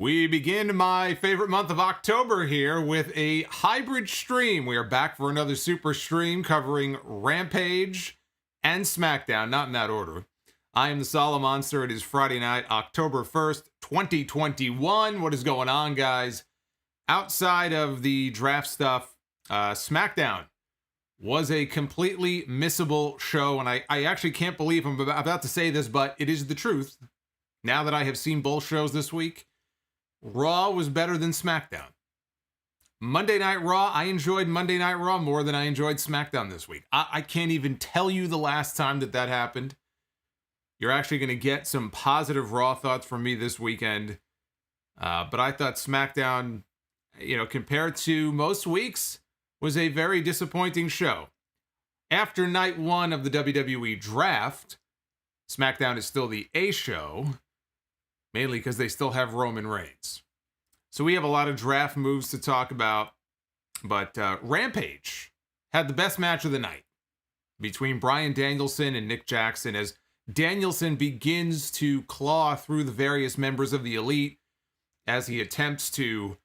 We begin my favorite month of October here with a hybrid stream. We are back for another super stream covering Rampage and Smackdown, not in that order. I am the Solomonster. It is Friday night, October 1st, 2021. What is going on, guys? Outside of the draft stuff, Smackdown was a completely missable show, and I actually can't believe I'm about to say this, but it is the truth. Now that I have seen both shows this week, Raw was better than SmackDown. Monday Night Raw, I enjoyed Monday Night Raw more than I enjoyed SmackDown this week. I can't even tell you the last time that happened. You're actually going to get some positive Raw thoughts from me this weekend. But I thought SmackDown, compared to most weeks, was a very disappointing show. After night one of the WWE Draft, SmackDown is still the A show. Mainly because they still have Roman Reigns. So we have a lot of draft moves to talk about. But Rampage had the best match of the night between Bryan Danielson and Nick Jackson as Danielson begins to claw through the various members of the Elite as he attempts to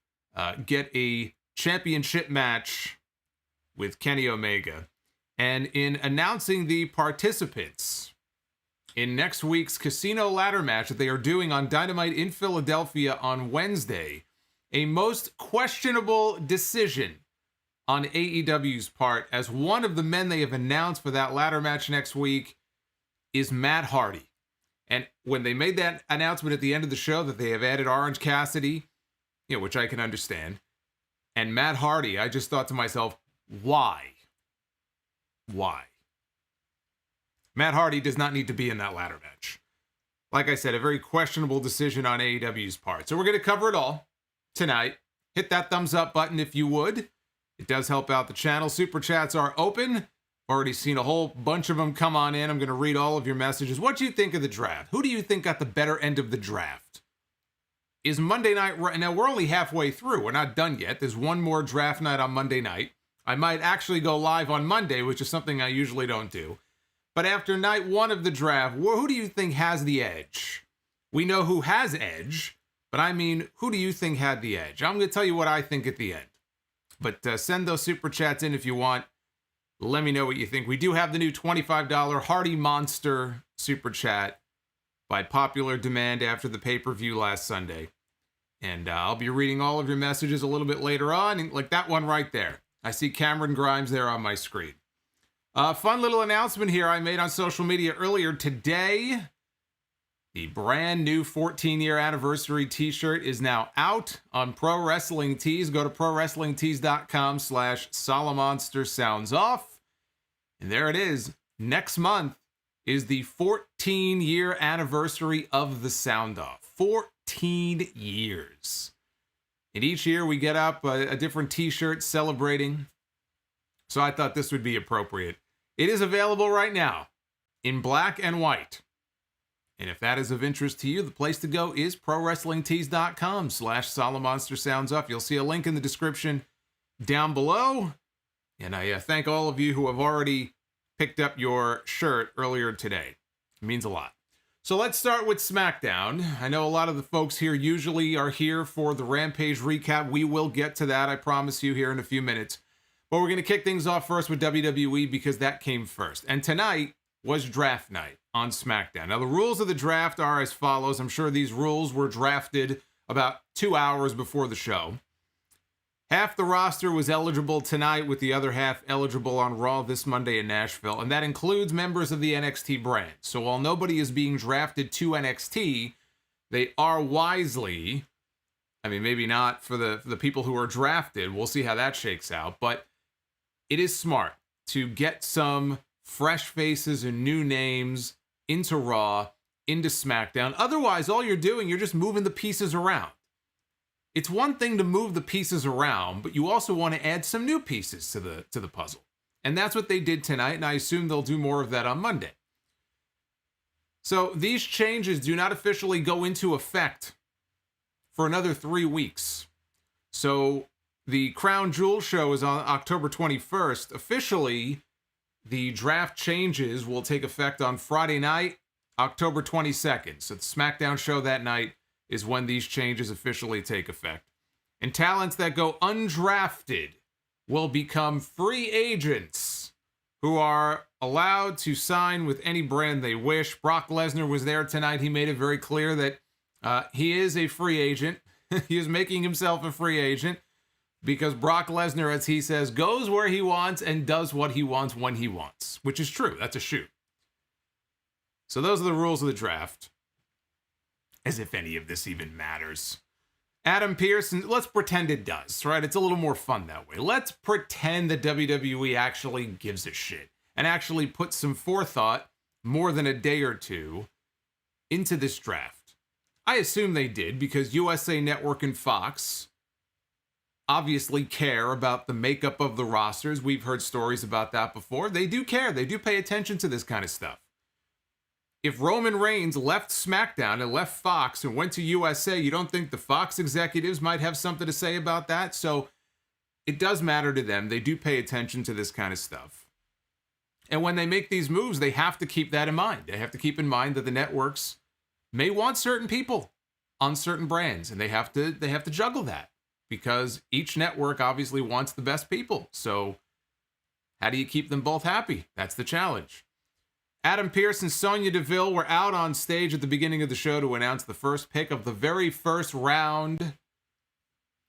get a championship match with Kenny Omega. And in announcing the participants in next week's casino ladder match that they are doing on Dynamite in Philadelphia on Wednesday, a most questionable decision on AEW's part, as one of the men they have announced for that ladder match next week is Matt Hardy. And when they made that announcement at the end of the show that they have added Orange Cassidy, which I can understand, and Matt Hardy, I just thought to myself, why? Why? Matt Hardy does not need to be in that ladder match. Like I said, a very questionable decision on AEW's part. So we're going to cover it all tonight. Hit that thumbs up button if you would. It does help out the channel. Super chats are open. Already seen a whole bunch of them come on in. I'm going to read all of your messages. What do you think of the draft? Who do you think got the better end of the draft? Is Monday night... Now, we're only halfway through. We're not done yet. There's one more draft night on Monday night. I might actually go live on Monday, which is something I usually don't do. But after night one of the draft, who do you think has the edge? We know who has edge, but I mean, who do you think had the edge? I'm going to tell you what I think at the end. But send those super chats in if you want. Let me know what you think. We do have the new $25 Hardy Monster super chat by popular demand after the pay-per-view last Sunday. And I'll be reading all of your messages a little bit later on, like that one right there. I see Cameron Grimes there on my screen. Fun little announcement here I made on social media earlier today. The brand new 14-year anniversary t-shirt is now out on Pro Wrestling Tees. Go to prowrestlingtees.com/Solomonster Sounds Off. And there it is. Next month is the 14-year anniversary of the Sound Off. 14 years. And each year we get up a different t-shirt celebrating. So I thought this would be appropriate. It is available right now in black and white. And if that is of interest to you, the place to go is prowrestlingtees.com/Solomonster Sounds Off. You'll see a link in the description down below. And I thank all of you who have already picked up your shirt earlier today. It means a lot. So let's start with SmackDown. I know a lot of the folks here usually are here for the Rampage recap. We will get to that, I promise you, here in a few minutes. But we're going to kick things off first with WWE because that came first. And tonight was draft night on SmackDown. Now, the rules of the draft are as follows. I'm sure these rules were drafted about 2 hours before the show. Half the roster was eligible tonight, with the other half eligible on Raw this Monday in Nashville. And that includes members of the NXT brand. So while nobody is being drafted to NXT, they are wisely... I mean, maybe not for the people who are drafted. We'll see how that shakes out. But it is smart to get some fresh faces and new names into Raw, into SmackDown. Otherwise, all you're doing, you're just moving the pieces around. It's one thing to move the pieces around, but you also want to add some new pieces to the puzzle. And that's what they did tonight, and I assume they'll do more of that on Monday. So these changes do not officially go into effect for another 3 weeks. So the Crown Jewel show is on October 21st. Officially, the draft changes will take effect on Friday night, October 22nd. So the SmackDown show that night is when these changes officially take effect. And talents that go undrafted will become free agents who are allowed to sign with any brand they wish. Brock Lesnar was there tonight. He made it very clear that he is a free agent. He is making himself a free agent because Brock Lesnar, as he says, goes where he wants and does what he wants when he wants, which is true. That's a shoot. So those are the rules of the draft. As if any of this even matters. Adam Pearce, let's pretend it does, right? It's a little more fun that way. Let's pretend that WWE actually gives a shit and actually put some forethought, more than a day or two, into this draft. I assume they did because USA Network and Fox obviously care about the makeup of the rosters. We've heard stories about that before. They do care. They do pay attention to this kind of stuff. If Roman Reigns left SmackDown and left Fox and went to USA, you don't think the Fox executives might have something to say about that? So it does matter to them. They do pay attention to this kind of stuff. And when they make these moves, they have to keep that in mind. They have to keep in mind that the networks may want certain people on certain brands, and they have to juggle that because each network obviously wants the best people. So how do you keep them both happy? That's the challenge. Adam Pearce and Sonya Deville were out on stage at the beginning of the show to announce the first pick of the very first round.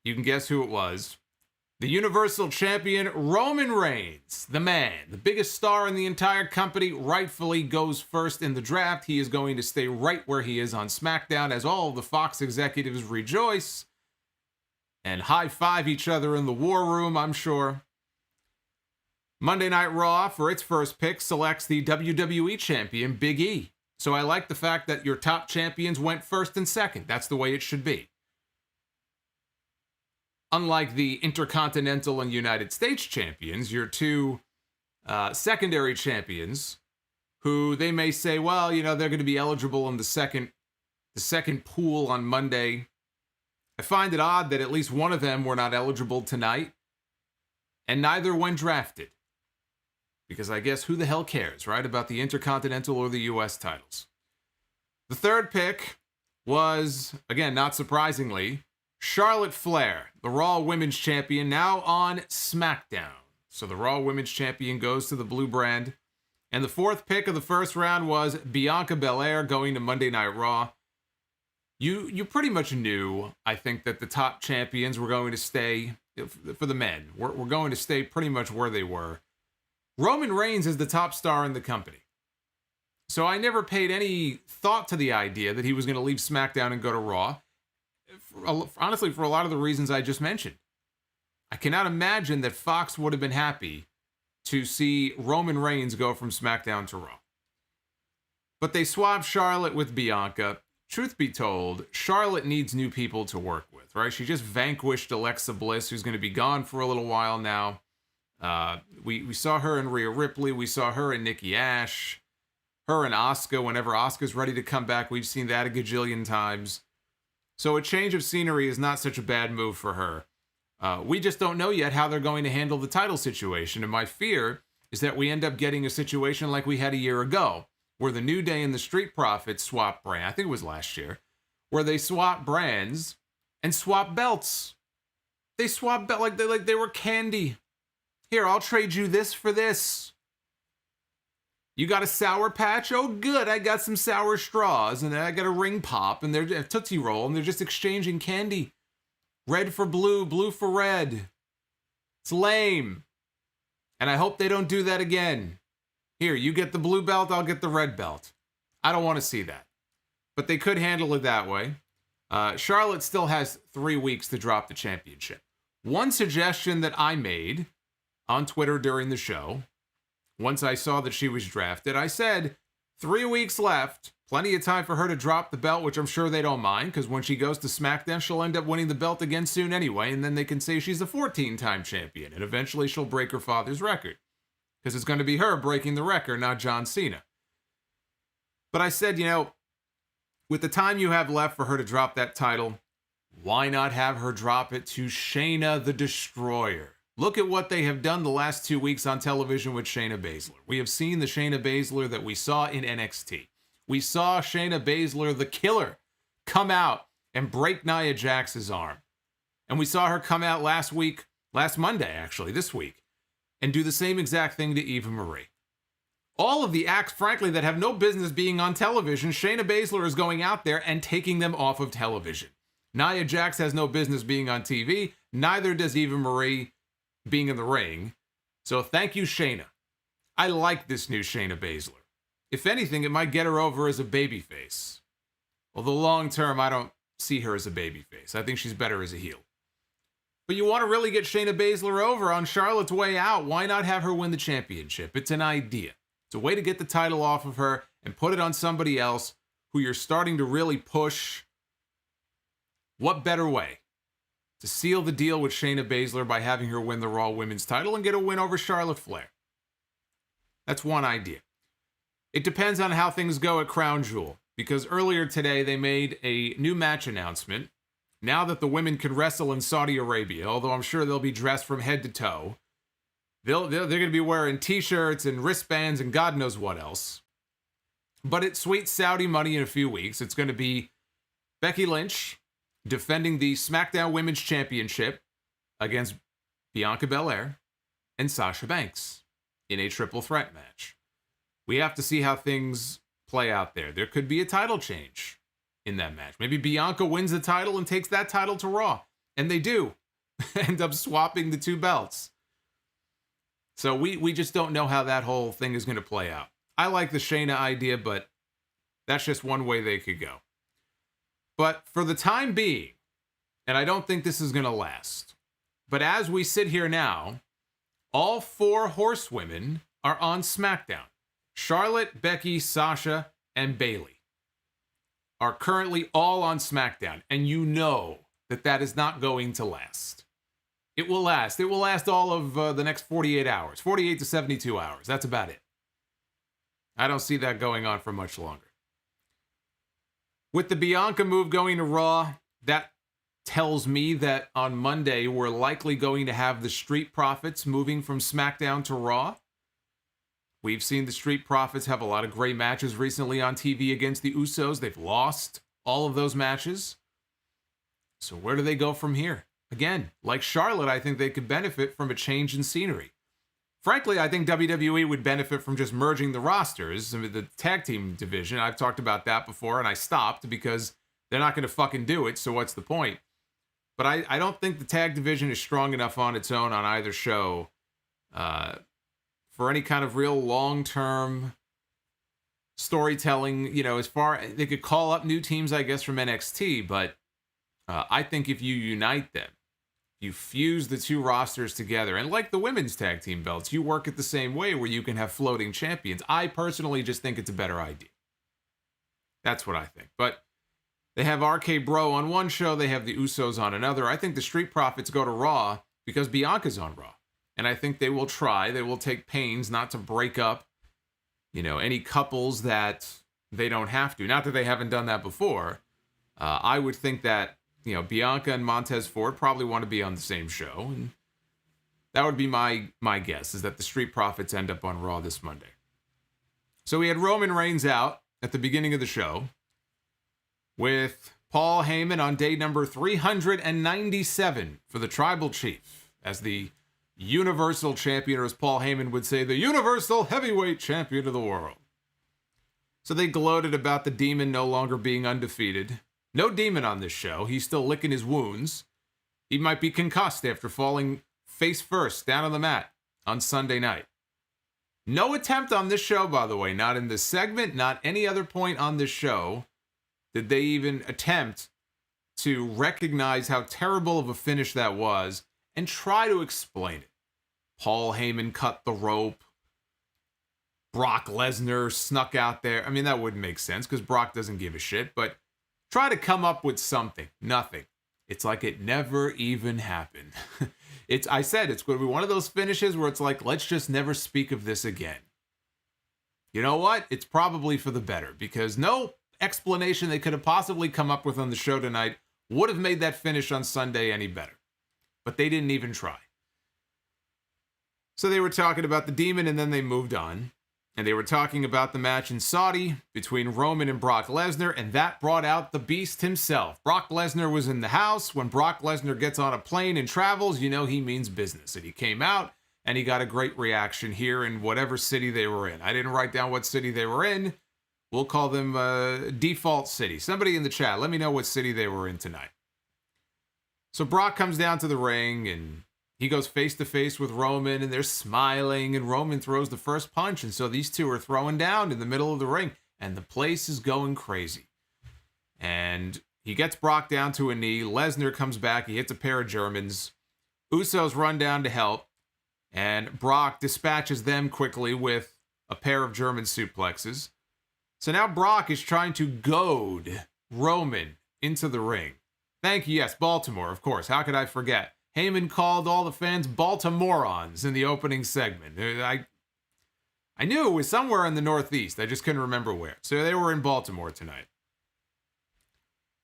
You can guess who it was. The Universal Champion, Roman Reigns, the man, the biggest star in the entire company, rightfully goes first in the draft. He is going to stay right where he is on SmackDown as all of the Fox executives rejoice and high-five each other in the war room, I'm sure. Monday Night Raw, for its first pick, selects the WWE Champion, Big E. So I like the fact that your top champions went first and second. That's the way it should be. Unlike the Intercontinental and United States champions, your two secondary champions, who they may say, well, you know, they're going to be eligible in the second pool on Monday. I find it odd that at least one of them were not eligible tonight, and neither went drafted. Because I guess who the hell cares, right, about the Intercontinental or the U.S. titles? The third pick was, again, not surprisingly, Charlotte Flair, the Raw Women's Champion, now on SmackDown. So the Raw Women's Champion goes to the blue brand. And the fourth pick of the first round was Bianca Belair going to Monday Night Raw. You pretty much knew, I think, that the top champions were going to stay, for the men, were going to stay pretty much where they were. Roman Reigns is the top star in the company. So I never paid any thought to the idea that he was going to leave SmackDown and go to Raw. Honestly, for a lot of the reasons I just mentioned. I cannot imagine that Fox would have been happy to see Roman Reigns go from SmackDown to Raw. But they swapped Charlotte with Bianca. Truth be told, Charlotte needs new people to work with, right? She just vanquished Alexa Bliss, who's going to be gone for a little while now. We saw her in Rhea Ripley. We saw her in Nikki Ash. Her and Asuka, whenever Asuka's ready to come back. We've seen that a gajillion times. So a change of scenery is not such a bad move for her. We just don't know yet how they're going to handle the title situation. And my fear is that we end up getting a situation like we had a year ago, where the New Day and the Street Profits swapped brands. I think it was last year, where they swapped brands and swapped belts. They swapped belts like they were candy. Here, I'll trade you this for this. You got a Sour Patch? Oh, good. I got some sour straws, and I got a Ring Pop, and they're a Tootsie Roll, and they're just exchanging candy. Red for blue, blue for red. It's lame. And I hope they don't do that again. Here, you get the blue belt, I'll get the red belt. I don't want to see that. But they could handle it that way. Charlotte still has 3 weeks to drop the championship. One suggestion that I made on Twitter during the show, once I saw that she was drafted, I said, 3 weeks left, plenty of time for her to drop the belt, which I'm sure they don't mind, because when she goes to SmackDown, she'll end up winning the belt again soon anyway, and then they can say she's a 14-time champion, and eventually she'll break her father's record, because it's going to be her breaking the record, not John Cena. But I said, with the time you have left for her to drop that title, why not have her drop it to Shayna the Destroyer? Look at what they have done the last 2 weeks on television with Shayna Baszler. We have seen the Shayna Baszler that we saw in NXT. We saw Shayna Baszler, the killer, come out and break Nia Jax's arm. And we saw her come out last Monday, actually, this week, and do the same exact thing to Eva Marie. All of the acts, frankly, that have no business being on television, Shayna Baszler is going out there and taking them off of television. Nia Jax has no business being on TV. Neither does Eva Marie being in the ring. So thank you, Shayna. I like this new Shayna Baszler. If anything, it might get her over as a babyface. Although long term, I don't see her as a babyface. I think she's better as a heel. But you want to really get Shayna Baszler over on Charlotte's way out, why not have her win the championship? It's an idea. It's a way to get the title off of her and put it on somebody else who you're starting to really push. What better way to seal the deal with Shayna Baszler by having her win the Raw Women's title and get a win over Charlotte Flair? That's one idea. It depends on how things go at Crown Jewel, because earlier today they made a new match announcement. Now that the women can wrestle in Saudi Arabia, although I'm sure they'll be dressed from head to toe, they're going to be wearing t-shirts and wristbands and God knows what else. But it's sweet Saudi money in a few weeks. It's going to be Becky Lynch defending the SmackDown Women's Championship against Bianca Belair and Sasha Banks in a triple threat match. We have to see how things play out there. There could be a title change in that match. Maybe Bianca wins the title and takes that title to Raw. And they do end up swapping the two belts. So we just don't know how that whole thing is going to play out. I like the Shayna idea, but that's just one way they could go. But for the time being, and I don't think this is going to last, but as we sit here now, all four horsewomen are on SmackDown. Charlotte, Becky, Sasha, and Bayley are currently all on SmackDown, and you know that is not going to last. It will last. It will last all of the next 48 hours, 48 to 72 hours. That's about it. I don't see that going on for much longer. With the Bianca move going to Raw, that tells me that on Monday we're likely going to have the Street Profits moving from SmackDown to Raw. We've seen the Street Profits have a lot of great matches recently on TV against the Usos. They've lost all of those matches. So where do they go from here? Again, like Charlotte, I think they could benefit from a change in scenery. Frankly, I think WWE would benefit from just merging the rosters. I mean, the tag team division, I've talked about that before, and I stopped because they're not going to fucking do it, so what's the point? But I don't think the tag division is strong enough on its own on either show for any kind of real long-term storytelling. You know, they could call up new teams, I guess, from NXT, but I think if you unite them, you fuse the two rosters together, and like the women's tag team belts, you work it the same way where you can have floating champions. I personally just think it's a better idea. That's what I think. But they have RK Bro on one show, they have the Usos on another. I think the Street Profits go to Raw because Bianca's on Raw. And I think they will take pains not to break up, any couples that they don't have to. Not that they haven't done that before. I would think that, Bianca and Montez Ford probably want to be on the same show. And that would be my guess, is that the Street Profits end up on Raw this Monday. So we had Roman Reigns out at the beginning of the show with Paul Heyman on day number 397 for the Tribal Chief as the Universal Champion, or as Paul Heyman would say, the Universal Heavyweight Champion of the world. So they gloated about the Demon no longer being undefeated. No Demon on this show. He's still licking his wounds. He might be concussed after falling face first down on the mat on Sunday night. No attempt on this show, by the way, not in this segment, not any other point on this show, did they even attempt to recognize how terrible of a finish that was and try to explain it. Paul Heyman cut the rope. Brock Lesnar snuck out there. I mean, that wouldn't make sense because Brock doesn't give a shit, but try to come up with something. Nothing. It's like it never even happened. I said it's going to be one of those finishes where it's like, let's just never speak of this again. You know what? It's probably for the better, because no explanation they could have possibly come up with on the show tonight would have made that finish on Sunday any better. But they didn't even try. So they were talking about the Demon, and then they moved on. and they were talking about the match in Saudi between Roman and Brock Lesnar, and that brought out the beast himself. Brock Lesnar was in the house. When Brock Lesnar gets on a plane and travels, you know he means business. And he came out, and he got a great reaction here in whatever city they were in. I didn't write down what city they were in. We'll call them default city. Somebody in the chat, let me know what city they were in tonight. So Brock comes down to the ring, and he goes face-to-face with Roman, and they're smiling, and Roman throws the first punch, and so these two are throwing down in the middle of the ring, and the place is going crazy. And he gets Brock down to a knee. Lesnar comes back. He hits a pair of Germans. Usos run down to help, and Brock dispatches them quickly with a pair of German suplexes. So now Brock is trying to goad Roman into the ring. Thank you. Yes, Baltimore, of course. How could I forget? Heyman called all the fans Baltimoreans in the opening segment. I knew it was somewhere in the Northeast. I just couldn't remember where. So they were in Baltimore tonight.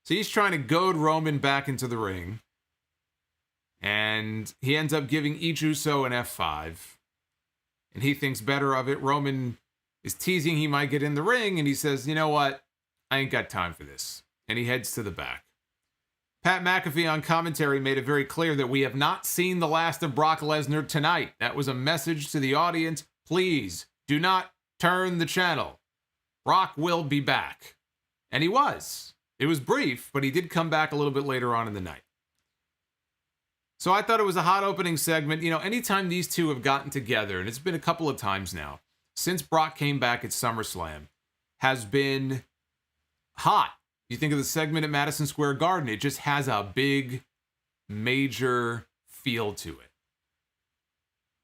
So he's trying to goad Roman back into the ring. And he ends up giving each Uso an F5. And he thinks better of it. Roman is teasing he might get in the ring. And he says, you know what? I ain't got time for this. And he heads to the back. Pat McAfee on commentary made it very clear that we have not seen the last of Brock Lesnar tonight. That was a message to the audience. Please do not turn the channel. Brock will be back. And he was. It was brief, but he did come back a little bit later on in the night. So I thought it was a hot opening segment. You know, anytime these two have gotten together, and it's been a couple of times now, since Brock came back at SummerSlam, has been hot. You think of the segment at Madison Square Garden, it just has a big, major feel to it.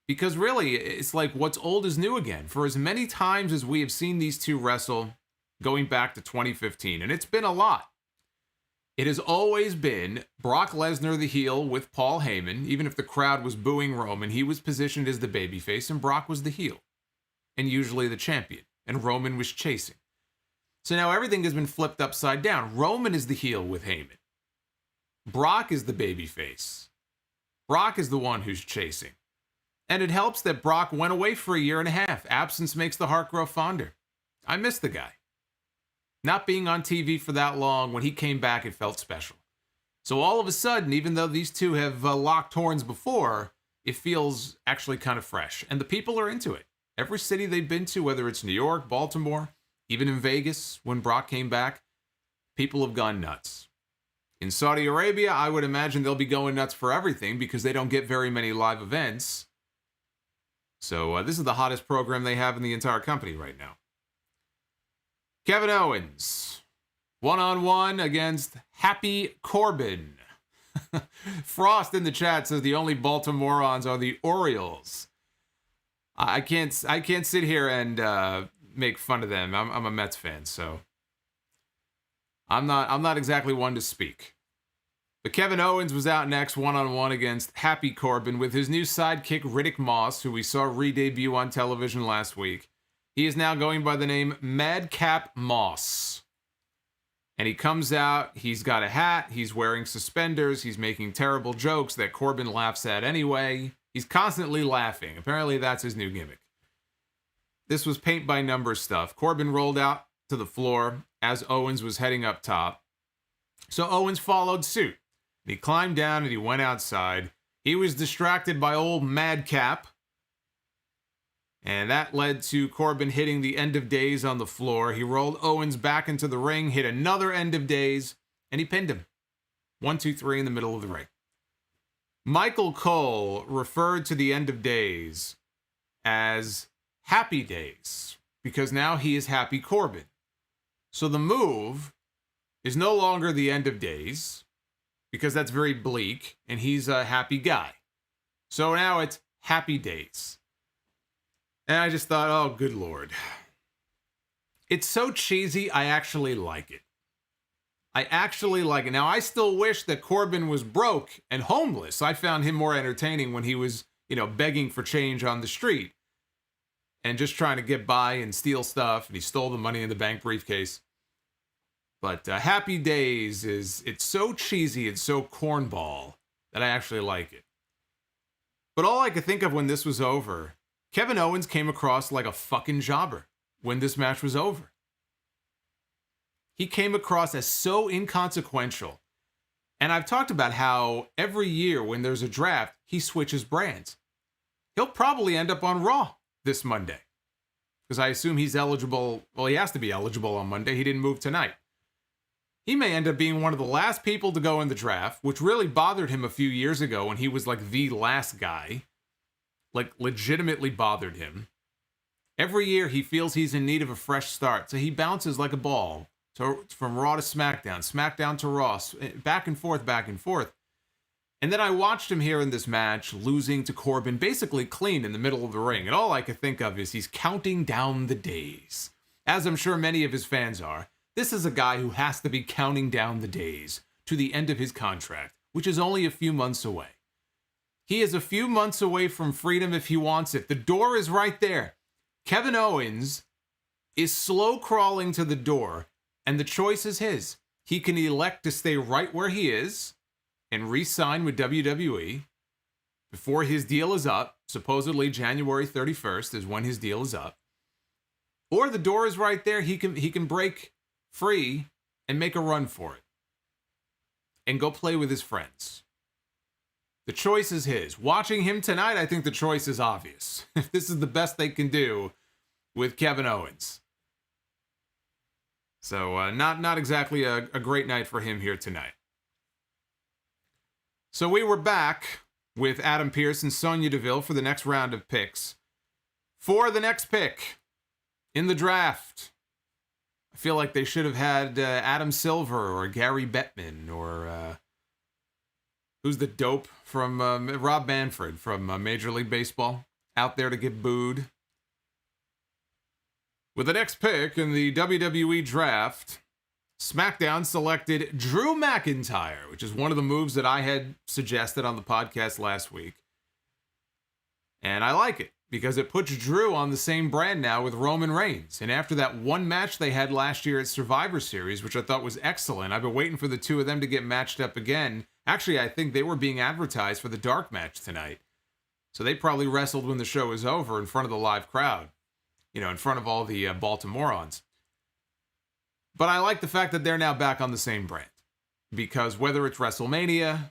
Because really, it's like what's old is new again. For as many times as we have seen these two wrestle, going back to 2015, and it's been a lot, it has always been Brock Lesnar the heel with Paul Heyman. Even if the crowd was booing Roman, he was positioned as the babyface, and Brock was the heel, and usually the champion, and Roman was chasing. So now everything has been flipped upside down. Roman is the heel with Heyman. Brock is the babyface. Brock is the one who's chasing. And it helps that Brock went away for a year and a half. Absence makes the heart grow fonder. I miss the guy. Not being on TV for that long, when he came back, it felt special. So all of a sudden, even though these two have locked horns before, it feels actually kind of fresh. And the people are into it. Every city they've been to, whether it's New York, Baltimore, even in Vegas, when Brock came back, people have gone nuts. In Saudi Arabia, I would imagine they'll be going nuts for everything because they don't get very many live events. So this is the hottest program they have in the entire company right now. Kevin Owens, one-on-one against Happy Corbin. Frost in the chat says the only Baltimoreans are the Orioles. I can't sit here and make fun of them. I'm a Mets fan, so I'm not exactly one to speak. But Kevin Owens was out next, one-on-one against Happy Corbin with his new sidekick Riddick Moss, who we saw re-debut on television last week. He is now going by the name Madcap Moss. And he comes out, he's got a hat, he's wearing suspenders, he's making terrible jokes that Corbin laughs at anyway. He's constantly laughing. Apparently that's his new gimmick. This was paint-by-number stuff. Corbin rolled out to the floor as Owens was heading up top. So Owens followed suit. He climbed down and he went outside. He was distracted by old Madcap. And that led to Corbin hitting the End of Days on the floor. He rolled Owens back into the ring, hit another End of Days, and he pinned him. 1, 2, 3 in the middle of the ring. Michael Cole referred to the End of Days as Happy Days, because now he is Happy Corbin. So the move is no longer the End of Days, because that's very bleak, and he's a happy guy. So now it's Happy Days. And I just thought, oh, good Lord. It's so cheesy, I actually like it. I actually like it. Now, I still wish that Corbin was broke and homeless. I found him more entertaining when he was, begging for change on the street and just trying to get by and steal stuff. And he stole the money in the bank briefcase. But Happy Days it's so cheesy, it's so cornball that I actually like it. But all I could think of when this was over Kevin Owens came across like a fucking jobber when this match was over. He came across as so inconsequential. And I've talked about how every year when there's a draft, he switches brands. He'll probably end up on Raw this Monday. Because I assume he's eligible. Well, he has to be eligible on Monday. He didn't move tonight. He may end up being one of the last people to go in the draft, which really bothered him a few years ago when he was like the last guy. Like legitimately bothered him. Every year he feels he's in need of a fresh start. So he bounces like a ball from Raw to SmackDown, SmackDown to Raw, back and forth, back and forth. And then I watched him here in this match, losing to Corbin basically clean in the middle of the ring. And all I could think of is he's counting down the days. As I'm sure many of his fans are, this is a guy who has to be counting down the days to the end of his contract, which is only a few months away. He is a few months away from freedom if he wants it. The door is right there. Kevin Owens is slow crawling to the door, and the choice is his. He can elect to stay right where he is and re-sign with WWE before his deal is up. Supposedly January 31st is when his deal is up. Or the door is right there. He can break free and make a run for it and go play with his friends. The choice is his. Watching him tonight, I think the choice is obvious. This is the best they can do with Kevin Owens. So not exactly a great night for him here tonight. So we were back with Adam Pearce and Sonya Deville for the next round of picks. For the next pick in the draft, I feel like they should have had Adam Silver or Gary Bettman or who's the dope from Rob Manfred from Major League Baseball out there to get booed. With the next pick in the WWE Draft, SmackDown selected Drew McIntyre, which is one of the moves that I had suggested on the podcast last week. And I like it because it puts Drew on the same brand now with Roman Reigns. And after that one match they had last year at Survivor Series, which I thought was excellent, I've been waiting for the two of them to get matched up again. Actually, I think they were being advertised for the dark match tonight. So they probably wrestled when the show was over in front of the live crowd. You know, in front of all the Baltimoreans. But I like the fact that they're now back on the same brand. Because whether it's WrestleMania,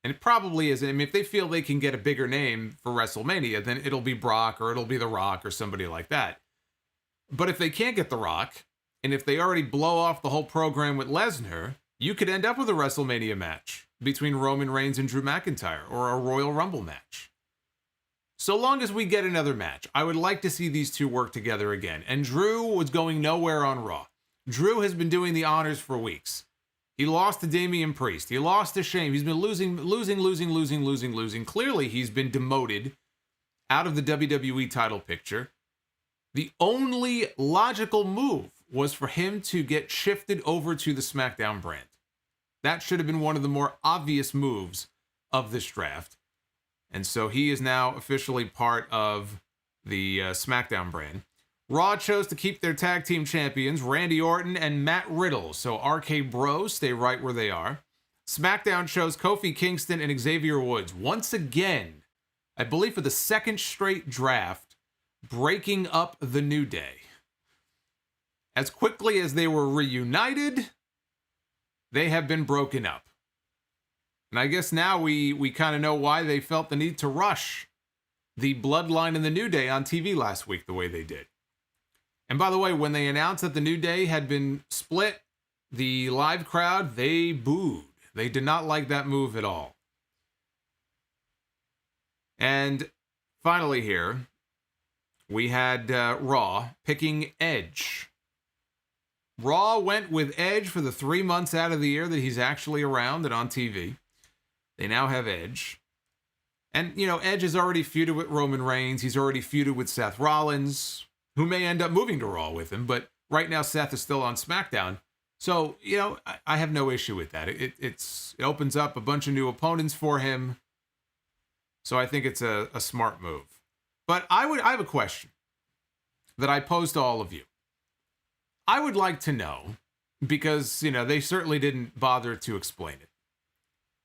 and it probably is, I mean, if they feel they can get a bigger name for WrestleMania, then it'll be Brock or it'll be The Rock or somebody like that. But if they can't get The Rock, and if they already blow off the whole program with Lesnar, you could end up with a WrestleMania match between Roman Reigns and Drew McIntyre, or a Royal Rumble match. So long as we get another match, I would like to see these two work together again. And Drew was going nowhere on Raw. Drew has been doing the honors for weeks. He lost to Damian Priest. He lost to Shane. He's been losing. Clearly, he's been demoted out of the WWE title picture. The only logical move was for him to get shifted over to the SmackDown brand. That should have been one of the more obvious moves of this draft. And so he is now officially part of the SmackDown brand. Raw chose to keep their tag team champions, Randy Orton and Matt Riddle. So RK Bros stay right where they are. SmackDown chose Kofi Kingston and Xavier Woods. Once again, I believe for the second straight draft, breaking up the New Day. As quickly as they were reunited, they have been broken up. And I guess now we kind of know why they felt the need to rush the Bloodline and the New Day on TV last week the way they did. And by the way, when they announced that the New Day had been split, the live crowd, they booed. They did not like that move at all. And finally here, we had Raw picking Edge. Raw went with Edge for the 3 months out of the year that he's actually around and on TV. They now have Edge. And, you know, Edge has already feuded with Roman Reigns. He's already feuded with Seth Rollins, who may end up moving to Raw with him. But right now, Seth is still on SmackDown. So, you know, I have no issue with that. It opens up a bunch of new opponents for him. So I think it's a smart move. But I have a question that I pose to all of you. I would like to know, because, you know, they certainly didn't bother to explain it.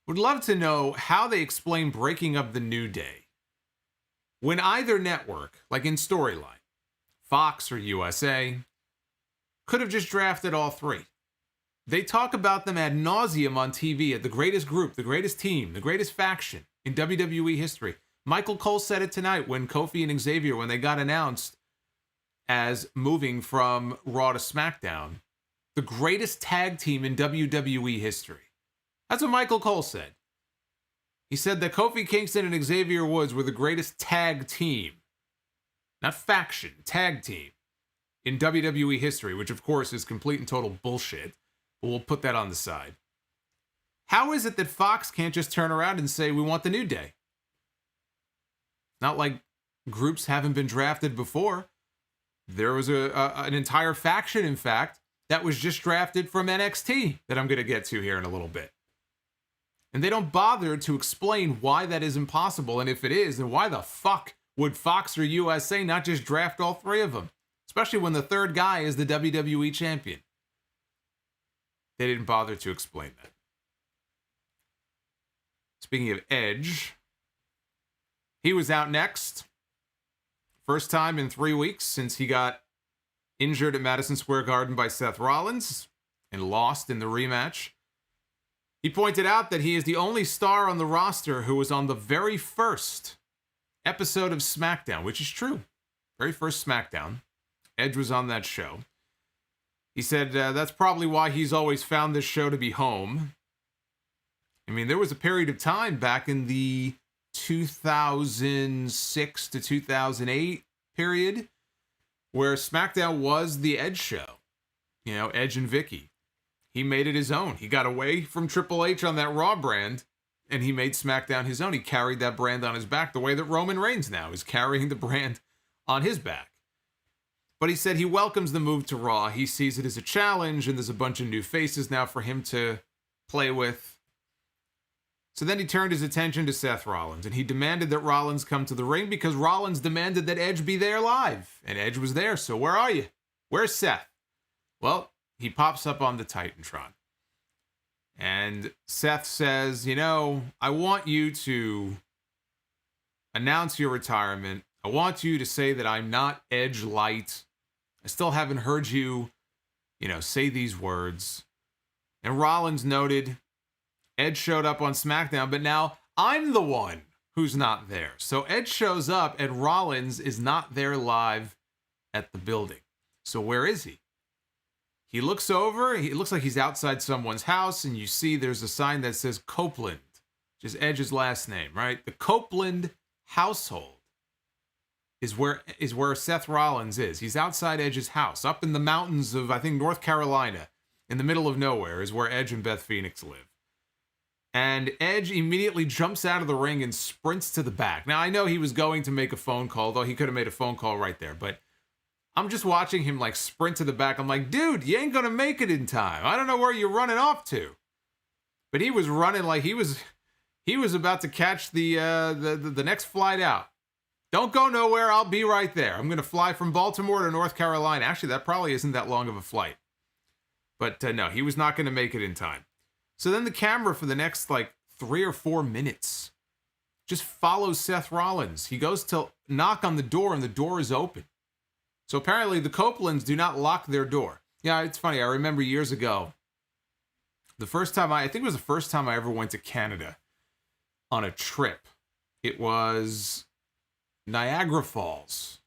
Would love to know how they explain breaking up the New Day. When either network, like in storyline, Fox or USA, could have just drafted all three. They talk about them ad nauseum on TV as the greatest group, the greatest team, the greatest faction in WWE history. Michael Cole said it tonight when Kofi and Xavier, when they got announced as moving from Raw to SmackDown, the greatest tag team in WWE history. That's what Michael Cole said. He said that Kofi Kingston and Xavier Woods were the greatest tag team, not faction, tag team in WWE history, which of course is complete and total bullshit. But we'll put that on the side. How is it that Fox can't just turn around and say, we want the New Day? Not like groups haven't been drafted before. There was an entire faction, in fact, that was just drafted from NXT that I'm going to get to here in a little bit. And they don't bother to explain why that is impossible. And if it is, then why the fuck would Fox or USA not just draft all three of them? Especially when the third guy is the WWE champion. They didn't bother to explain that. Speaking of Edge, he was out next. First time in 3 weeks since he got injured at Madison Square Garden by Seth Rollins and lost in the rematch. He pointed out that he is the only star on the roster who was on the very first episode of SmackDown, which is true. Very first SmackDown. Edge was on that show. He said that's probably why he's always found this show to be home. I mean, there was a period of time back in the 2006 to 2008 period where SmackDown was the Edge show. You know, Edge and Vicky. He made it his own. He got away from Triple H on that Raw brand, and he made SmackDown his own. He carried that brand on his back the way that Roman Reigns now is carrying the brand on his back. But he said he welcomes the move to Raw. He sees it as a challenge, and there's a bunch of new faces now for him to play with. So then he turned his attention to Seth Rollins, and he demanded that Rollins come to the ring because Rollins demanded that Edge be there live. And Edge was there, so where are you? Where's Seth? Well, he pops up on the Titantron. And Seth says, you know, I want you to announce your retirement. I want you to say that I'm not Edge Light. I still haven't heard you, say these words. And Rollins noted, Edge showed up on SmackDown, but now I'm the one who's not there. So Edge shows up and Rollins is not there live at the building. So where is he? He looks over, it looks like he's outside someone's house, and you see there's a sign that says Copeland, which is Edge's last name, right? The Copeland household is where Seth Rollins is. He's outside Edge's house, up in the mountains of, I think, North Carolina, in the middle of nowhere, is where Edge and Beth Phoenix live. And Edge immediately jumps out of the ring and sprints to the back. Now, I know he was going to make a phone call, though he could have made a phone call right there, but I'm just watching him like sprint to the back. I'm like, dude, you ain't gonna make it in time. I don't know where you're running off to. But he was running like he was about to catch the next flight out. Don't go nowhere. I'll be right there. I'm gonna fly from Baltimore to North Carolina. Actually, that probably isn't that long of a flight. But no, he was not gonna make it in time. So then the camera for the next like 3 or 4 minutes just follows Seth Rollins. He goes to knock on the door and the door is open. So apparently the Copelands do not lock their door. Yeah, it's funny. I remember years ago, I think it was the first time I ever went to Canada on a trip. It was Niagara Falls.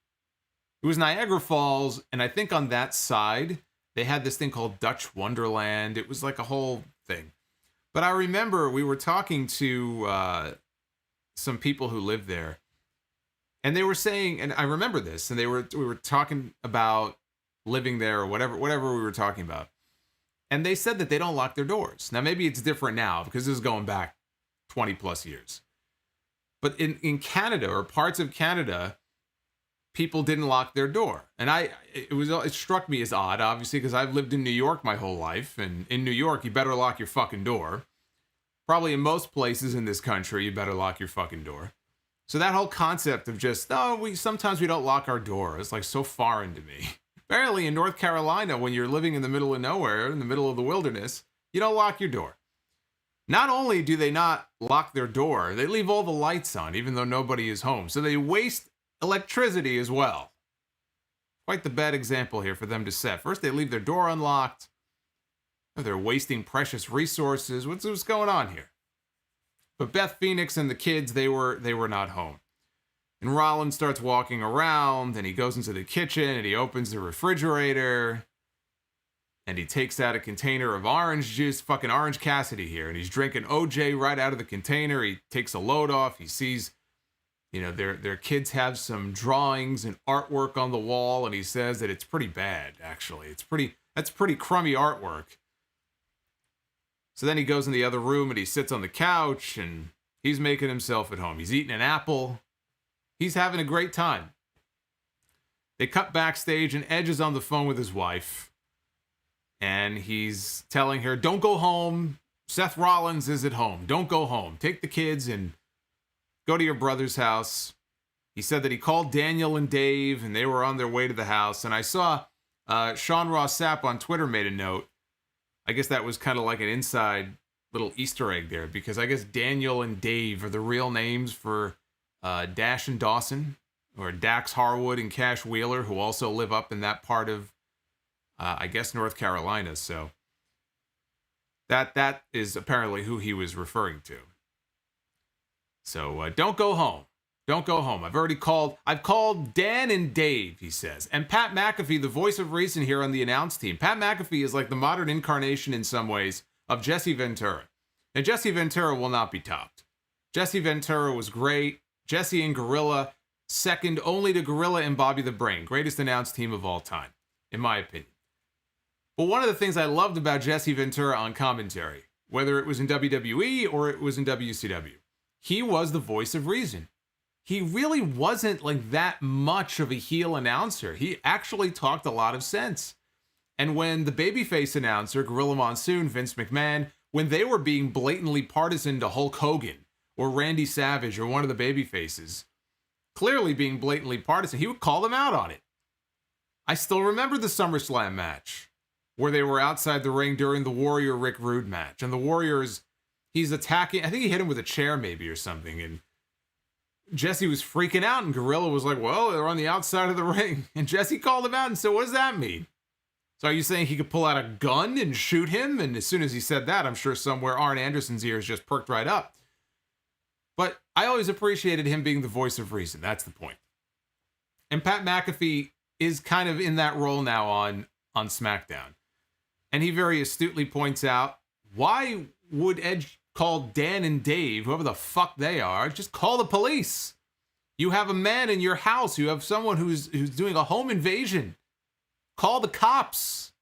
It was Niagara Falls, and I think on that side, they had this thing called Dutch Wonderland. It was like a whole thing. But I remember we were talking to some people who lived there, and they were saying, and I remember this, and we were talking about living there or whatever we were talking about. And they said that they don't lock their doors. Now, maybe it's different now because this is going back 20 plus years. But in Canada or parts of Canada, people didn't lock their door. And it struck me as odd, obviously, because I've lived in New York my whole life. And in New York, you better lock your fucking door. Probably in most places in this country, you better lock your fucking door. So that whole concept of just, sometimes we don't lock our door, is like so foreign to me. Apparently in North Carolina, when you're living in the middle of nowhere, in the middle of the wilderness, you don't lock your door. Not only do they not lock their door, they leave all the lights on, even though nobody is home. So they waste electricity as well. Quite the bad example here for them to set. First, they leave their door unlocked. They're wasting precious resources. What's going on here? But Beth Phoenix and the kids, they were not home. And Rollins starts walking around, and he goes into the kitchen, and he opens the refrigerator, and he takes out a container of orange juice, fucking Orange Cassidy here, and he's drinking OJ right out of the container. He takes a load off. He sees, their kids have some drawings and artwork on the wall, and he says that it's pretty bad, actually. That's pretty crummy artwork. So then he goes in the other room, and he sits on the couch, and he's making himself at home. He's eating an apple. He's having a great time. They cut backstage, and Edge is on the phone with his wife. And he's telling her, don't go home. Seth Rollins is at home. Don't go home. Take the kids and go to your brother's house. He said that he called Daniel and Dave, and they were on their way to the house. And I saw Sean Ross Sapp on Twitter made a note. I guess that was kind of like an inside little Easter egg there, because I guess Daniel and Dave are the real names for Dash and Dawson, or Dax Harwood and Cash Wheeler, who also live up in that part of, I guess, North Carolina. So that is apparently who he was referring to. So don't go home. Don't go home. I've called Dan and Dave, he says. And Pat McAfee, the voice of reason here on the announce team. Pat McAfee is like the modern incarnation in some ways of Jesse Ventura. And Jesse Ventura will not be topped. Jesse Ventura was great. Jesse and Gorilla, second only to Gorilla and Bobby the Brain. Greatest announce team of all time, in my opinion. But one of the things I loved about Jesse Ventura on commentary, whether it was in WWE or it was in WCW, he was the voice of reason. He really wasn't like that much of a heel announcer. He actually talked a lot of sense. And when the babyface announcer, Gorilla Monsoon, Vince McMahon, when they were being blatantly partisan to Hulk Hogan or Randy Savage or one of the babyfaces, clearly being blatantly partisan, he would call them out on it. I still remember the SummerSlam match where they were outside the ring during the Warrior Rick Rude match. And the Warriors, he's attacking, I think he hit him with a chair maybe or something, and Jesse was freaking out, and Gorilla was like, well, they're on the outside of the ring. And Jesse called him out and said, what does that mean? So are you saying he could pull out a gun and shoot him? And as soon as he said that, I'm sure somewhere Arn Anderson's ears just perked right up. But I always appreciated him being the voice of reason. That's the point. And Pat McAfee is kind of in that role now on SmackDown. And he very astutely points out, why would Edge call Dan and Dave, whoever the fuck they are, just call the police? You have a man in your house. You have someone who's doing a home invasion. Call the cops.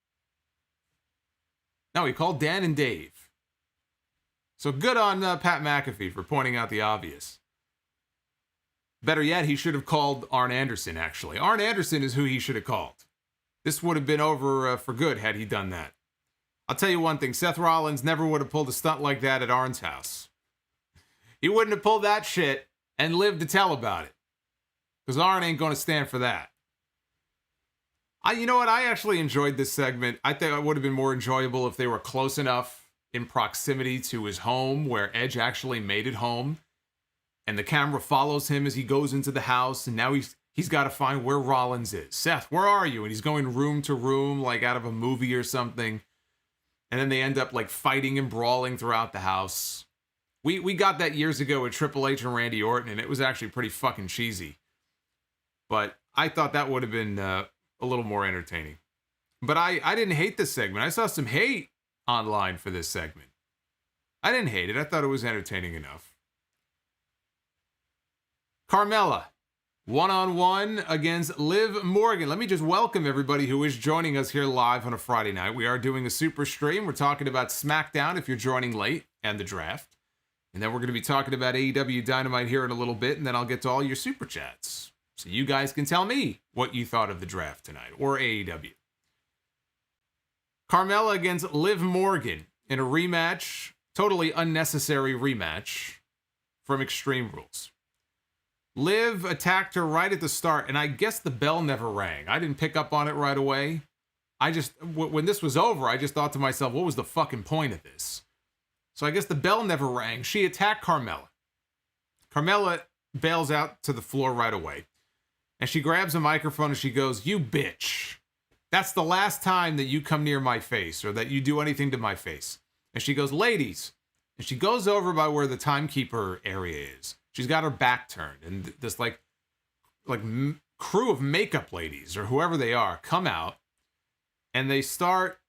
No, he called Dan and Dave. So good on Pat McAfee for pointing out the obvious. Better yet, he should have called Arn Anderson, actually. Arn Anderson is who he should have called. This would have been over for good had he done that. I'll tell you one thing, Seth Rollins never would have pulled a stunt like that at Arn's house. He wouldn't have pulled that shit and lived to tell about it. Because Arn ain't going to stand for that. You know what? I actually enjoyed this segment. I think it would have been more enjoyable if they were close enough in proximity to his home where Edge actually made it home. And the camera follows him as he goes into the house. And now he's got to find where Rollins is. Seth, where are you? And he's going room to room like out of a movie or something. And then they end up like fighting and brawling throughout the house. We got that years ago with Triple H and Randy Orton, and it was actually pretty fucking cheesy. But I thought that would have been a little more entertaining. But I didn't hate this segment. I saw some hate online for this segment. I didn't hate it. I thought it was entertaining enough. Carmella, one-on-one against Liv Morgan. Let me just welcome everybody who is joining us here live on a Friday night. We are doing a super stream. We're talking about SmackDown if you're joining late and the draft. And then we're going to be talking about AEW Dynamite here in a little bit. And then I'll get to all your super chats. So you guys can tell me what you thought of the draft tonight or AEW. Carmella against Liv Morgan in a rematch. Totally unnecessary rematch from Extreme Rules. Liv attacked her right at the start, and I guess the bell never rang. I didn't pick up on it right away. When this was over, I just thought to myself, what was the fucking point of this? So I guess the bell never rang. She attacked Carmella. Carmella bails out to the floor right away. And she grabs a microphone and she goes, "You bitch. That's the last time that you come near my face or that you do anything to my face." And she goes, "Ladies." And she goes over by where the timekeeper area is. She's got her back turned. And this crew of makeup ladies or whoever they are come out. And they start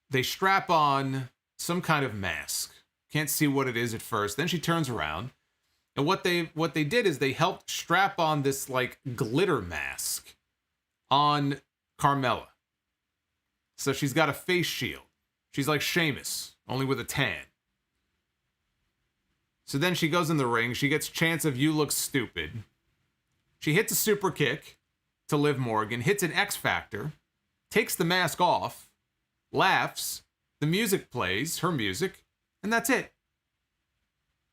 they strap on some kind of mask. Can't see what it is at first. Then she turns around. And what they did is they helped strap on this like glitter mask on Carmella. So she's got a face shield. She's like Sheamus, only with a tan. So then she goes in the ring. She gets chance of "You look stupid." She hits a super kick to Liv Morgan, hits an X Factor, takes the mask off, laughs, the music plays, her music, and that's it.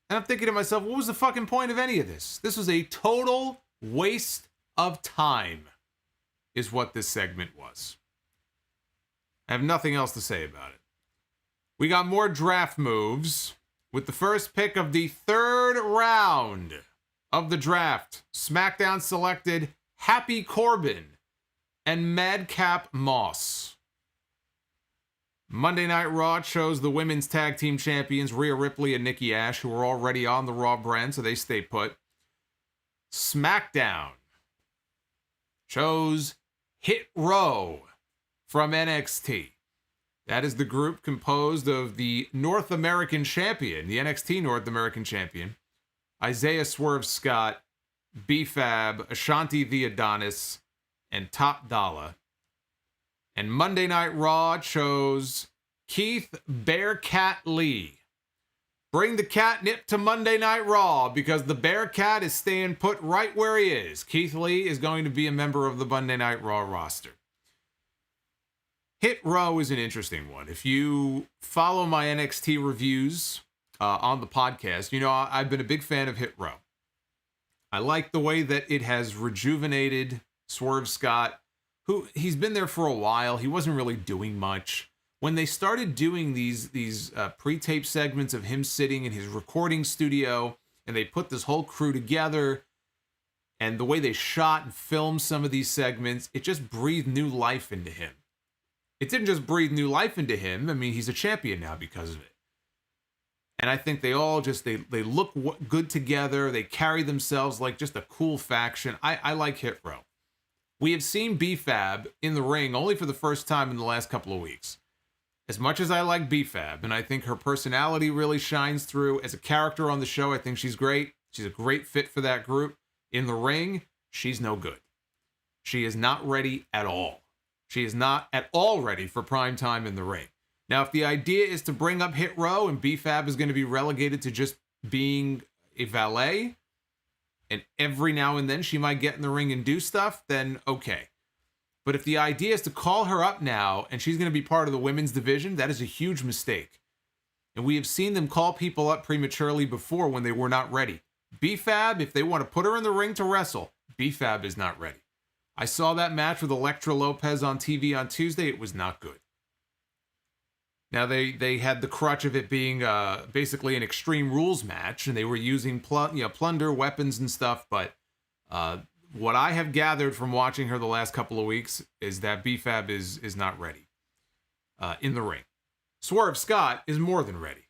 And I'm thinking to myself, what was the fucking point of any of this? This was a total waste of time, is what this segment was. I have nothing else to say about it. We got more draft moves with the first pick of the third round of the draft. SmackDown selected Happy Corbin and Madcap Moss. Monday Night Raw chose the women's tag team champions Rhea Ripley and Nikki Ash, who were already on the Raw brand, so they stay put. SmackDown chose Hit Row from NXT. That is the group composed of the North American champion, the NXT North American champion, Isaiah Swerve Scott, B-Fab, Ashanti the Adonis, and Top Dollar. And Monday Night Raw chose Keith Bearcat Lee. Bring the catnip to Monday Night Raw because the Bearcat is staying put right where he is. Keith Lee is going to be a member of the Monday Night Raw roster. Hit Row is an interesting one. If you follow my NXT reviews on the podcast, you know I've been a big fan of Hit Row. I like the way that it has rejuvenated Swerve Scott, who he's been there for a while. He wasn't really doing much. When they started doing these pre-tape segments of him sitting in his recording studio, and they put this whole crew together, and the way they shot and filmed some of these segments, it just breathed new life into him. It didn't just breathe new life into him. I mean, he's a champion now because of it. And I think they all just, they look good together. They carry themselves like just a cool faction. I like Hit Row. We have seen B-Fab in the ring only for the first time in the last couple of weeks. As much as I like B-Fab, and I think her personality really shines through as a character on the show, I think she's great. She's a great fit for that group. In the ring, she's no good. She is not ready at all. She is not at all ready for prime time in the ring. Now, if the idea is to bring up Hit Row and B-Fab is going to be relegated to just being a valet, and every now and then she might get in the ring and do stuff, then okay. But if the idea is to call her up now and she's going to be part of the women's division, that is a huge mistake. And we have seen them call people up prematurely before when they were not ready. B-Fab, if they want to put her in the ring to wrestle, B-Fab is not ready. I saw that match with Elektra Lopez on TV on Tuesday. It was not good. Now, they had the crutch of it being basically an Extreme Rules match, and they were using plunder, weapons, and stuff. But what I have gathered from watching her the last couple of weeks is that B-Fab is not ready in the ring. Swerve Scott is more than ready.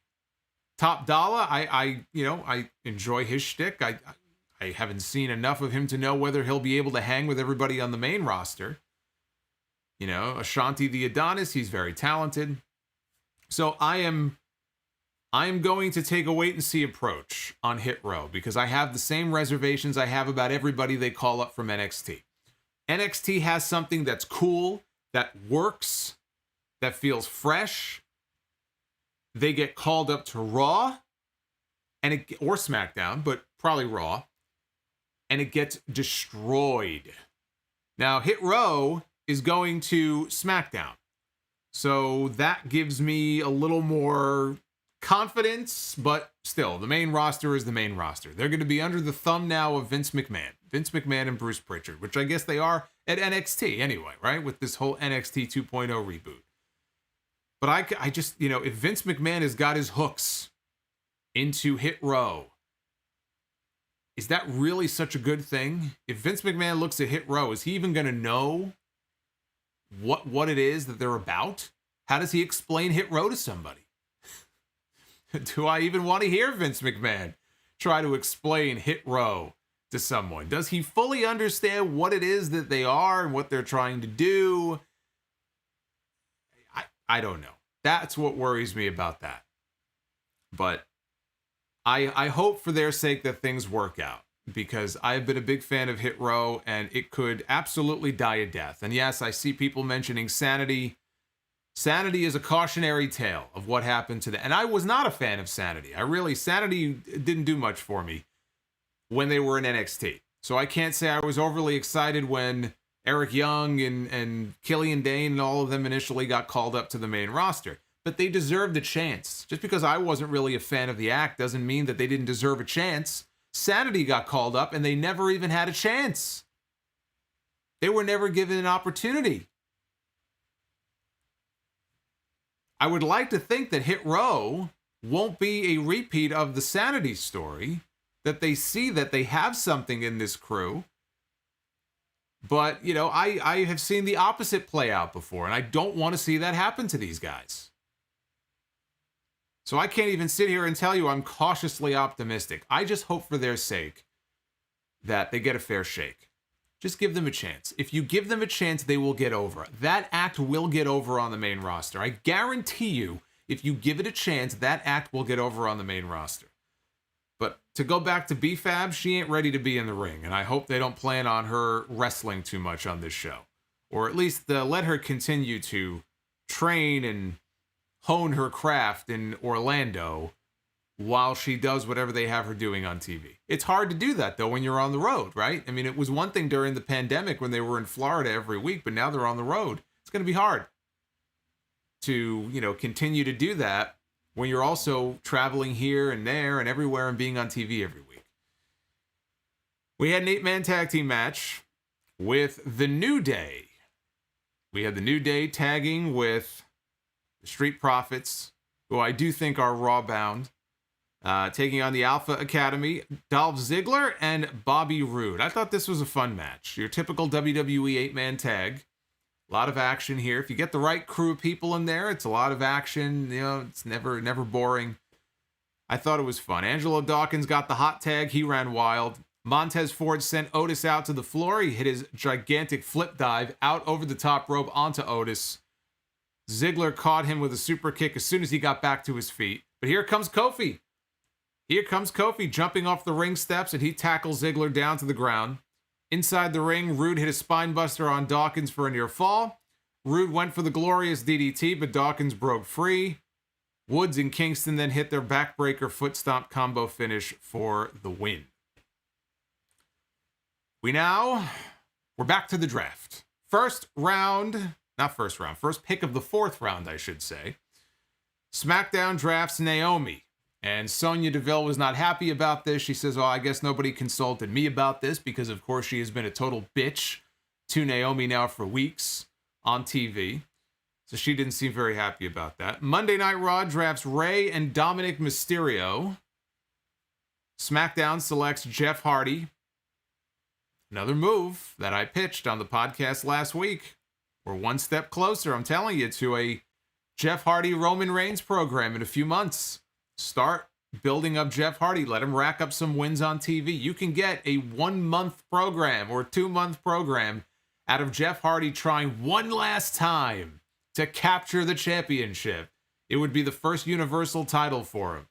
Top Dollar, I enjoy his shtick. I haven't seen enough of him to know whether he'll be able to hang with everybody on the main roster. You know, Ashanti the Adonis, he's very talented. So I am going to take a wait and see approach on Hit Row because I have the same reservations I have about everybody they call up from NXT. NXT has something that's cool, that works, that feels fresh. They get called up to Raw or SmackDown, but probably Raw. And it gets destroyed. Now, Hit Row is going to SmackDown. So that gives me a little more confidence, but still, the main roster is the main roster. They're going to be under the thumb now of Vince McMahon. Vince McMahon and Bruce Pritchard, which I guess they are at NXT anyway, right? With this whole NXT 2.0 reboot. But I just, if Vince McMahon has got his hooks into Hit Row, is that really such a good thing? If Vince McMahon looks at Hit Row, is he even going to know what it is that they're about? How does he explain Hit Row to somebody? Do I even want to hear Vince McMahon try to explain Hit Row to someone? Does he fully understand what it is that they are and what they're trying to do? I don't know. That's what worries me about that. But I hope for their sake that things work out, because I've been a big fan of Hit Row, and it could absolutely die a death. And yes, I see people mentioning Sanity. Sanity is a cautionary tale of what happened to them. And I was not a fan of Sanity. Sanity didn't do much for me when they were in NXT. So I can't say I was overly excited when Eric Young and Killian Dane and all of them initially got called up to the main roster. But they deserved a chance. Just because I wasn't really a fan of the act doesn't mean that they didn't deserve a chance. Sanity got called up and they never even had a chance. They were never given an opportunity. I would like to think that Hit Row won't be a repeat of the Sanity story, that they see that they have something in this crew. But, I have seen the opposite play out before, and I don't want to see that happen to these guys. So I can't even sit here and tell you I'm cautiously optimistic. I just hope for their sake that they get a fair shake. Just give them a chance. If you give them a chance, they will get over. That act will get over on the main roster. I guarantee you, if you give it a chance, that act will get over on the main roster. But to go back to B-Fab, she ain't ready to be in the ring, and I hope they don't plan on her wrestling too much on this show. Or at least let her continue to train and hone her craft in Orlando while she does whatever they have her doing on TV. It's hard to do that, though, when you're on the road, right? I mean, it was one thing during the pandemic when they were in Florida every week, but now they're on the road. It's going to be hard to, continue to do that when you're also traveling here and there and everywhere and being on TV every week. We had an 8-man tag team match with The New Day. We had The New Day tagging with the Street Profits, who I do think are Raw bound, taking on the Alpha Academy, Dolph Ziggler and Bobby Roode. I thought this was a fun match. Your typical WWE 8-man tag. A lot of action here. If you get the right crew of people in there, it's a lot of action. It's never boring. I thought it was fun. Angelo Dawkins got the hot tag. He ran wild. Montez Ford sent Otis out to the floor. He hit his gigantic flip dive out over the top rope onto Otis. Ziggler caught him with a super kick as soon as he got back to his feet. But here comes Kofi. Here comes Kofi jumping off the ring steps, and he tackles Ziggler down to the ground. Inside the ring, Roode hit a spine buster on Dawkins for a near fall. Roode went for the glorious DDT, but Dawkins broke free. Woods and Kingston then hit their backbreaker foot stomp combo finish for the win. We're back to the draft. First pick of the fourth round, I should say. SmackDown drafts Naomi. And Sonya Deville was not happy about this. She says, I guess nobody consulted me about this because, of course, she has been a total bitch to Naomi now for weeks on TV. So she didn't seem very happy about that. Monday Night Raw drafts Rey and Dominic Mysterio. SmackDown selects Jeff Hardy. Another move that I pitched on the podcast last week. We're one step closer, I'm telling you, to a Jeff Hardy Roman Reigns program in a few months. Start building up Jeff Hardy. Let him rack up some wins on TV. You can get a 1-month program or 2-month program out of Jeff Hardy trying one last time to capture the championship. It would be the first Universal title for him.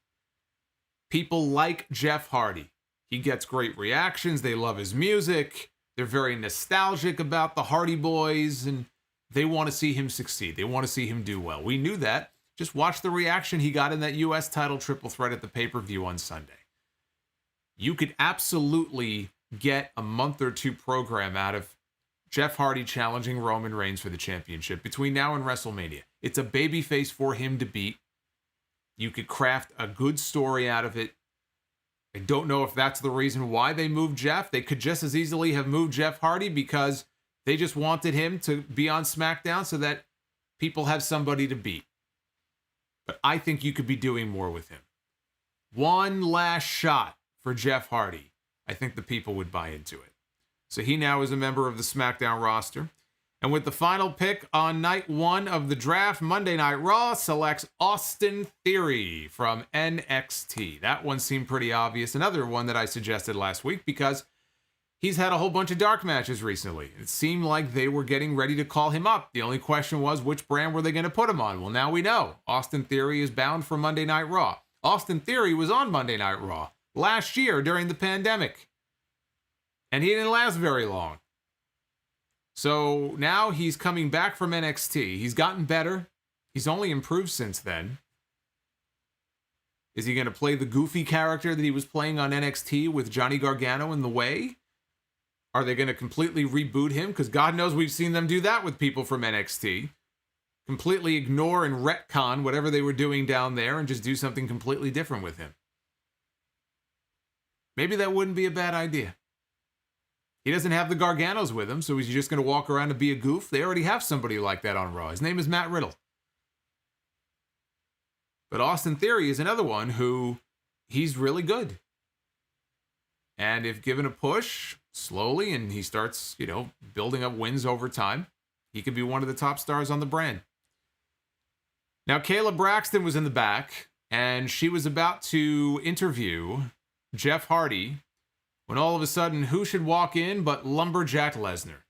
People like Jeff Hardy. He gets great reactions. They love his music. They're very nostalgic about the Hardy Boys, and they want to see him succeed. They want to see him do well. We knew that. Just watch the reaction he got in that U.S. title triple threat at the pay-per-view on Sunday. You could absolutely get a month or two program out of Jeff Hardy challenging Roman Reigns for the championship between now and WrestleMania. It's a babyface for him to beat. You could craft a good story out of it. I don't know if that's the reason why they moved Jeff. They could just as easily have moved Jeff Hardy because they just wanted him to be on SmackDown so that people have somebody to beat. but I think you could be doing more with him. One last shot for Jeff Hardy. I think the people would buy into it. So he now is a member of the SmackDown roster. And with the final pick on night 1 of the draft, Monday Night Raw selects Austin Theory from NXT. That one seemed pretty obvious. Another one that I suggested last week because he's had a whole bunch of dark matches recently. It seemed like they were getting ready to call him up. The only question was, which brand were they going to put him on? Well, now we know. Austin Theory is bound for Monday Night Raw. Austin Theory was on Monday Night Raw last year during the pandemic. And he didn't last very long. So now he's coming back from NXT. He's gotten better. He's only improved since then. Is he going to play the goofy character that he was playing on NXT with Johnny Gargano in the way? Are they going to completely reboot him? Because God knows we've seen them do that with people from NXT. Completely ignore and retcon whatever they were doing down there and just do something completely different with him. Maybe that wouldn't be a bad idea. He doesn't have the Garganos with him, so is he just going to walk around and be a goof? They already have somebody like that on Raw. His name is Matt Riddle. But Austin Theory is another one who, he's really good. And if given a push, slowly, and he starts, building up wins over time, he could be one of the top stars on the brand. Now, Kayla Braxton was in the back, and she was about to interview Jeff Hardy when all of a sudden, who should walk in but Lumberjack Lesnar?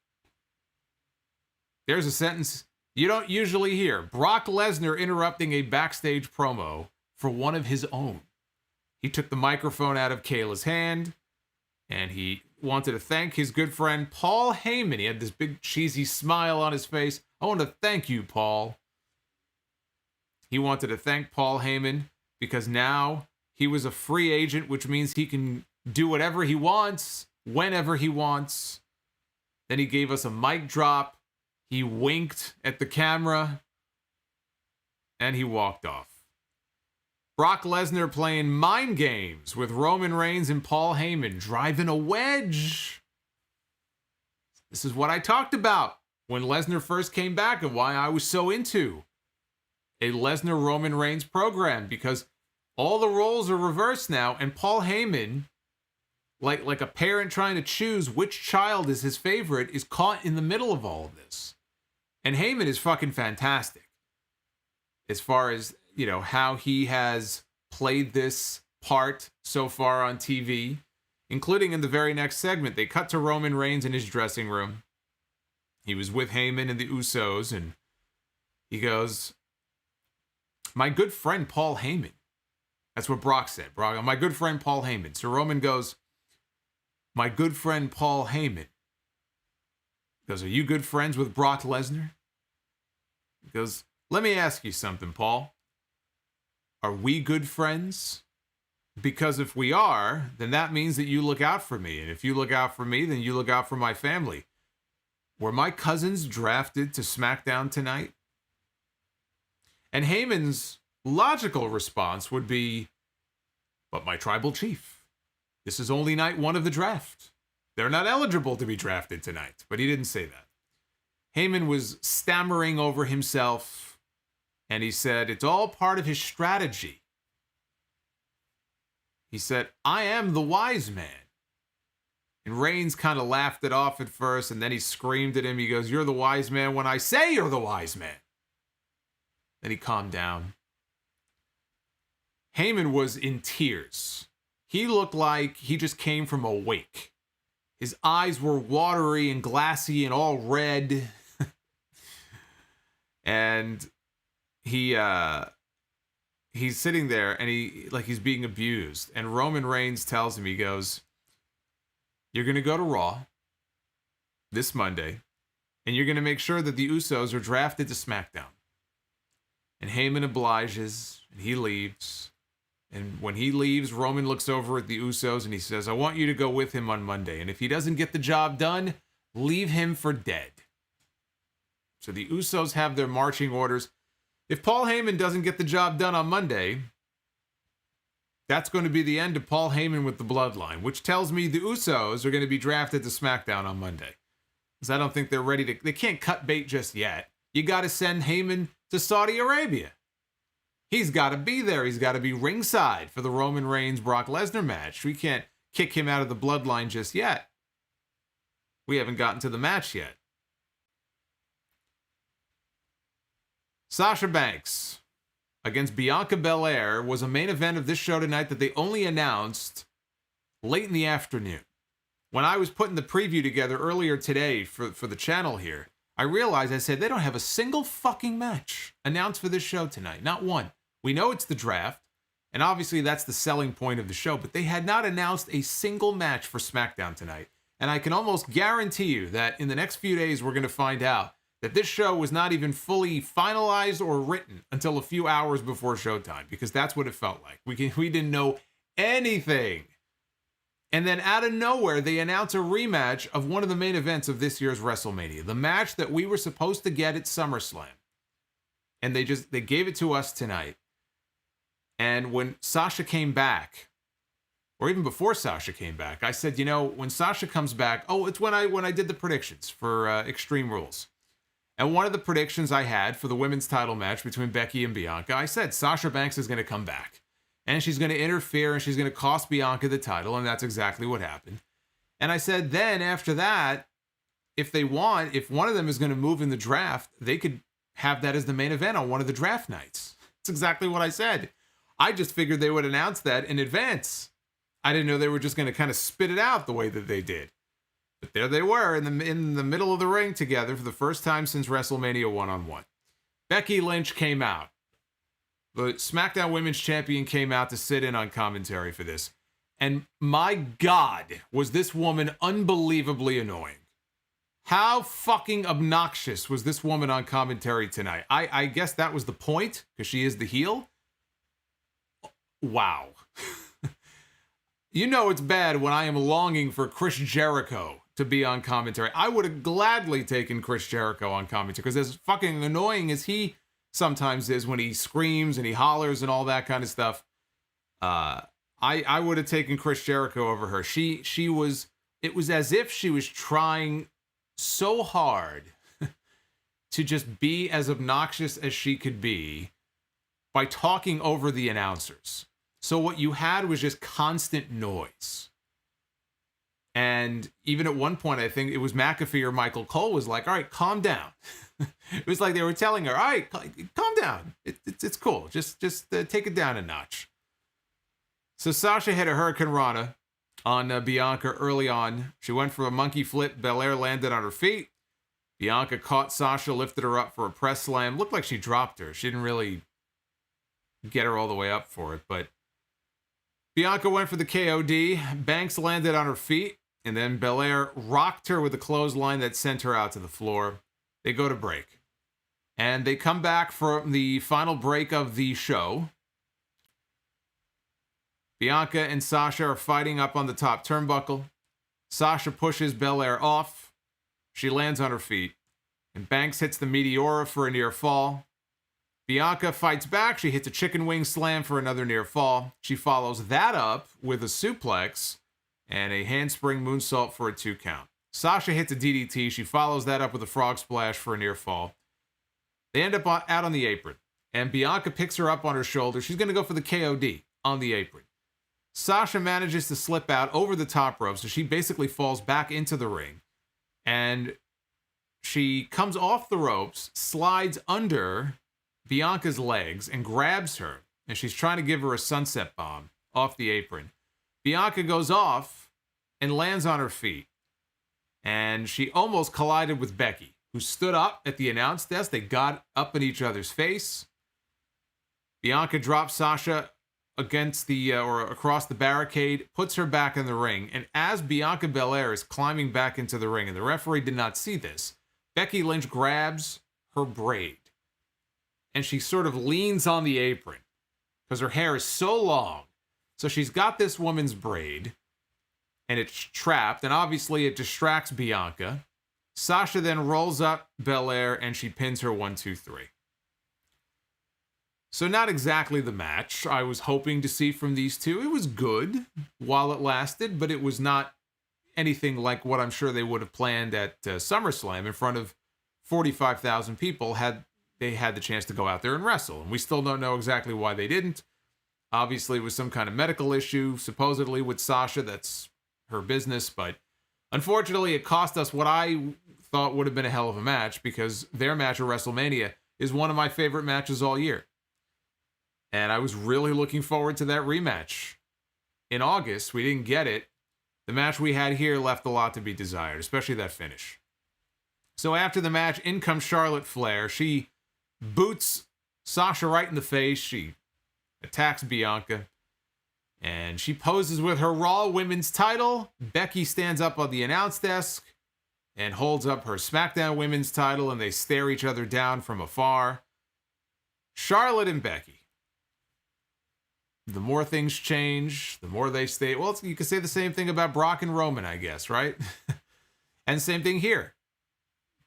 There's a sentence you don't usually hear. Brock Lesnar interrupting a backstage promo for one of his own. He took the microphone out of Kayla's hand, and he wanted to thank his good friend Paul Heyman. He had this big cheesy smile on his face. I want to thank you, Paul. He wanted to thank Paul Heyman because now he was a free agent, which means he can do whatever he wants, whenever he wants. Then he gave us a mic drop. He winked at the camera. And he walked off. Brock Lesnar playing mind games with Roman Reigns and Paul Heyman, driving a wedge. This is what I talked about when Lesnar first came back and why I was so into a Lesnar-Roman Reigns program, because all the roles are reversed now, and Paul Heyman, like a parent trying to choose which child is his favorite, is caught in the middle of all of this. And Heyman is fucking fantastic as far as, how he has played this part so far on TV, including in the very next segment. They cut to Roman Reigns in his dressing room. He was with Heyman and the Usos, and he goes, "My good friend Paul Heyman." That's what Brock said. Brock, "My good friend Paul Heyman." So Roman goes, "My good friend Paul Heyman." He goes, "Are you good friends with Brock Lesnar?" He goes, "Let me ask you something, Paul. Are we good friends? Because if we are, then that means that you look out for me. And if you look out for me, then you look out for my family. Were my cousins drafted to SmackDown tonight?" And Heyman's logical response would be, "But my tribal chief. This is only night 1 of the draft. They're not eligible to be drafted tonight." But he didn't say that. Heyman was stammering over himself, and he said it's all part of his strategy. He said, "I am the wise man." And Reigns kind of laughed it off at first, and then he screamed at him. He goes, "You're the wise man when I say you're the wise man." Then he calmed down. Heyman was in tears. He looked like he just came from a wake. His eyes were watery and glassy and all red. And he's sitting there and he's being abused. And Roman Reigns tells him, he goes, "You're going to go to Raw this Monday, and you're going to make sure that the Usos are drafted to SmackDown." And Heyman obliges, and he leaves. And when he leaves, Roman looks over at the Usos and he says, "I want you to go with him on Monday. And if he doesn't get the job done, leave him for dead." So the Usos have their marching orders. If Paul Heyman doesn't get the job done on Monday, that's going to be the end of Paul Heyman with the bloodline, which tells me the Usos are going to be drafted to SmackDown on Monday. Because I don't think they're ready to... They can't cut bait just yet. You got to send Heyman to Saudi Arabia. He's got to be there. He's got to be ringside for the Roman Reigns-Brock Lesnar match. We can't kick him out of the bloodline just yet. We haven't gotten to the match yet. Sasha Banks against Bianca Belair was a main event of this show tonight that they only announced late in the afternoon. When I was putting the preview together earlier today for the channel here, I realized, I said, they don't have a single fucking match announced for this show tonight. Not one. We know it's the draft, and obviously that's the selling point of the show, but they had not announced a single match for SmackDown tonight. And I can almost guarantee you that in the next few days, we're going to find out that this show was not even fully finalized or written until a few hours before showtime, because that's what it felt like. We didn't know anything. And then out of nowhere, they announce a rematch of one of the main events of this year's WrestleMania, the match that we were supposed to get at SummerSlam. And they gave it to us tonight. And when Sasha came back, or even before Sasha came back, I said, when Sasha comes back, it's when I did the predictions for Extreme Rules. And one of the predictions I had for the women's title match between Becky and Bianca, I said Sasha Banks is going to come back. And she's going to interfere and she's going to cost Bianca the title. And that's exactly what happened. And I said then after that, if one of them is going to move in the draft, they could have that as the main event on one of the draft nights. That's exactly what I said. I just figured they would announce that in advance. I didn't know they were just going to kind of spit it out the way that they did. But there they were in the middle of the ring together for the first time since WrestleMania 1-on-1. Becky Lynch came out. The SmackDown Women's Champion came out to sit in on commentary for this. And my God, was this woman unbelievably annoying. How fucking obnoxious was this woman on commentary tonight? I guess that was the point, because she is the heel. Wow. It's bad when I am longing for Chris Jericho to be on commentary. I would have gladly taken Chris Jericho on commentary, because as fucking annoying as he sometimes is when he screams and he hollers and all that kind of stuff, I would have taken Chris Jericho over her. It was as if she was trying so hard to just be as obnoxious as she could be by talking over the announcers. So what you had was just constant noise. And even at one point, I think it was McAfee or Michael Cole was like, all right, calm down. It was like they were telling her, all right, calm down. It's cool. Just take it down a notch. So Sasha hit a Hurricane Rana on Bianca early on. She went for a monkey flip. Belair landed on her feet. Bianca caught Sasha, lifted her up for a press slam. Looked like she dropped her. She didn't really get her all the way up for it, but Bianca went for the KOD. Banks landed on her feet, and then Belair rocked her with a clothesline that sent her out to the floor. They go to break. And they come back for the final break of the show. Bianca and Sasha are fighting up on the top turnbuckle. Sasha pushes Belair off. She lands on her feet. And Banks hits the Meteora for a near fall. Bianca fights back. She hits a chicken wing slam for another near fall. She follows that up with a suplex and a handspring moonsault for a 2 count. Sasha hits a DDT. She follows that up with a frog splash for a near fall. They end up out on the apron, and Bianca picks her up on her shoulder. She's going to go for the KOD on the apron. Sasha manages to slip out over the top rope, so she basically falls back into the ring. And she comes off the ropes, slides under Bianca's legs, and grabs her. And she's trying to give her a sunset bomb off the apron. Bianca goes off and lands on her feet. And she almost collided with Becky, who stood up at the announce desk. They got up in each other's face. Bianca drops Sasha against or across the barricade, puts her back in the ring. And as Bianca Belair is climbing back into the ring, and the referee did not see this, Becky Lynch grabs her braid. And she sort of leans on the apron because her hair is so long. So she's got this woman's braid, and it's trapped, and obviously it distracts Bianca. Sasha then rolls up Belair, and she pins her 1, 2, 3. So not exactly the match I was hoping to see from these two. It was good while it lasted, but it was not anything like what I'm sure they would have planned at SummerSlam in front of 45,000 people had they had the chance to go out there and wrestle. And we still don't know exactly why they didn't. Obviously, it was some kind of medical issue, supposedly, with Sasha. That's her business. But unfortunately, it cost us what I thought would have been a hell of a match, because their match at WrestleMania is one of my favorite matches all year. And I was really looking forward to that rematch. In August, we didn't get it. The match we had here left a lot to be desired, especially that finish. So after the match, in comes Charlotte Flair. She boots Sasha right in the face. She attacks Bianca. And she poses with her Raw Women's title. Becky stands up on the announce desk and holds up her SmackDown Women's title, and they stare each other down from afar. Charlotte and Becky. The more things change, the more they stay. Well, you could say the same thing about Brock and Roman, I guess, right? And same thing here.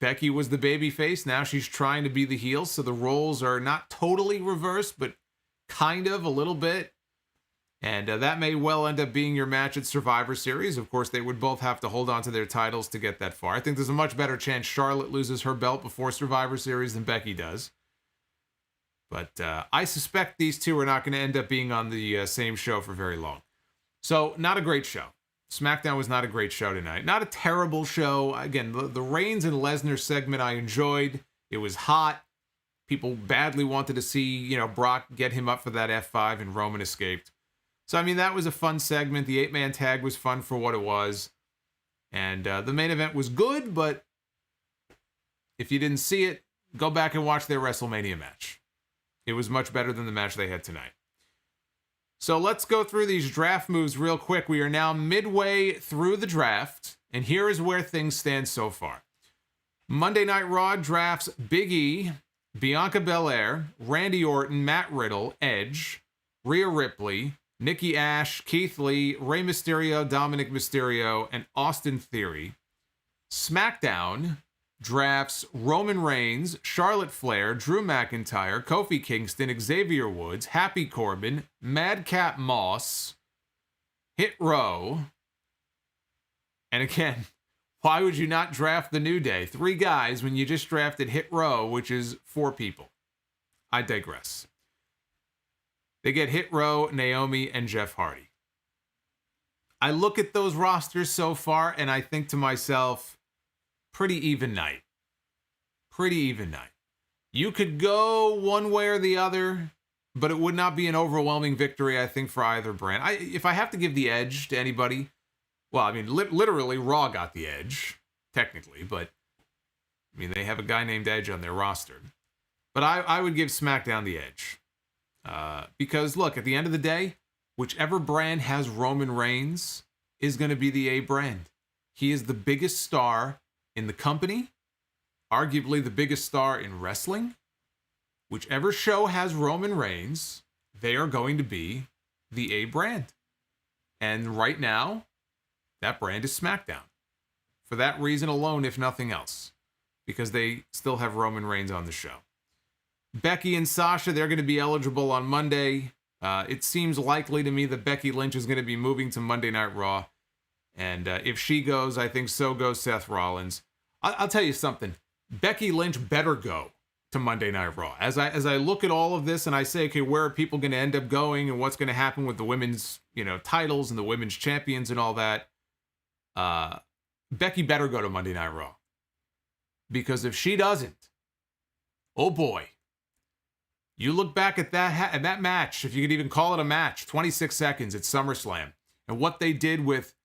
Becky was the baby face. Now she's trying to be the heel. So the roles are not totally reversed, but kind of a little bit. And that may well end up being your match at Survivor Series. Of course, they would both have to hold on to their titles to get that far. I think there's a much better chance Charlotte loses her belt before Survivor Series than Becky does. But I suspect these two are not going to end up being on the same show for very long. So, not a great show. SmackDown was not a great show tonight. Not a terrible show. Again, the Reigns and Lesnar segment I enjoyed. It was hot. People badly wanted to see, Brock get him up for that F5, and Roman escaped. So, I mean, that was a fun segment. The 8-man tag was fun for what it was. And the main event was good, but if you didn't see it, go back and watch their WrestleMania match. It was much better than the match they had tonight. So let's go through these draft moves real quick. We are now midway through the draft, and here is where things stand so far. Monday Night Raw drafts Big E, Bianca Belair, Randy Orton, Matt Riddle, Edge, Rhea Ripley, Nikki Ash, Keith Lee, Rey Mysterio, Dominic Mysterio, and Austin Theory. SmackDown drafts Roman Reigns, Charlotte Flair, Drew McIntyre, Kofi Kingston, Xavier Woods, Happy Corbin, Madcap Moss, Hit Row. And again, why would you not draft the New Day? 3 guys when you just drafted Hit Row, which is 4 people. I digress. They get Hit Row, Naomi, and Jeff Hardy. I look at those rosters so far, and I think to myself, pretty even night. Pretty even night. You could go one way or the other, but it would not be an overwhelming victory, I think, for either brand. If I have to give the edge to anybody, well, I mean, literally, Raw got the edge, technically, but, I mean, they have a guy named Edge on their roster. But I would give SmackDown the edge. Because, look, at the end of the day, whichever brand has Roman Reigns is going to be the A brand. He is the biggest star in the company, arguably the biggest star in wrestling. Whichever show has Roman Reigns, they are going to be the A brand. And right now, that brand is SmackDown. For that reason alone, if nothing else. Because they still have Roman Reigns on the show. Becky and Sasha, they're going to be eligible on Monday. It seems likely to me that Becky Lynch is going to be moving to Monday Night Raw. And if she goes, I think so goes Seth Rollins. I'll tell you something. Becky Lynch better go to Monday Night Raw. As I look at all of this and I say, okay, where are people going to end up going and what's going to happen with the women's, titles and the women's champions and all that, Becky better go to Monday Night Raw. Because if she doesn't, oh boy. You look back at that match, if you could even call it a match, 26 seconds at SummerSlam, and what they did with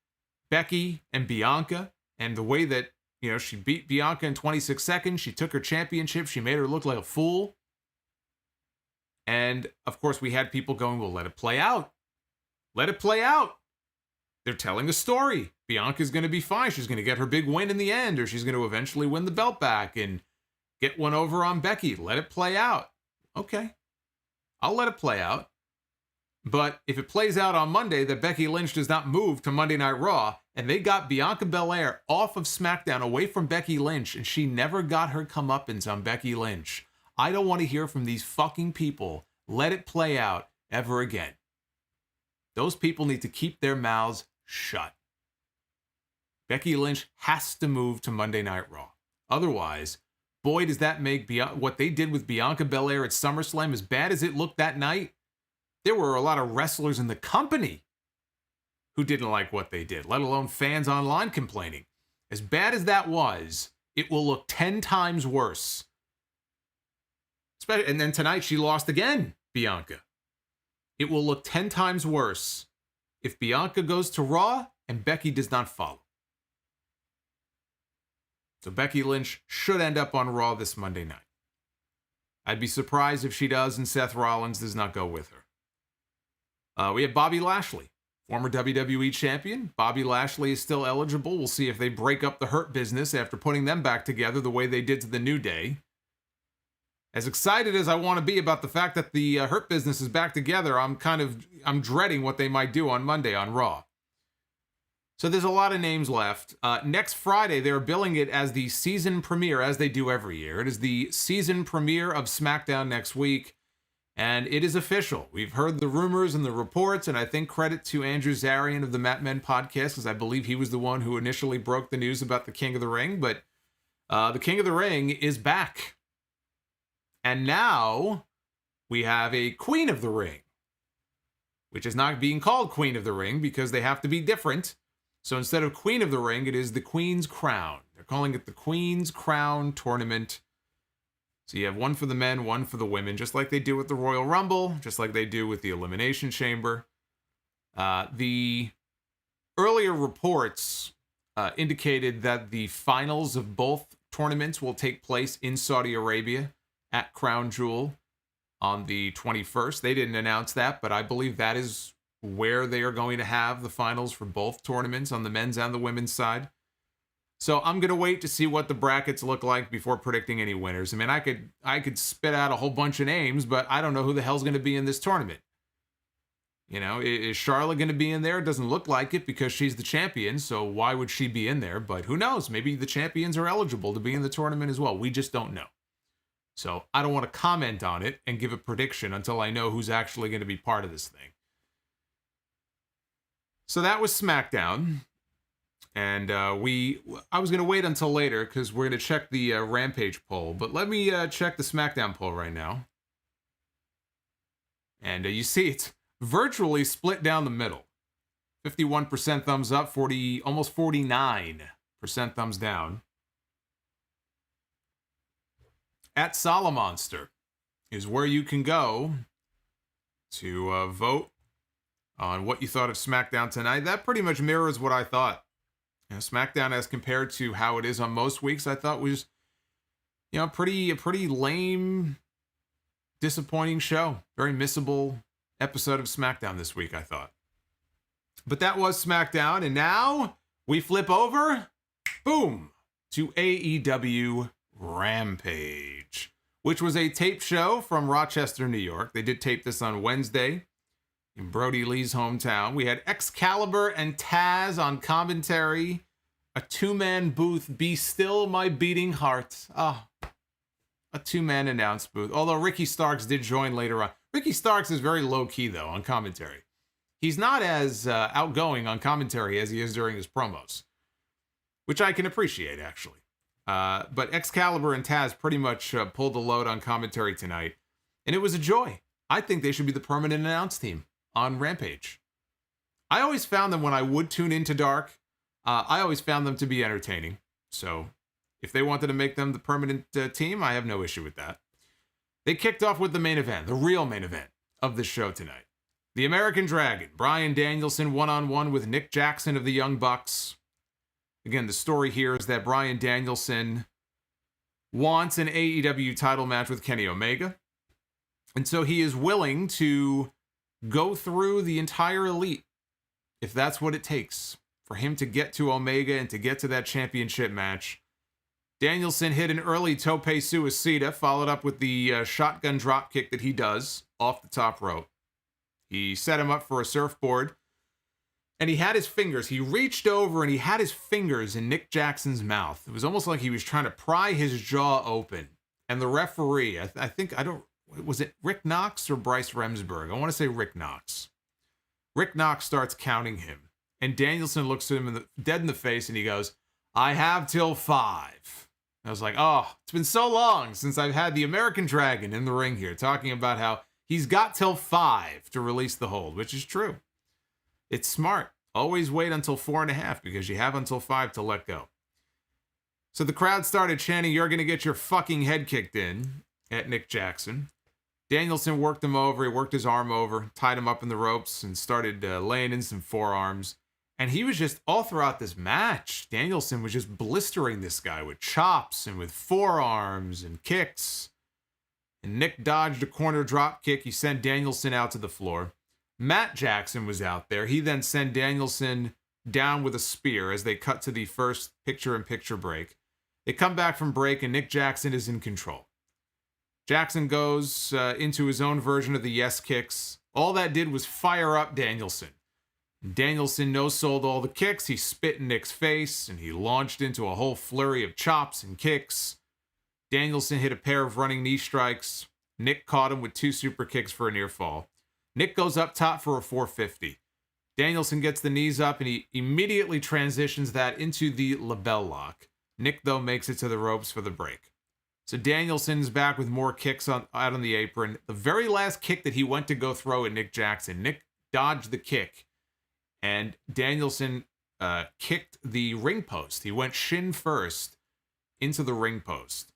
Becky and Bianca, and the way that, she beat Bianca in 26 seconds, she took her championship, she made her look like a fool. And, of course, we had people going, well, let it play out. Let it play out. They're telling a story. Bianca's going to be fine. She's going to get her big win in the end, or she's going to eventually win the belt back and get one over on Becky. Let it play out. Okay, I'll let it play out. But if it plays out on Monday that Becky Lynch does not move to Monday Night Raw, and they got Bianca Belair off of SmackDown away from Becky Lynch, and she never got her comeuppance on Becky Lynch, I don't want to hear from these fucking people, let it play out ever again. Those people need to keep their mouths shut. Becky Lynch has to move to Monday Night Raw. Otherwise, boy, does that make what they did with Bianca Belair at SummerSlam, as bad as it looked that night, there were a lot of wrestlers in the company who didn't like what they did, let alone fans online complaining. As bad as that was, it will look 10 times worse. And then tonight she lost again, Bianca. It will look 10 times worse if Bianca goes to Raw and Becky does not follow. So Becky Lynch should end up on Raw this Monday night. I'd be surprised if she does and Seth Rollins does not go with her. We have Bobby Lashley, former WWE champion. Bobby Lashley is still eligible. We'll see if they break up the Hurt Business after putting them back together the way they did to the New Day. As excited as I want to be about the fact that the Hurt Business is back together, I'm dreading what they might do on Monday on Raw. So there's a lot of names left. Next Friday, they're billing it as the season premiere, as they do every year. It is the season premiere of SmackDown next week, and it is official. We've heard the rumors and the reports, and I think credit to Andrew Zarian of the Mat Men podcast, because I believe he was the one who initially broke the news about the King of the Ring, but the King of the Ring is back. And now we have a Queen of the Ring, which is not being called Queen of the Ring because they have to be different. So instead of Queen of the Ring, it is the Queen's Crown. They're calling it the Queen's Crown Tournament. So you have one for the men, one for the women, just like they do with the Royal Rumble, just like they do with the Elimination Chamber. The earlier reports indicated that the finals of both tournaments will take place in Saudi Arabia at Crown Jewel on the 21st. They didn't announce that, but I believe that is where they are going to have the finals for both tournaments on the men's and the women's side. So I'm going to wait to see what the brackets look like before predicting any winners. I mean, I could spit out a whole bunch of names, but I don't know who the hell's going to be in this tournament. You know, is Charlotte going to be in there? It doesn't look like it because she's the champion, so why would she be in there? But who knows? Maybe the champions are eligible to be in the tournament as well. We just don't know. So I don't want to comment on it and give a prediction until I know who's actually going to be part of this thing. So that was SmackDown. And I was going to wait until later because we're going to check the Rampage poll. But let me check the SmackDown poll right now. And you see it's virtually split down the middle. 51% thumbs up, almost 49% thumbs down. At Solomonster is where you can go to vote on what you thought of SmackDown tonight. That pretty much mirrors what I thought. You know, SmackDown, as compared to how it is on most weeks, I thought was, you know, a pretty lame, disappointing show. Very missable episode of SmackDown this week, I thought. But that was SmackDown, and now we flip over, boom, to AEW Rampage, which was a taped show from Rochester, New York. They did tape this on Wednesday in Brody Lee's hometown. We had Excalibur and Taz on commentary. A two-man booth. Be still my beating heart. Oh, a two-man announce booth. Although Ricky Starks did join later on. Ricky Starks is very low-key, though, on commentary. He's not as outgoing on commentary as he is during his promos, which I can appreciate, actually. But Excalibur and Taz pretty much pulled the load on commentary tonight, and it was a joy. I think they should be the permanent announce team on Rampage. I always found them when I would tune into Dark. I always found them to be entertaining. So if they wanted to make them the permanent team, I have no issue with that. They kicked off with the main event, the real main event of the show tonight. The American Dragon, Bryan Danielson, one-on-one with Nick Jackson of the Young Bucks. Again, the story here is that Bryan Danielson wants an AEW title match with Kenny Omega. And so he is willing to go through the entire elite, if that's what it takes, for him to get to Omega and to get to that championship match. Danielson hit an early tope suicida, followed up with the shotgun dropkick that he does off the top rope. He set him up for a surfboard, and he had his fingers. He reached over and he had his fingers in Nick Jackson's mouth. It was almost like he was trying to pry his jaw open. And the referee, was it Rick Knox or Bryce Remsburg? I want to say Rick Knox. Rick Knox starts counting him, and Danielson looks at him dead in the face, and he goes, "I have till 5. I was like, oh, it's been so long since I've had the American Dragon in the ring here, talking about how he's got till 5 to release the hold, which is true. It's smart. Always wait until 4.5 because you have until 5 to let go. So the crowd started chanting, "You're going to get your fucking head kicked in," at Nick Jackson. Danielson worked him over. He worked his arm over, tied him up in the ropes, and started laying in some forearms. And he was just, all throughout this match, Danielson was just blistering this guy with chops and with forearms and kicks. And Nick dodged a corner drop kick. He sent Danielson out to the floor. Matt Jackson was out there. He then sent Danielson down with a spear as they cut to the first picture-in-picture break. They come back from break, and Nick Jackson is in control. Jackson goes into his own version of the yes kicks. All that did was fire up Danielson. Danielson no-sold all the kicks. He spit in Nick's face, and he launched into a whole flurry of chops and kicks. Danielson hit a pair of running knee strikes. Nick caught him with 2 super kicks for a near fall. Nick goes up top for a 450. Danielson gets the knees up, and he immediately transitions that into the label lock. Nick, though, makes it to the ropes for the break. So Danielson's back with more kicks out on the apron. The very last kick that he went to go throw at Nick Jackson, Nick dodged the kick, and Danielson kicked the ring post. He went shin first into the ring post.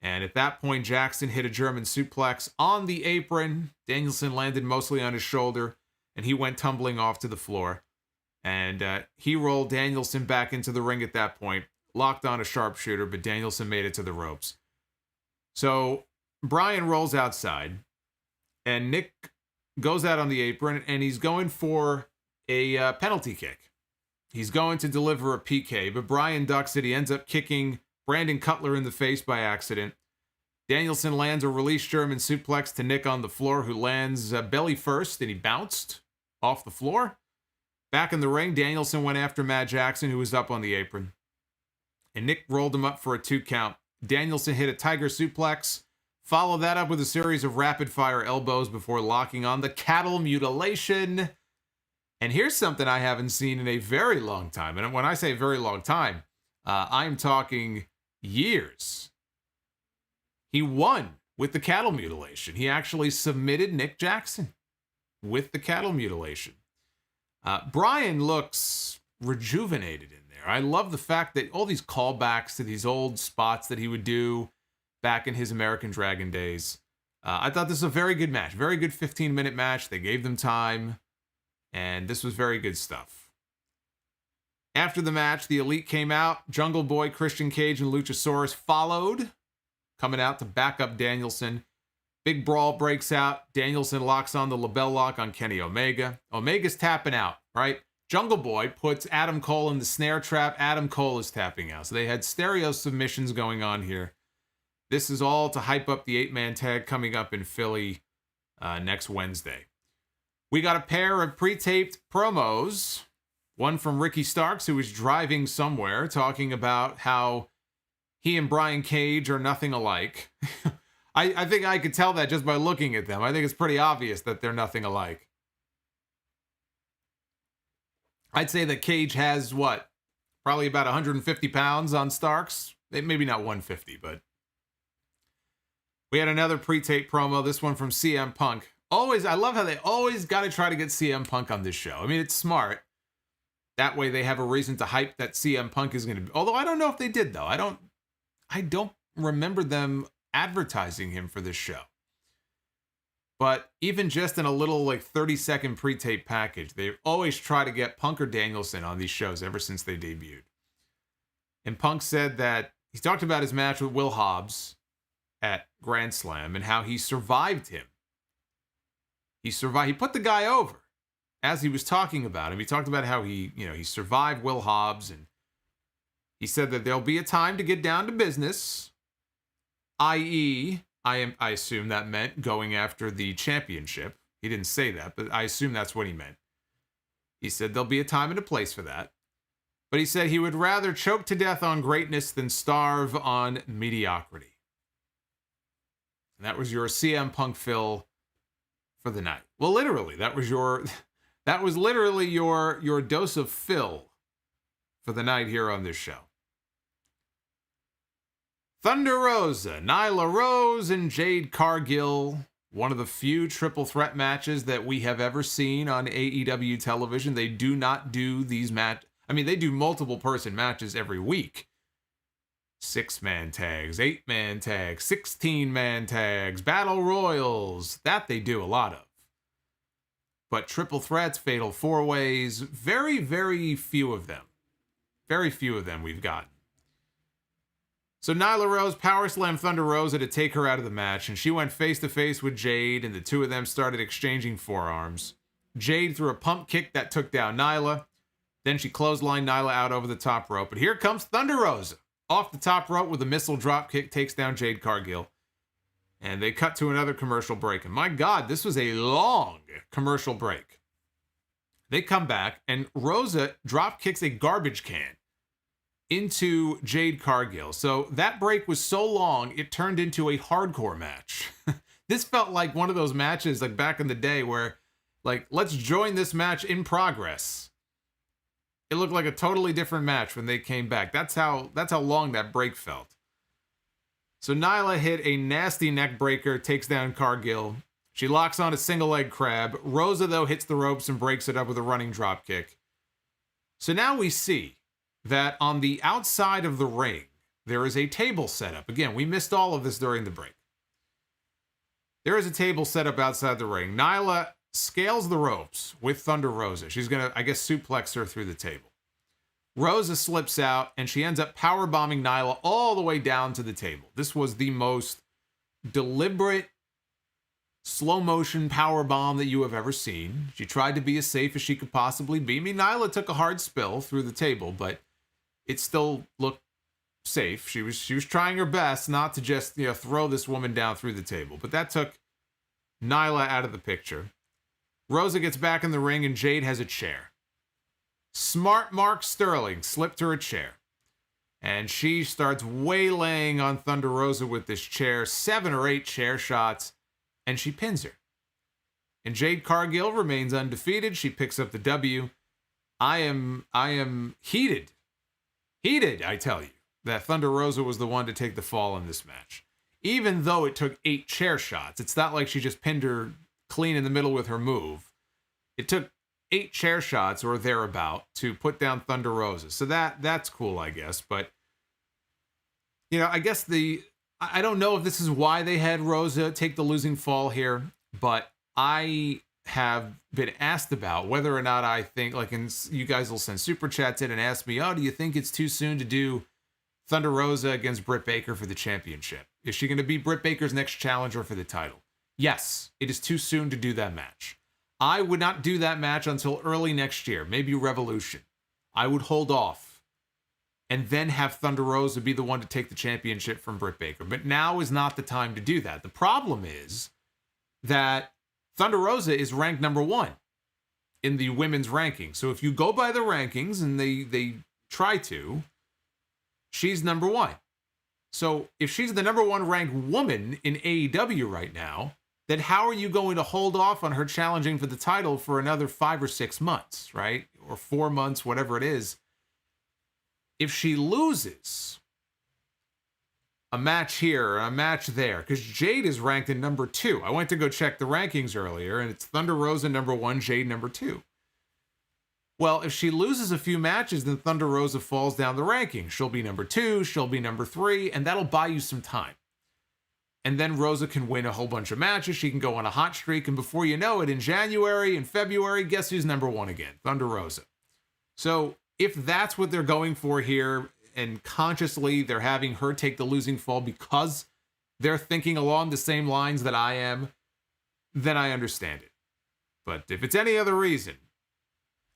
And at that point, Jackson hit a German suplex on the apron. Danielson landed mostly on his shoulder, and he went tumbling off to the floor. And he rolled Danielson back into the ring at that point, locked on a sharpshooter, but Danielson made it to the ropes. So Bryan rolls outside, and Nick goes out on the apron, and he's going for a penalty kick. He's going to deliver a PK, but Bryan ducks it. He ends up kicking Brandon Cutler in the face by accident. Danielson lands a release German suplex to Nick on the floor, who lands belly first, and he bounced off the floor. Back in the ring, Danielson went after Matt Jackson, who was up on the apron. And Nick rolled him up for a 2 count. Danielson hit a tiger suplex, followed that up with a series of rapid-fire elbows before locking on the cattle mutilation. And here's something I haven't seen in a very long time. And when I say very long time, I'm talking years. He won with the cattle mutilation. He actually submitted Nick Jackson with the cattle mutilation. Bryan looks rejuvenated in there. I love the fact that all these callbacks to these old spots that he would do back in his American Dragon days. I thought this was a very good match. Very good 15-minute match. They gave them time, and this was very good stuff. After the match, the Elite came out. Jungle Boy, Christian Cage, and Luchasaurus followed, coming out to back up Danielson. Big brawl breaks out. Danielson locks on the label lock on Kenny Omega. Omega's tapping out, right? Jungle Boy puts Adam Cole in the snare trap. Adam Cole is tapping out. So they had stereo submissions going on here. This is all to hype up the 8-man tag coming up in Philly next Wednesday. We got a pair of pre-taped promos. One from Ricky Starks, who was driving somewhere, talking about how he and Brian Cage are nothing alike. I think I could tell that just by looking at them. I think it's pretty obvious that they're nothing alike. I'd say that Cage has, probably about 150 pounds on Starks. Maybe not 150, but... We had another pre-tape promo, this one from CM Punk. I love how they always got to try to get CM Punk on this show. I mean, it's smart. That way they have a reason to hype that CM Punk is going to be. Although I don't know if they did, though. I don't remember them advertising him for this show. But even just in a little 30-second pre-tape package, they always try to get Punk or Danielson on these shows ever since they debuted. And Punk said that he talked about his match with Will Hobbs at Grand Slam and how he survived him. He put the guy over. As he was talking about him, he talked about how he survived Will Hobbs, and he said that there'll be a time to get down to business, i.e., I assume that meant going after the championship. He didn't say that, but I assume that's what he meant. He said there'll be a time and a place for that. But he said he would rather choke to death on greatness than starve on mediocrity. And that was your CM Punk fill for the night. Well, literally, that was literally your dose of fill for the night here on this show. Thunder Rosa, Nyla Rose, and Jade Cargill. One of the few triple threat matches that we have ever seen on AEW television. They do not do these they do multiple person matches every week. 6-man tags, 8-man tags, 16-man tags, battle royals. That they do a lot of. But triple threats, fatal four-ways, very, very few of them. Very few of them we've gotten. So Nyla Rose power slammed Thunder Rosa to take her out of the match, and she went face-to-face with Jade, and the two of them started exchanging forearms. Jade threw a pump kick that took down Nyla. Then she clotheslined Nyla out over the top rope. But here comes Thunder Rosa. Off the top rope with a missile drop kick, takes down Jade Cargill. And they cut to another commercial break. And my God, this was a long commercial break. They come back, and Rosa drop kicks a garbage can into Jade Cargill. So that break was so long, it turned into a hardcore match. This felt like one of those matches like back in the day where, like, let's join this match in progress. It looked like a totally different match when they came back. That's how long that break felt. So Nyla hit a nasty neck breaker, takes down Cargill. She locks on a single leg crab. Rosa, though, hits the ropes and breaks it up with a running drop kick. So now we see that on the outside of the ring, there is a table set up. Again, we missed all of this during the break. There is a table set up outside the ring. Nyla scales the ropes with Thunder Rosa. She's going to, I guess, suplex her through the table. Rosa slips out, and she ends up powerbombing Nyla all the way down to the table. This was the most deliberate, slow-motion powerbomb that you have ever seen. She tried to be as safe as she could possibly be. I mean, Nyla took a hard spill through the table, but it still looked safe. She was trying her best not to just, throw this woman down through the table. But that took Nyla out of the picture. Rosa gets back in the ring, and Jade has a chair. Smart Mark Sterling slipped her a chair. And she starts waylaying on Thunder Rosa with this chair, 7 or 8 chair shots, and she pins her. And Jade Cargill remains undefeated. She picks up the W. I am heated, I tell you, that Thunder Rosa was the one to take the fall in this match. Even though it took 8 chair shots, it's not like she just pinned her clean in the middle with her move. It took 8 chair shots or thereabout to put down Thunder Rosa. So that's cool, I guess. But, I guess I don't know if this is why they had Rosa take the losing fall here, but I have been asked about whether or not I think, you guys will send super chats in and ask me, do you think it's too soon to do Thunder Rosa against Britt Baker for the championship? Is she going to be Britt Baker's next challenger for the title? Yes, it is too soon to do that match. I would not do that match until early next year, maybe Revolution. I would hold off and then have Thunder Rosa be the one to take the championship from Britt Baker. But now is not the time to do that. The problem is that Thunder Rosa is ranked number 1 in the women's rankings. So if you go by the rankings, and they try to, she's number 1. So if she's the number 1 ranked woman in AEW right now, then how are you going to hold off on her challenging for the title for another 5 or 6 months, right? Or 4 months, whatever it is. If she loses a match here or a match there, because Jade is ranked in number 2. I went to go check the rankings earlier, and it's Thunder Rosa number 1, Jade number 2. Well, if she loses a few matches, then Thunder Rosa falls down the rankings. She'll be number 2, she'll be number 3, and that'll buy you some time. And then Rosa can win a whole bunch of matches. She can go on a hot streak. And before you know it, in January and February, guess who's number 1 again? Thunder Rosa. So if that's what they're going for here, and consciously they're having her take the losing fall because they're thinking along the same lines that I am, then I understand it. But if it's any other reason,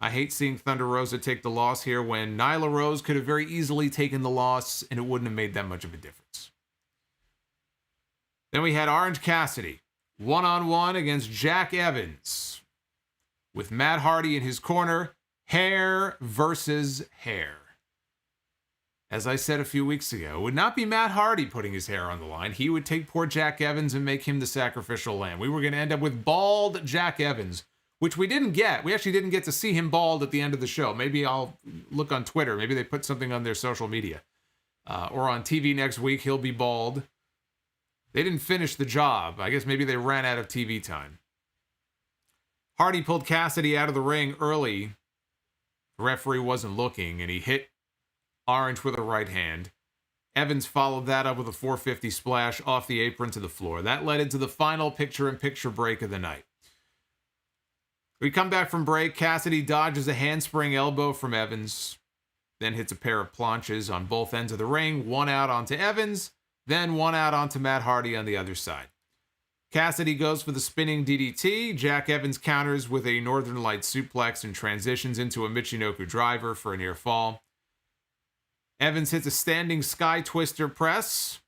I hate seeing Thunder Rosa take the loss here when Nyla Rose could have very easily taken the loss and it wouldn't have made that much of a difference. Then we had Orange Cassidy, 1-on-1 against Jack Evans, with Matt Hardy in his corner, hair versus hair. As I said a few weeks ago, it would not be Matt Hardy putting his hair on the line. He would take poor Jack Evans and make him the sacrificial lamb. We were going to end up with bald Jack Evans, which we didn't get. We actually didn't get to see him bald at the end of the show. Maybe I'll look on Twitter. Maybe they put something on their social media. or on TV next week, he'll be bald. They didn't finish the job. I guess maybe they ran out of TV time. Hardy pulled Cassidy out of the ring early. The referee wasn't looking, and he hit Orange with a right hand. Evans followed that up with a 450 splash off the apron to the floor. That led into the final picture-in-picture break of the night. We come back from break. Cassidy dodges a handspring elbow from Evans, then hits a pair of planches on both ends of the ring, one out onto Evans, then one out onto Matt Hardy on the other side. Cassidy goes for the spinning DDT. Jack Evans counters with a Northern Light suplex and transitions into a Michinoku driver for a near fall. Evans hits a standing Sky Twister press,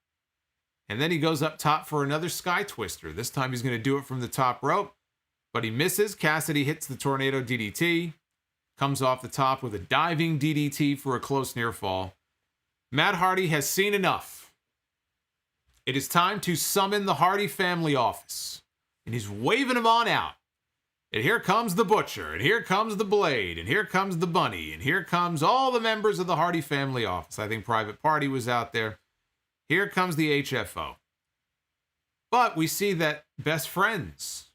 and then he goes up top for another Sky Twister. This time he's going to do it from the top rope, but he misses. Cassidy hits the Tornado DDT, comes off the top with a diving DDT for a close near fall. Matt Hardy has seen enough. It is time to summon the Hardy family office, and he's waving them on out. And here comes the Butcher, and here comes the Blade, and here comes the Bunny, and here comes all the members of the Hardy family office. I think Private Party was out there. Here comes the HFO. But we see that best friends,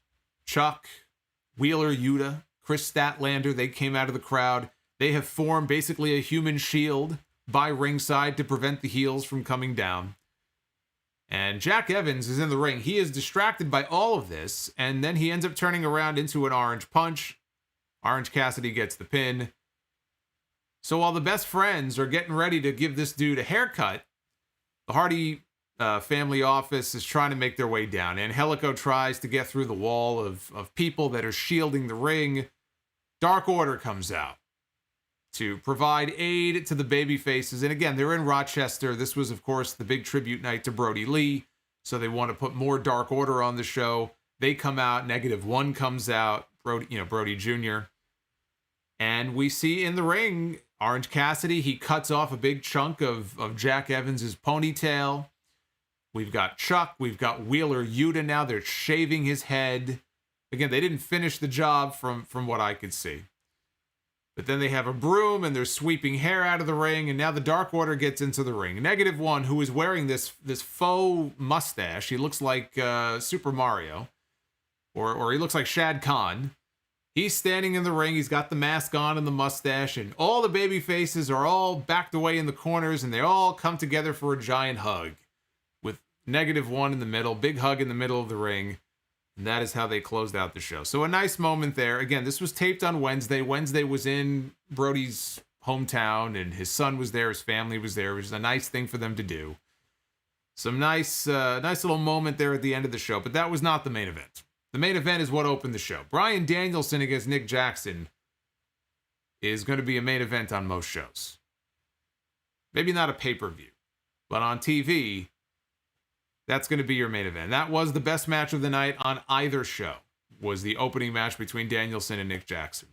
Chuck, Wheeler Yuta, Chris Statlander, they came out of the crowd. They have formed basically a human shield by ringside to prevent the heels from coming down. And Jack Evans is in the ring. He is distracted by all of this, and then he ends up turning around into an Orange Punch. Orange Cassidy gets the pin. So while the best friends are getting ready to give this dude a haircut, the Hardy family office is trying to make their way down. Angelico tries to get through the wall of people that are shielding the ring. Dark Order comes out to provide aid to the baby faces. And again, they're in Rochester. This was, of course, the big tribute night to Brody Lee. So they want to put more Dark Order on the show. They come out. -1 comes out. Brody Jr. And we see in the ring, Orange Cassidy, he cuts off a big chunk of Jack Evans' ponytail. We've got Chuck. We've got Wheeler Yuta now. They're shaving his head. Again, they didn't finish the job from what I could see. But then they have a broom and they're sweeping hair out of the ring. And now the Dark Order gets into the ring. -1, who is wearing this faux mustache. He looks like Super Mario. Or he looks like Shad Khan. He's standing in the ring. He's got the mask on and the mustache. And all the baby faces are all backed away in the corners. And they all come together for a giant hug. With -1 in the middle. Big hug in the middle of the ring. And that is how they closed out the show. So a nice moment there. Again, this was taped on Wednesday. Wednesday was in Brody's hometown, and his son was there. His family was there. It was a nice thing for them to do. Some nice little moment there at the end of the show. But that was not the main event. The main event is what opened the show. Bryan Danielson against Nick Jackson is going to be a main event on most shows. Maybe not a pay-per-view, but on TV, that's going to be your main event. That was the best match of the night on either show, was the opening match between Danielson and Nick Jackson.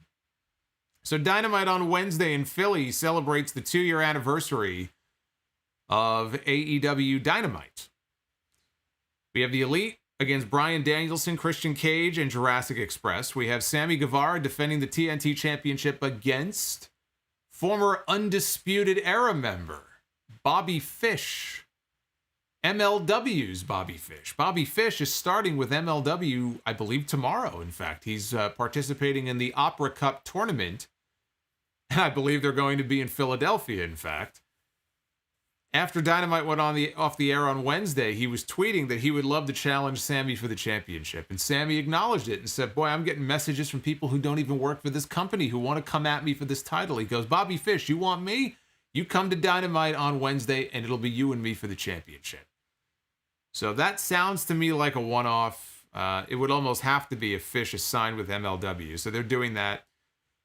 So Dynamite on Wednesday in Philly celebrates the 2-year anniversary of AEW Dynamite. We have the Elite against Bryan Danielson, Christian Cage, and Jurassic Express. We have Sammy Guevara defending the TNT Championship against former Undisputed Era member Bobby Fish. MLW's Bobby Fish. Bobby Fish is starting with MLW, I believe, tomorrow. In fact, he's participating in the Opera Cup tournament. And I believe they're going to be in Philadelphia, in fact. After Dynamite went off the air on Wednesday, he was tweeting that he would love to challenge Sammy for the championship. And Sammy acknowledged it and said, boy, I'm getting messages from people who don't even work for this company who want to come at me for this title. He goes, Bobby Fish, you want me? You come to Dynamite on Wednesday, and it'll be you and me for the championship. So that sounds to me like a one-off. It would almost have to be if Fish is signed with MLW. So they're doing that.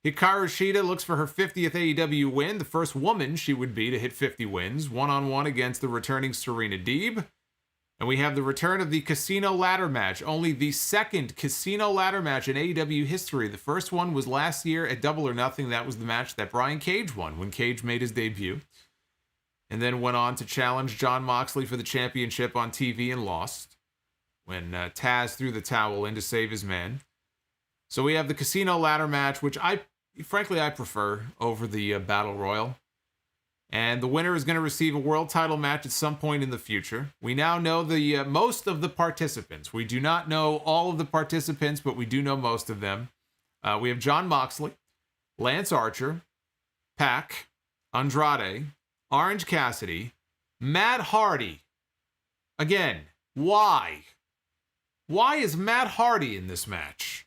Hikaru Shida looks for her 50th AEW win. The first woman she would be to hit 50 wins. One-on-one against the returning Serena Deeb. And we have the return of the Casino Ladder match. Only the second Casino Ladder match in AEW history. The first one was last year at Double or Nothing. That was the match that Brian Cage won when Cage made his debut. And then went on to challenge Jon Moxley for the championship on TV and lost when Taz threw the towel in to save his man. So we have the Casino Ladder match, which I prefer over the Battle Royal. And the winner is going to receive a world title match at some point in the future. We now know the most of the participants. We do not know all of the participants, but we do know most of them. We have Jon Moxley, Lance Archer, Pac, Andrade, Orange Cassidy, Matt Hardy. Again, why? Why is Matt Hardy in this match?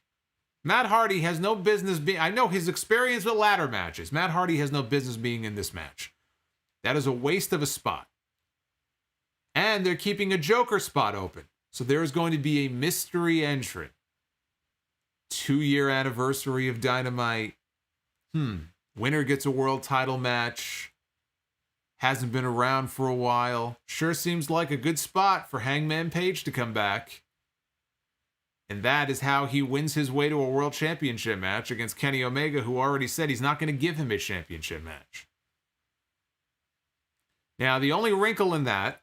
Matt Hardy has no business being... I know his experience with ladder matches. Matt Hardy has no business being in this match. That is a waste of a spot. And they're keeping a Joker spot open. So there is going to be a mystery entrant. 2-year anniversary of Dynamite. Winner gets a world title match. Hasn't been around for a while. Sure seems like a good spot for Hangman Page to come back. And that is how he wins his way to a world championship match against Kenny Omega, who already said he's not going to give him a championship match. Now, the only wrinkle in that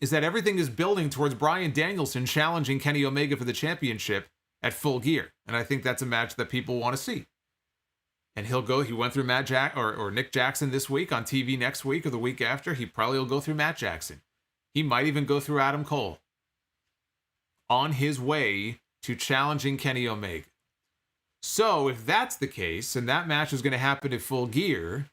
is that everything is building towards Bryan Danielson challenging Kenny Omega for the championship at Full Gear. And I think that's a match that people want to see. And he went through Nick Jackson this week on TV next week or the week after. He probably will go through Matt Jackson. He might even go through Adam Cole on his way to challenging Kenny Omega. So if that's the case, and that match is going to happen at Full Gear,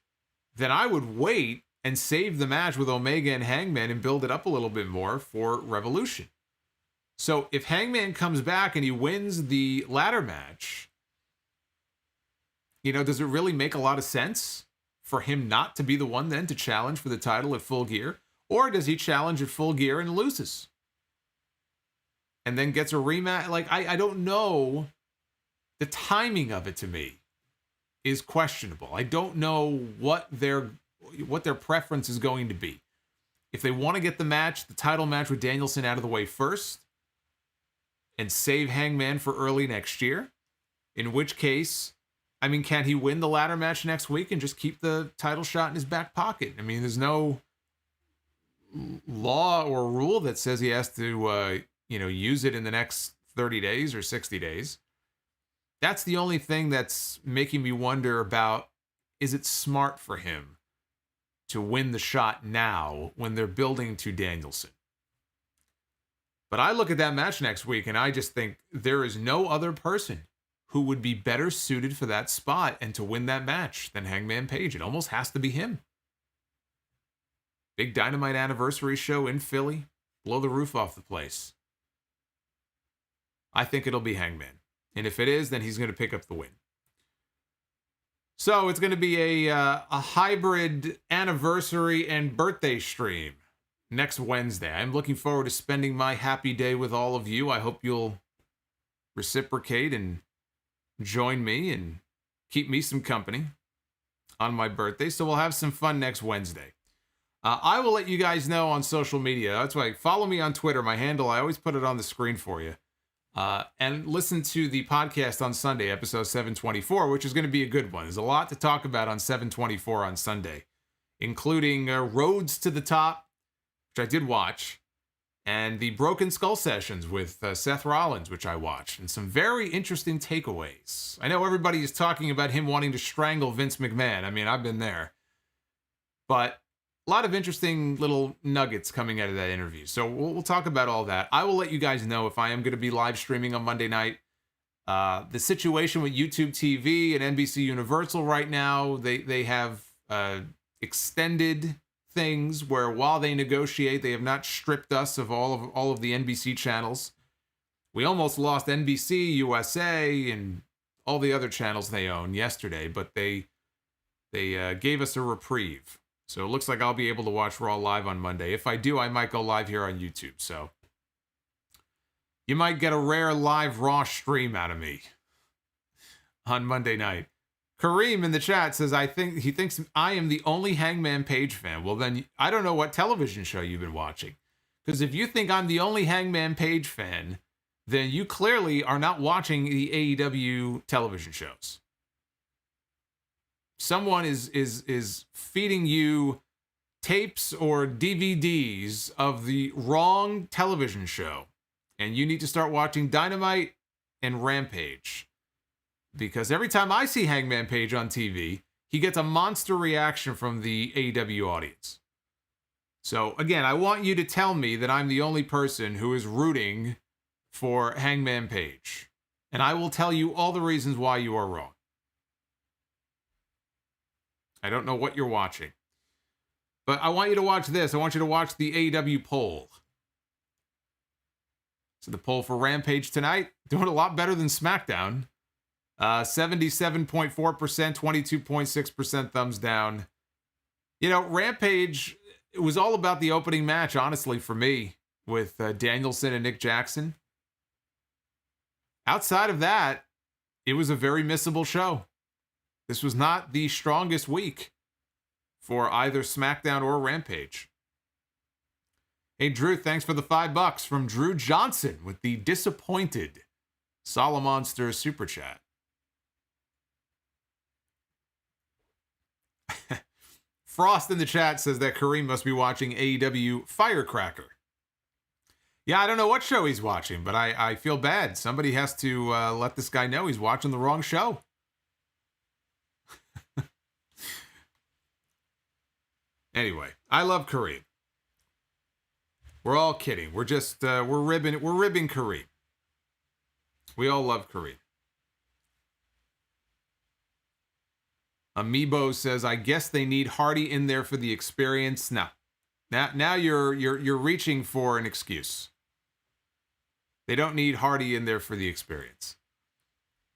then I would wait and save the match with Omega and Hangman and build it up a little bit more for Revolution. So if Hangman comes back and he wins the ladder match, does it really make a lot of sense for him not to be the one then to challenge for the title at Full Gear? Or does he challenge at Full Gear and loses? And then gets a rematch? I don't know. The timing of it, to me, is questionable. I don't know what their preference is going to be. If they want to get the title match with Danielson out of the way first and save Hangman for early next year, in which case, can he win the ladder match next week and just keep the title shot in his back pocket? There's no law or rule that says he has to, use it in the next 30 days or 60 days. That's the only thing that's making me wonder about, is it smart for him to win the shot now when they're building to Danielson? But I look at that match next week and I just think there is no other person who would be better suited for that spot and to win that match than Hangman Page. It almost has to be him. Big Dynamite anniversary show in Philly. Blow the roof off the place. I think it'll be Hangman. And if it is, then he's going to pick up the win. So it's going to be a hybrid anniversary and birthday stream next Wednesday. I'm looking forward to spending my happy day with all of you. I hope you'll reciprocate and join me and keep me some company on my birthday. So we'll have some fun next Wednesday. I will let you guys know on social media. That's why follow me on Twitter. My handle, I always put it on the screen for you. And listen to the podcast on Sunday, episode 724, which is going to be a good one. There's a lot to talk about on 724 on Sunday, including Roads to the Top, which I did watch, and the Broken Skull sessions with Seth Rollins, which I watched, and some very interesting takeaways. I know everybody is talking about him wanting to strangle Vince McMahon. I've been there. But a lot of interesting little nuggets coming out of that interview. So we'll talk about all that. I will let you guys know if I am going to be live streaming on Monday night. The situation with YouTube TV and NBC Universal right now, they have extended things where while they negotiate, they have not stripped us of all of the NBC channels. We almost lost NBC, USA, and all the other channels they own yesterday, but they gave us a reprieve. So it looks like I'll be able to watch Raw live on Monday. If I do, I might go live here on YouTube. So you might get a rare live Raw stream out of me on Monday night. Kareem in the chat says, he thinks I am the only Hangman Page fan. Well, then I don't know what television show you've been watching. Because if you think I'm the only Hangman Page fan, then you clearly are not watching the AEW television shows. Someone is feeding you tapes or DVDs of the wrong television show. And you need to start watching Dynamite and Rampage. Because every time I see Hangman Page on TV, he gets a monster reaction from the AEW audience. So, again, I want you to tell me that I'm the only person who is rooting for Hangman Page. And I will tell you all the reasons why you are wrong. I don't know what you're watching. But I want you to watch this. I want you to watch the AEW poll. So the poll for Rampage tonight, doing a lot better than SmackDown. 77.4%, 22.6% thumbs down. You know, Rampage, it was all about the opening match, honestly, for me, with Danielson and Nick Jackson. Outside of that, it was a very missable show. This was not the strongest week for either SmackDown or Rampage. Hey, Drew, thanks for the $5 from Drew Johnson with the Disappointed Solomonster Super Chat. Frost in the chat says that Kareem must be watching AEW Firecracker. Yeah, I don't know what show he's watching, but I feel bad. Somebody has to let this guy know he's watching the wrong show. Anyway, I love Kareem. We're all kidding. We're just we're ribbing Kareem. We all love Kareem. Amiibo says, I guess they need Hardy in there for the experience. No. Now you're reaching for an excuse. They don't need Hardy in there for the experience.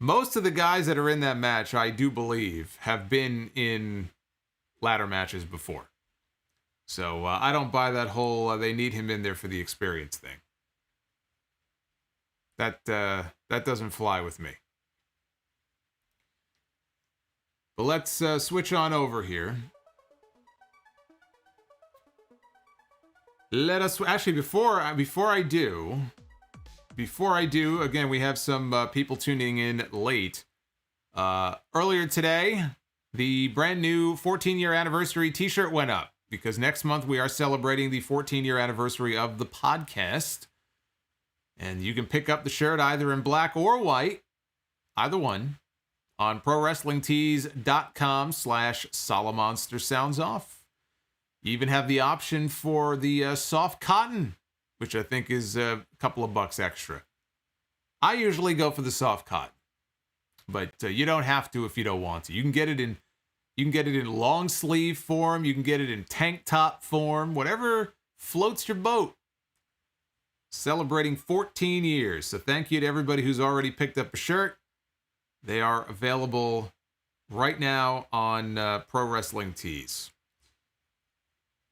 Most of the guys that are in that match, I do believe, have been in ladder matches before. So I don't buy that whole they need him in there for the experience thing. That doesn't fly with me. But let's switch on over here. Let us actually before I do, again, we have some people tuning in late. Earlier today, the brand new 14-year anniversary t-shirt went up because next month we are celebrating the 14-year anniversary of the podcast. And you can pick up the shirt either in black or white, either one, on prowrestlingtees.com/Solomonster Sounds Off. You even have the option for the soft cotton, which I think is a couple of bucks extra. I usually go for the soft cotton, but you don't have to if you don't want to. You can get it in long sleeve form. You can get it in tank top form, whatever floats your boat. Celebrating 14 years. So thank you to everybody who's already picked up a shirt. They are available right now on Pro Wrestling Tees.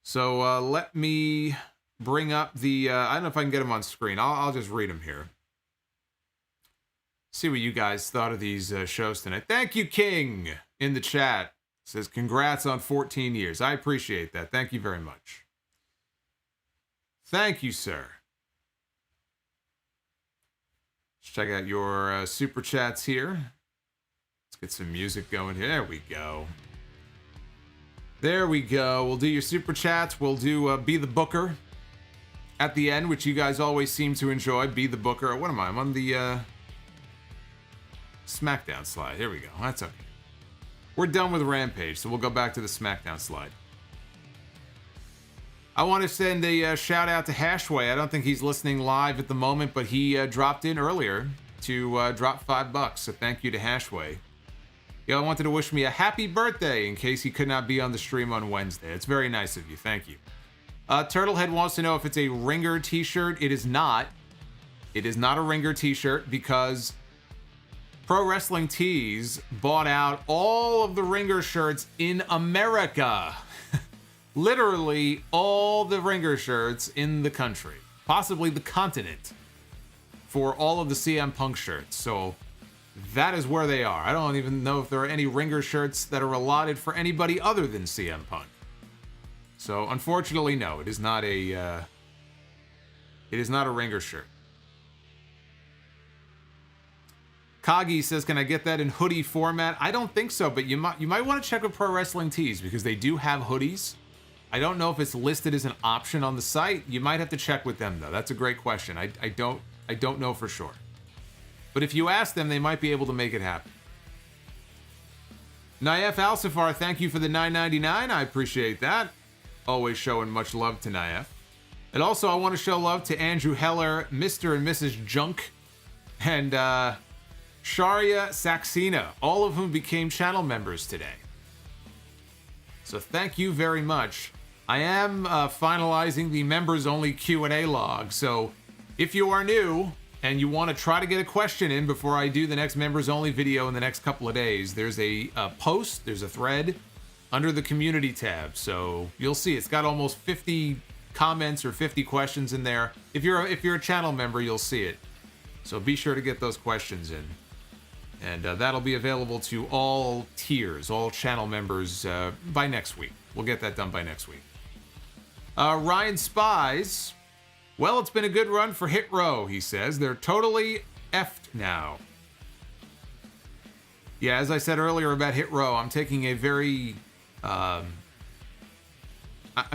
So let me bring up the... I don't know if I can get them on screen. I'll just read them here. See what you guys thought of these shows tonight. Thank you, King, in the chat. Says, congrats on 14 years. I appreciate that. Thank you very much. Thank you, sir. Let's check out your super chats here. Let's get some music going here. There we go. There we go. We'll do your super chats. We'll do Be the Booker at the end, which you guys always seem to enjoy. Be the Booker. What am I? I'm on the SmackDown slide. Here we go. That's okay. We're done with Rampage, so we'll go back to the SmackDown slide. I want to send a shout out to Hashway. I don't think he's listening live at the moment, but he dropped in earlier to drop $5. So thank you to Hashway. He wanted to wish me a happy birthday in case he could not be on the stream on Wednesday. It's very nice of you. Thank you. Turtlehead wants to know if it's a Ringer t-shirt. It is not. It is not a Ringer t-shirt because Pro Wrestling Tees bought out all of the Ringer shirts in America. Literally all the Ringer shirts in the country, possibly the continent, for all of the CM Punk shirts. So that is where they are. I don't even know if there are any Ringer shirts that are allotted for anybody other than CM Punk. So unfortunately, no, it is not a Ringer shirt. Kagi says, can I get that in hoodie format? I don't think so, but you might want to check with Pro Wrestling Tees because they do have hoodies. I don't know if it's listed as an option on the site. You might have to check with them, though. That's a great question. I don't know for sure. But if you ask them, they might be able to make it happen. Naif Alsafar, thank you for the $9.99. I appreciate that. Always showing much love to Naif. And also, I want to show love to Andrew Heller, Mr. and Mrs. Junk, and Sharia Saxena, all of whom became channel members today. So thank you very much. I am finalizing the members-only Q&A log, so if you are new and you want to try to get a question in before I do the next members-only video in the next couple of days, there's a post, there's a thread under the community tab, so you'll see it's got almost 50 comments or 50 questions in there. If you're a channel member, you'll see it. So be sure to get those questions in. And that'll be available to all tiers, all channel members by next week. We'll get that done by next week. Ryan Spies. Well, it's been a good run for Hit Row, he says. They're totally effed now. Yeah, as I said earlier about Hit Row, I'm taking a very... I'm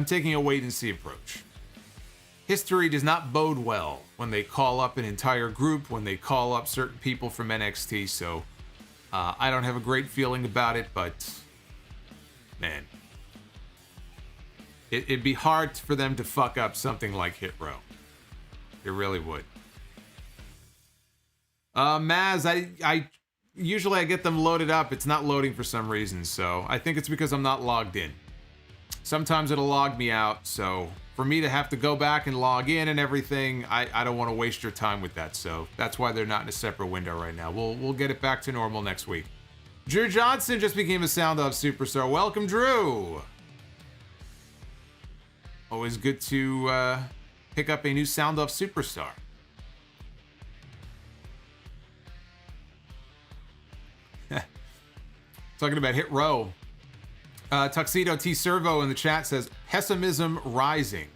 taking a wait-and-see approach. History does not bode well when they call up an entire group, when they call up certain people from NXT, so I don't have a great feeling about it, but man, it'd be hard for them to fuck up something like Hit Row. It really would. Maz, I usually I get them loaded up. It's not loading for some reason, so I think it's because I'm not logged in. Sometimes it'll log me out, so for me to have to go back and log in and everything, I don't want to waste your time with that, so that's why they're not in a separate window right now. We'll get it back to normal next week. Drew Johnson just became a Sound Off Superstar. Welcome, Drew! Always good to pick up a new Sound Off Superstar. Talking about Hit Row. Tuxedo T. Servo in the chat says, Pessimism Rising.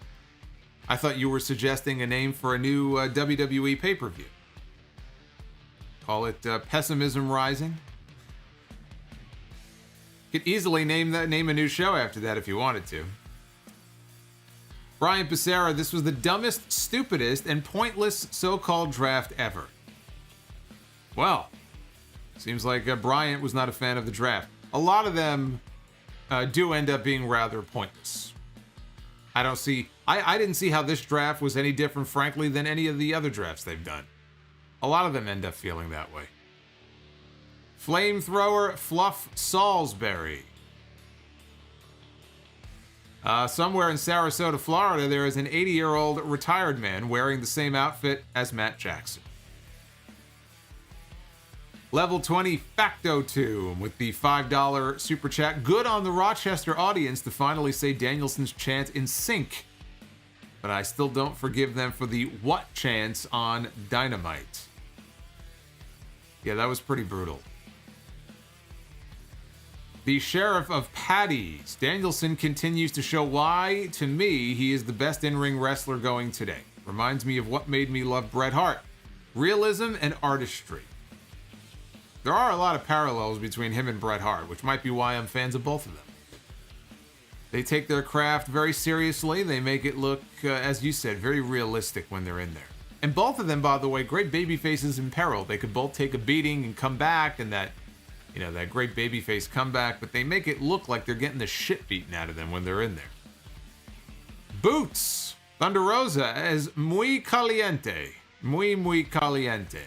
I thought you were suggesting a name for a new WWE pay-per-view. Call it Pessimism Rising. You could easily name a new show after that if you wanted to. Brian Pissarra, this was the dumbest, stupidest, and pointless so-called draft ever. Well, seems like Bryant was not a fan of the draft. A lot of them do end up being rather pointless. I didn't see how this draft was any different, frankly, than any of the other drafts they've done. A lot of them end up feeling that way. Flamethrower Fluff Salisbury. Somewhere in Sarasota, Florida, there is an 80-year-old retired man wearing the same outfit as Matt Jackson. Level 20 Factotum with the $5 super chat. Good on the Rochester audience to finally say Danielson's chant in sync. But I still don't forgive them for the what chants on Dynamite. Yeah, that was pretty brutal. The Sheriff of Patties. Danielson continues to show why, to me, he is the best in-ring wrestler going today. Reminds me of what made me love Bret Hart. Realism and artistry. There are a lot of parallels between him and Bret Hart, which might be why I'm fans of both of them. They take their craft very seriously. They make it look, as you said, very realistic when they're in there. And both of them, by the way, great baby faces in peril. They could both take a beating and come back, and that great babyface comeback, but they make it look like they're getting the shit beaten out of them when they're in there. Boots! Thunder Rosa as muy caliente. Muy caliente.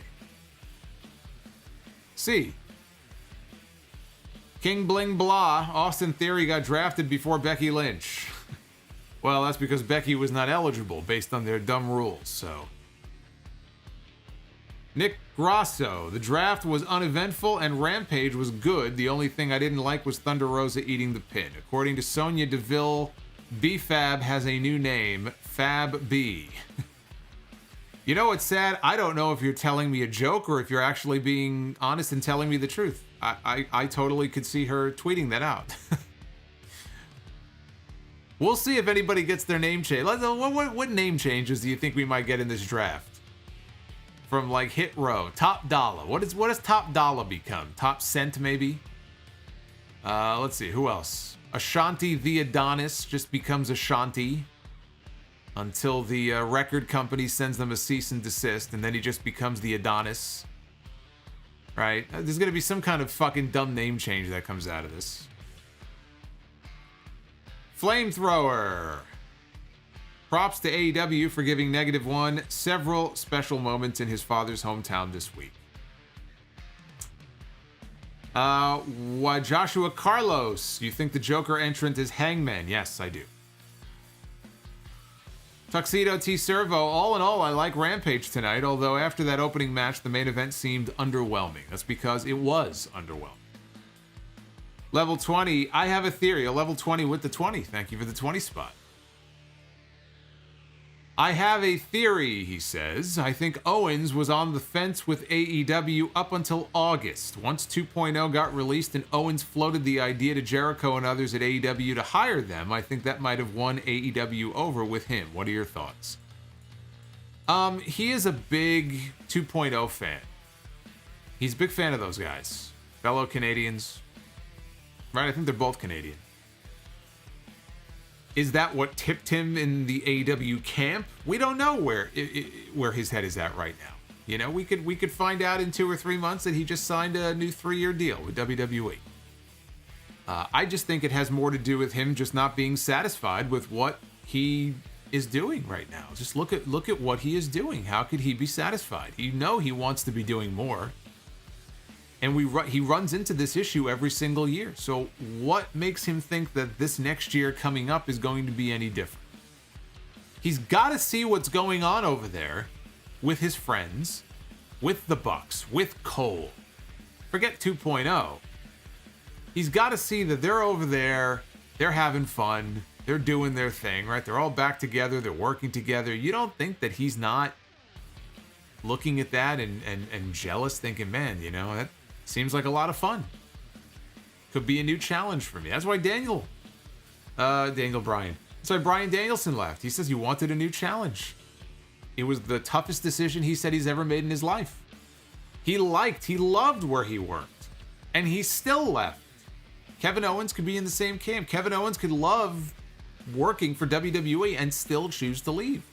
See. King Bling Blah, Austin Theory got drafted before Becky Lynch. Well, that's because Becky was not eligible based on their dumb rules, so. Nick Grasso, the draft was uneventful and Rampage was good. The only thing I didn't like was Thunder Rosa eating the pin. According to Sonya Deville, B-Fab has a new name, Fab B. You know what's sad? I don't know if you're telling me a joke or if you're actually being honest and telling me the truth. I totally could see her tweeting that out. We'll see if anybody gets their name changed. What name changes do you think we might get in this draft? From like Hit Row, Top Dollar. What does Top Dollar become? Top Cent maybe? Let's see, who else? Ashanti the Adonis just becomes Ashanti until the record company sends them a cease and desist, and then he just becomes the Adonis. right? There's going to be some kind of fucking dumb name change that comes out of this. Flamethrower. Props to AEW for giving -1 several special moments in his father's hometown this week. Joshua Carlos, you think the Joker entrant is Hangman? Yes, I do. Tuxedo T. Servo, all in all, I like Rampage tonight, although after that opening match, the main event seemed underwhelming. That's because it was underwhelming. Level 20, I have a theory. A level 20 with the 20. Thank you for the 20 spot. I have a theory, he says. I think Owens was on the fence with AEW up until August. Once 2.0 got released and Owens floated the idea to Jericho and others at AEW to hire them, I think that might have won AEW over with him. What are your thoughts? He is a big 2.0 fan. He's a big fan of those guys. Fellow Canadians. Right, I think they're both Canadian. Is that what tipped him in the AEW camp? We don't know where his head is at right now. You know, we could find out in 2 or 3 months that he just signed a new 3-year deal with WWE. I just think it has more to do with him just not being satisfied with what he is doing right now. Just look at what he is doing. How could he be satisfied? You know he wants to be doing more. And he runs into this issue every single year. So what makes him think that this next year coming up is going to be any different? He's got to see what's going on over there with his friends, with the Bucks, with Cole. Forget 2.0. He's got to see that they're over there, they're having fun, they're doing their thing, right? They're all back together, they're working together. You don't think that he's not looking at that and jealous, thinking, man, you know, that seems like a lot of fun. Could be a new challenge for me. That's why Bryan. That's why Bryan Danielson left. He says he wanted a new challenge. It was the toughest decision he said he's ever made in his life. He loved where he worked. And he still left. Kevin Owens could be in the same camp. Kevin Owens could love working for WWE and still choose to leave.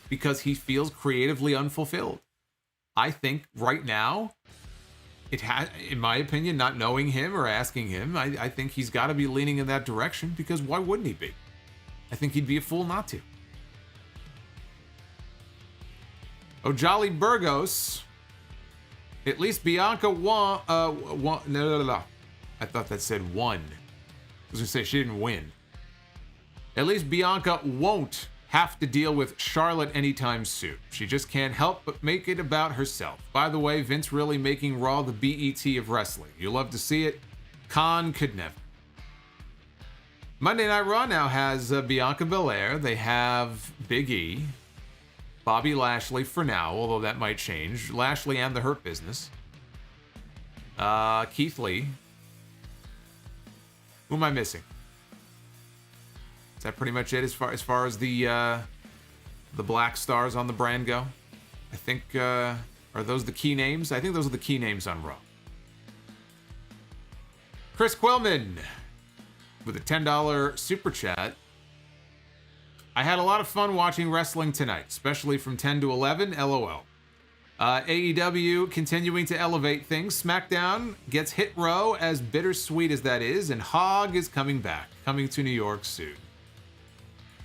Because he feels creatively unfulfilled. I think right now, it has, in my opinion, not knowing him or asking him, I think he's got to be leaning in that direction, because why wouldn't he be? I think he'd be a fool not to. Oh, Jolly Burgos. At least Bianca won. No. I thought that said won. I was going to say she didn't win. At least Bianca won't have to deal with Charlotte anytime soon. She just can't help but make it about herself. By the way, Vince really making Raw the BET of wrestling. You love to see it. Khan could never. Monday Night Raw now has Bianca Belair. They have Big E. Bobby Lashley for now, although that might change. Lashley and the Hurt Business. Keith Lee. Who am I missing? Is that pretty much it as far as the black stars on the brand go? I think, are those the key names? I think those are the key names on Raw. Chris Quillman with a $10 super chat. I had a lot of fun watching wrestling tonight, especially from 10 to 11, LOL. AEW continuing to elevate things. SmackDown gets hit row, as bittersweet as that is, and Hog is coming back, coming to New York soon.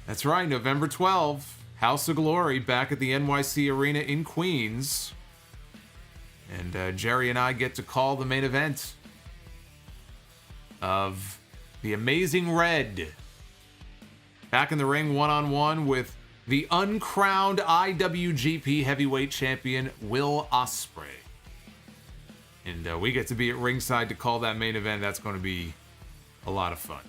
That's right, November 12th, House of Glory back at the NYC Arena in Queens. And Jerry and I get to call the main event of the Amazing Red. Back in the ring one-on-one with the uncrowned IWGP Heavyweight Champion, Will Ospreay. And we get to be at ringside to call that main event. That's going to be a lot of fun.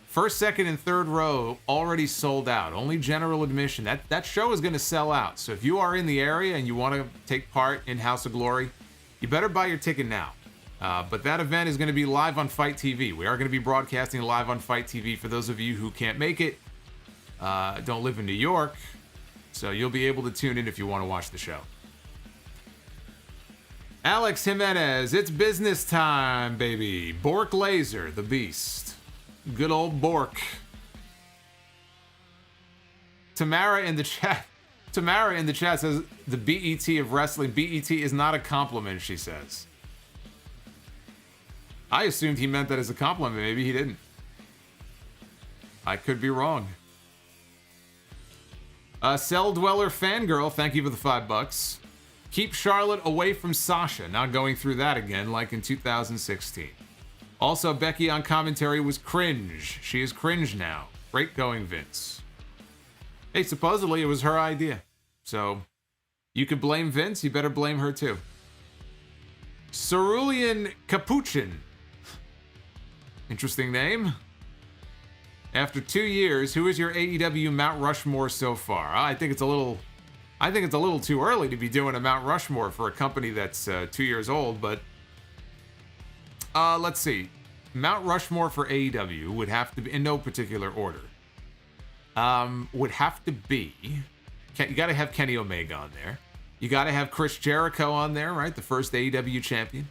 First, second, and third row already sold out. Only general admission. That show is going to sell out. So if you are in the area and you want to take part in House of Glory, you better buy your ticket now. But that event is going to be live on Fight TV. We are going to be broadcasting live on Fight TV for those of you who can't make it. Don't live in New York. So you'll be able to tune in if you want to watch the show. Alex Jimenez, it's business time, baby. Bork Laser, the beast. Good old Bork. Tamara in the chat Tamara in the chat says, the BET of wrestling. BET is not a compliment, she says. I assumed he meant that as a compliment. Maybe he didn't. I could be wrong. Cell Dweller Fangirl, thank you for the $5. Keep Charlotte away from Sasha. Not going through that again like in 2016. Also, Becky on commentary was cringe. She is cringe now. Great going, Vince. Hey, supposedly it was her idea. So, you could blame Vince, you better blame her too. Cerulean Capuchin. Interesting name. After 2 years, who is your AEW Mount Rushmore so far? I think it's a little too early to be doing a Mount Rushmore for a company that's 2 years old, but let's see. Mount Rushmore for AEW would have to be, in no particular order, would have to be, you got to have Kenny Omega on there. You got to have Chris Jericho on there, right? The first AEW champion.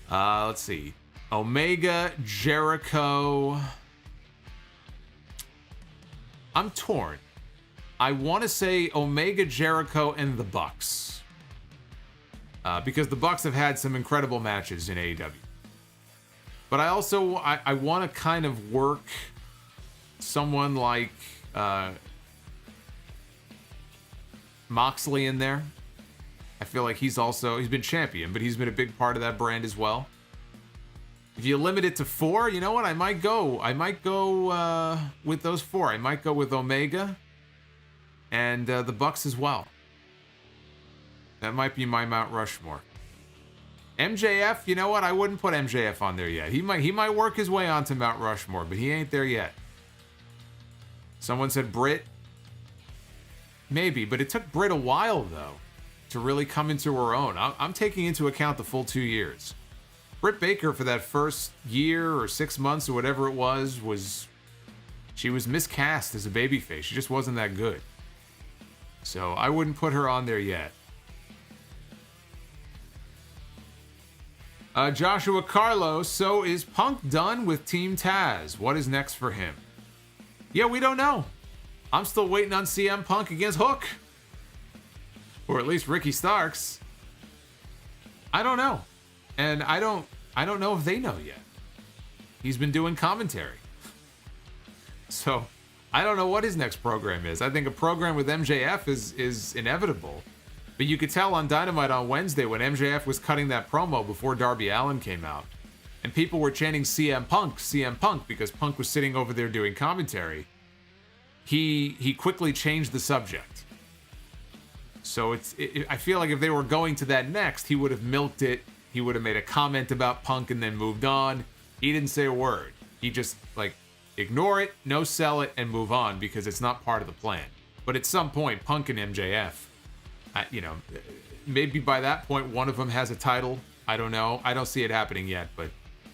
Let's see. Omega, Jericho. I'm torn. I want to say Omega, Jericho, and the Bucks. Because the Bucks have had some incredible matches in AEW. But I also, I want to kind of work someone like Moxley in there. I feel like he's been champion, but he's been a big part of that brand as well. If you limit it to 4, you know what? I might go with those 4. I might go with Omega and the Bucks as well. That might be my Mount Rushmore. MJF, you know what? I wouldn't put MJF on there yet. He might work his way onto Mount Rushmore, but he ain't there yet. Someone said Britt. Maybe, but it took Britt a while though to really come into her own. I'm taking into account the full 2 years. Britt Baker, for that first year or 6 months or whatever it was she was miscast as a babyface. She just wasn't that good. So I wouldn't put her on there yet. Joshua Carlos, so is Punk done with Team Taz? What is next for him? Yeah, we don't know. I'm still waiting on CM Punk against Hook. Or at least Ricky Starks. I don't know. And I don't know if they know yet. He's been doing commentary. So, I don't know what his next program is. I think a program with MJF is inevitable. But you could tell on Dynamite on Wednesday when MJF was cutting that promo before Darby Allin came out. And people were chanting CM Punk, because Punk was sitting over there doing commentary. He quickly changed the subject. So I feel like if they were going to that next, he would have milked it. He would have made a comment about Punk and then moved on. He didn't say a word. He just, ignore it, no sell it, and move on because it's not part of the plan. But at some point, Punk and MJF, maybe by that point, one of them has a title. I don't know. I don't see it happening yet, but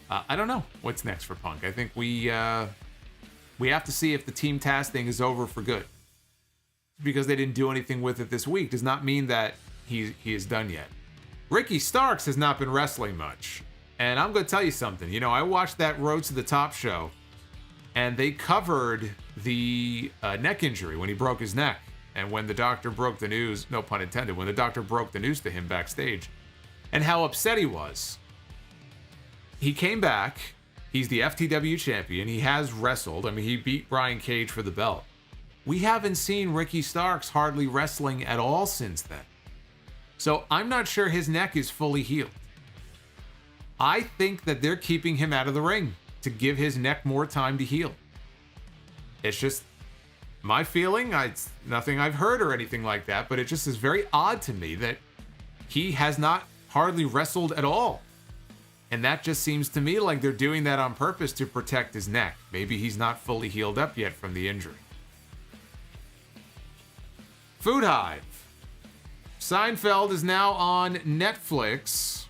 I don't know what's next for Punk. I think we have to see if the Team Taz thing is over for good. Because they didn't do anything with it this week does not mean that he is done yet. Ricky Starks has not been wrestling much. And I'm going to tell you something. I watched that Road to the Top show, and they covered the neck injury when he broke his neck. And when the doctor broke the news, no pun intended, when the doctor broke the news to him backstage, and how upset he was. He came back. He's the FTW champion. He has wrestled. I mean, he beat Brian Cage for the belt. We haven't seen Ricky Starks hardly wrestling at all since then. So I'm not sure his neck is fully healed. I think that they're keeping him out of the ring to give his neck more time to heal. It's just my feeling. It's nothing I've heard or anything like that, but it just is very odd to me that he has not hardly wrestled at all. And that just seems to me like they're doing that on purpose to protect his neck. Maybe he's not fully healed up yet from the injury. Food Hive. Seinfeld is now on Netflix,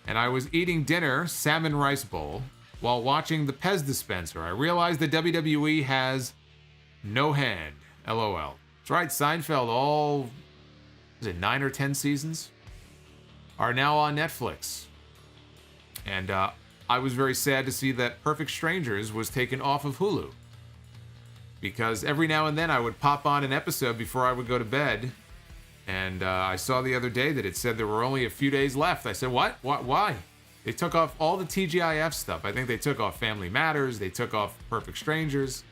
and I was eating dinner, salmon rice bowl, while watching the Pez dispenser. I realized that WWE has no hand. LOL. That's right, Seinfeld, all, 9 or 10 seasons, are now on Netflix. And I was very sad to see that Perfect Strangers was taken off of Hulu. because every now and then I would pop on an episode before I would go to bed, and I saw the other day that it said there were only a few days left. I said, what? Why? They took off all the TGIF stuff. I think they took off Family Matters. They took off Perfect Strangers.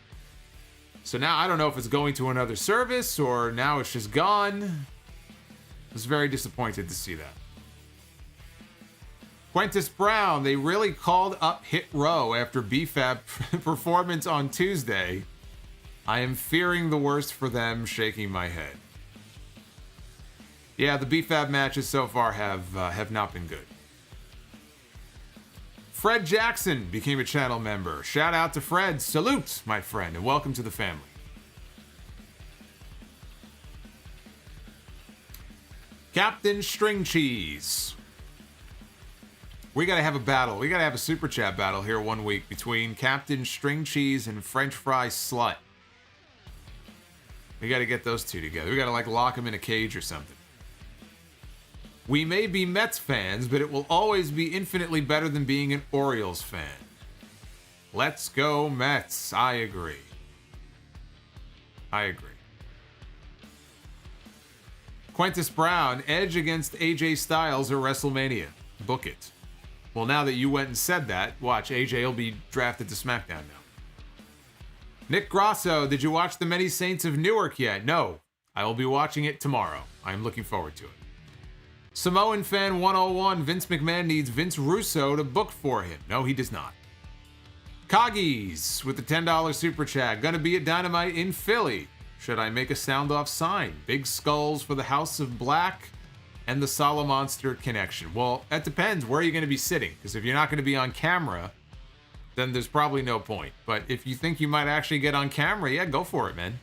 So now I don't know if it's going to another service or now it's just gone. I was very disappointed to see that. Quintus Brown, they really called up Hit Row after BFAB performance on Tuesday. I am fearing the worst for them, shaking my head. Yeah, the BFAB matches so far have not been good. Fred Jackson became a channel member. Shout out to Fred. Salute, my friend, and welcome to the family. Captain String Cheese. We got to have a battle. We got to have a super chat battle here one week between Captain String Cheese and French Fry Slut. We got to get those two together. We got to like lock them in a cage or something. We may be Mets fans, but it will always be infinitely better than being an Orioles fan. Let's go Mets. I agree. Quintus Brown, Edge against AJ Styles at WrestleMania. Book it. Well, now that you went and said that, watch, AJ will be drafted to SmackDown now. Nick Grosso, did you watch The Many Saints of Newark yet? No. I will be watching it tomorrow. I am looking forward to it. Samoan Fan 101, Vince McMahon needs Vince Russo to book for him. No, he does not. Coggies with the $10 super chat. Gonna be at Dynamite in Philly. Should I make a sound off sign? Big skulls for the House of Black and the Solomonster connection. Well, that depends. Where are you going to be sitting? Because if you're not going to be on camera, then there's probably no point. But if you think you might actually get on camera, yeah, go for it, man.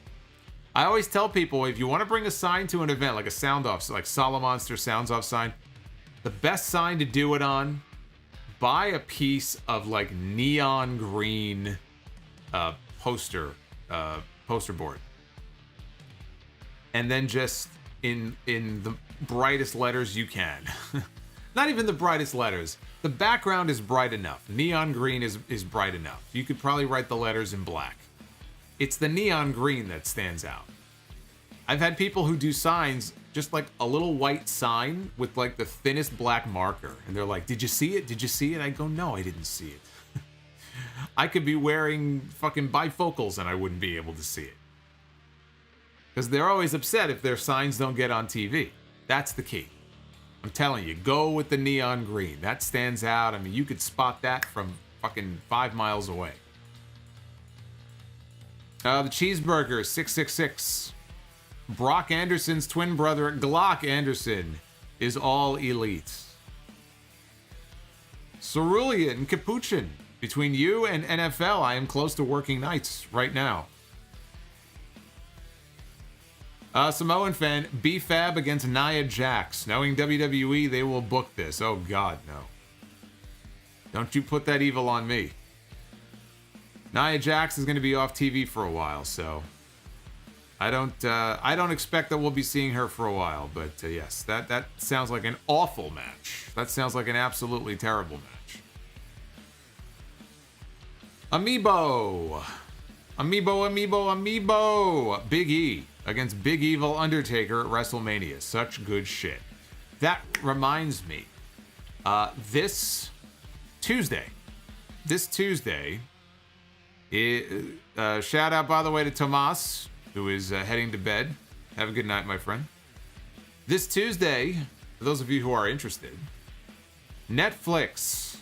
I always tell people, if you want to bring a sign to an event, like a sound off, like Solomonster sounds off sign, the best sign to do it on, buy a piece of like neon green poster board. And then just in the brightest letters you can. Not even the brightest letters. The background is bright enough. Neon green is bright enough. You could probably write the letters in black. It's the neon green that stands out. I've had people who do signs, just like a little white sign with like the thinnest black marker. And they're like, did you see it? Did you see it? I go, no, I didn't see it. I could be wearing fucking bifocals and I wouldn't be able to see it. Because they're always upset if their signs don't get on TV. That's the key. I'm telling you, go with the neon green. That stands out. I mean, you could spot that from fucking 5 miles away. The Cheeseburger, 666. Brock Anderson's twin brother, Glock Anderson, is all elite. Cerulean Capuchin. Between you and NFL, I am close to working nights right now. Samoan Fan, BFAB against Nia Jax. Knowing WWE, they will book this. Oh, God, no. Don't you put that evil on me. Nia Jax is going to be off TV for a while, so I don't expect that we'll be seeing her for a while. But yes, that sounds like an awful match. That sounds like an absolutely terrible match. Amiibo. Big E against Big Evil Undertaker at WrestleMania. Such good shit. That reminds me, this Tuesday, shout out, by the way, to Tomas, who is heading to bed. Have a good night, my friend. This Tuesday, for those of you who are interested, Netflix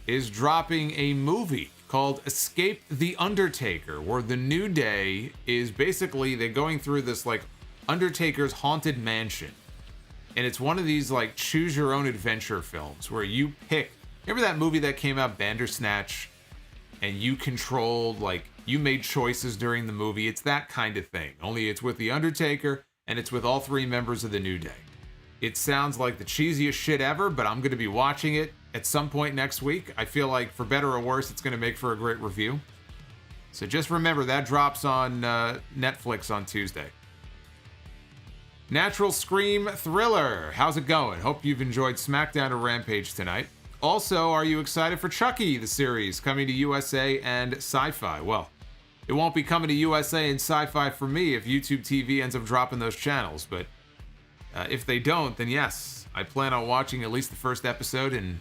is dropping a movie called Escape the Undertaker, where the New Day is basically, they're going through this like Undertaker's haunted mansion. And it's one of these like choose your own adventure films where you pick, remember that movie that came out, Bandersnatch, and you controlled, like, you made choices during the movie? It's that kind of thing, only it's with the Undertaker and it's with all 3 members of the New Day. It sounds like the cheesiest shit ever, but I'm going to be watching it at some point next week. I feel like, for better or worse, it's going to make for a great review. So just remember, that drops on Netflix on Tuesday. Natural Scream Thriller. How's it going? Hope you've enjoyed SmackDown or Rampage tonight. Also, are you excited for Chucky, the series, coming to USA and Sci-Fi? Well, It won't be coming to USA and Sci-Fi for me if YouTube TV ends up dropping those channels, but if they don't, then yes, I plan on watching at least the first episode and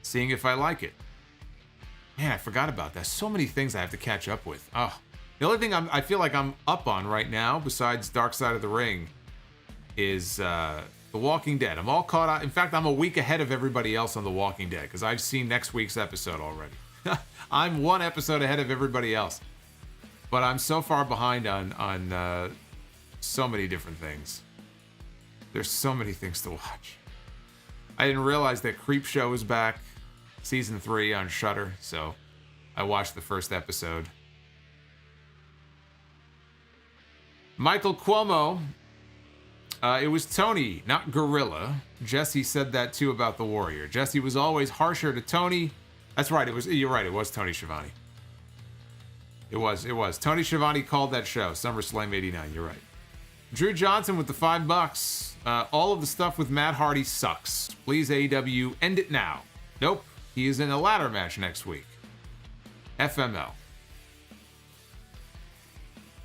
seeing if I like it. Man, I forgot about that. So many things I have to catch up with. Oh, the only thing I feel like I'm up on right now, besides Dark Side of the Ring, is The Walking Dead. I'm all caught up. In fact, I'm a week ahead of everybody else on The Walking Dead because I've seen next week's episode already. I'm one episode ahead of everybody else. But I'm so far behind on so many different things. There's so many things to watch. I didn't realize that Creepshow is back, season 3 on Shudder, so I watched the first episode. Michael Cuomo, it was Tony, not Gorilla. Jesse said that too about the Warrior. Jesse was always harsher to Tony. That's right, you're right, it was Tony Schiavone. It was. Tony Schiavone called that show, SummerSlam 89, you're right. Drew Johnson with the $5. All of the stuff with Matt Hardy sucks. Please, AEW, end it now. Nope, he is in a ladder match next week. FML.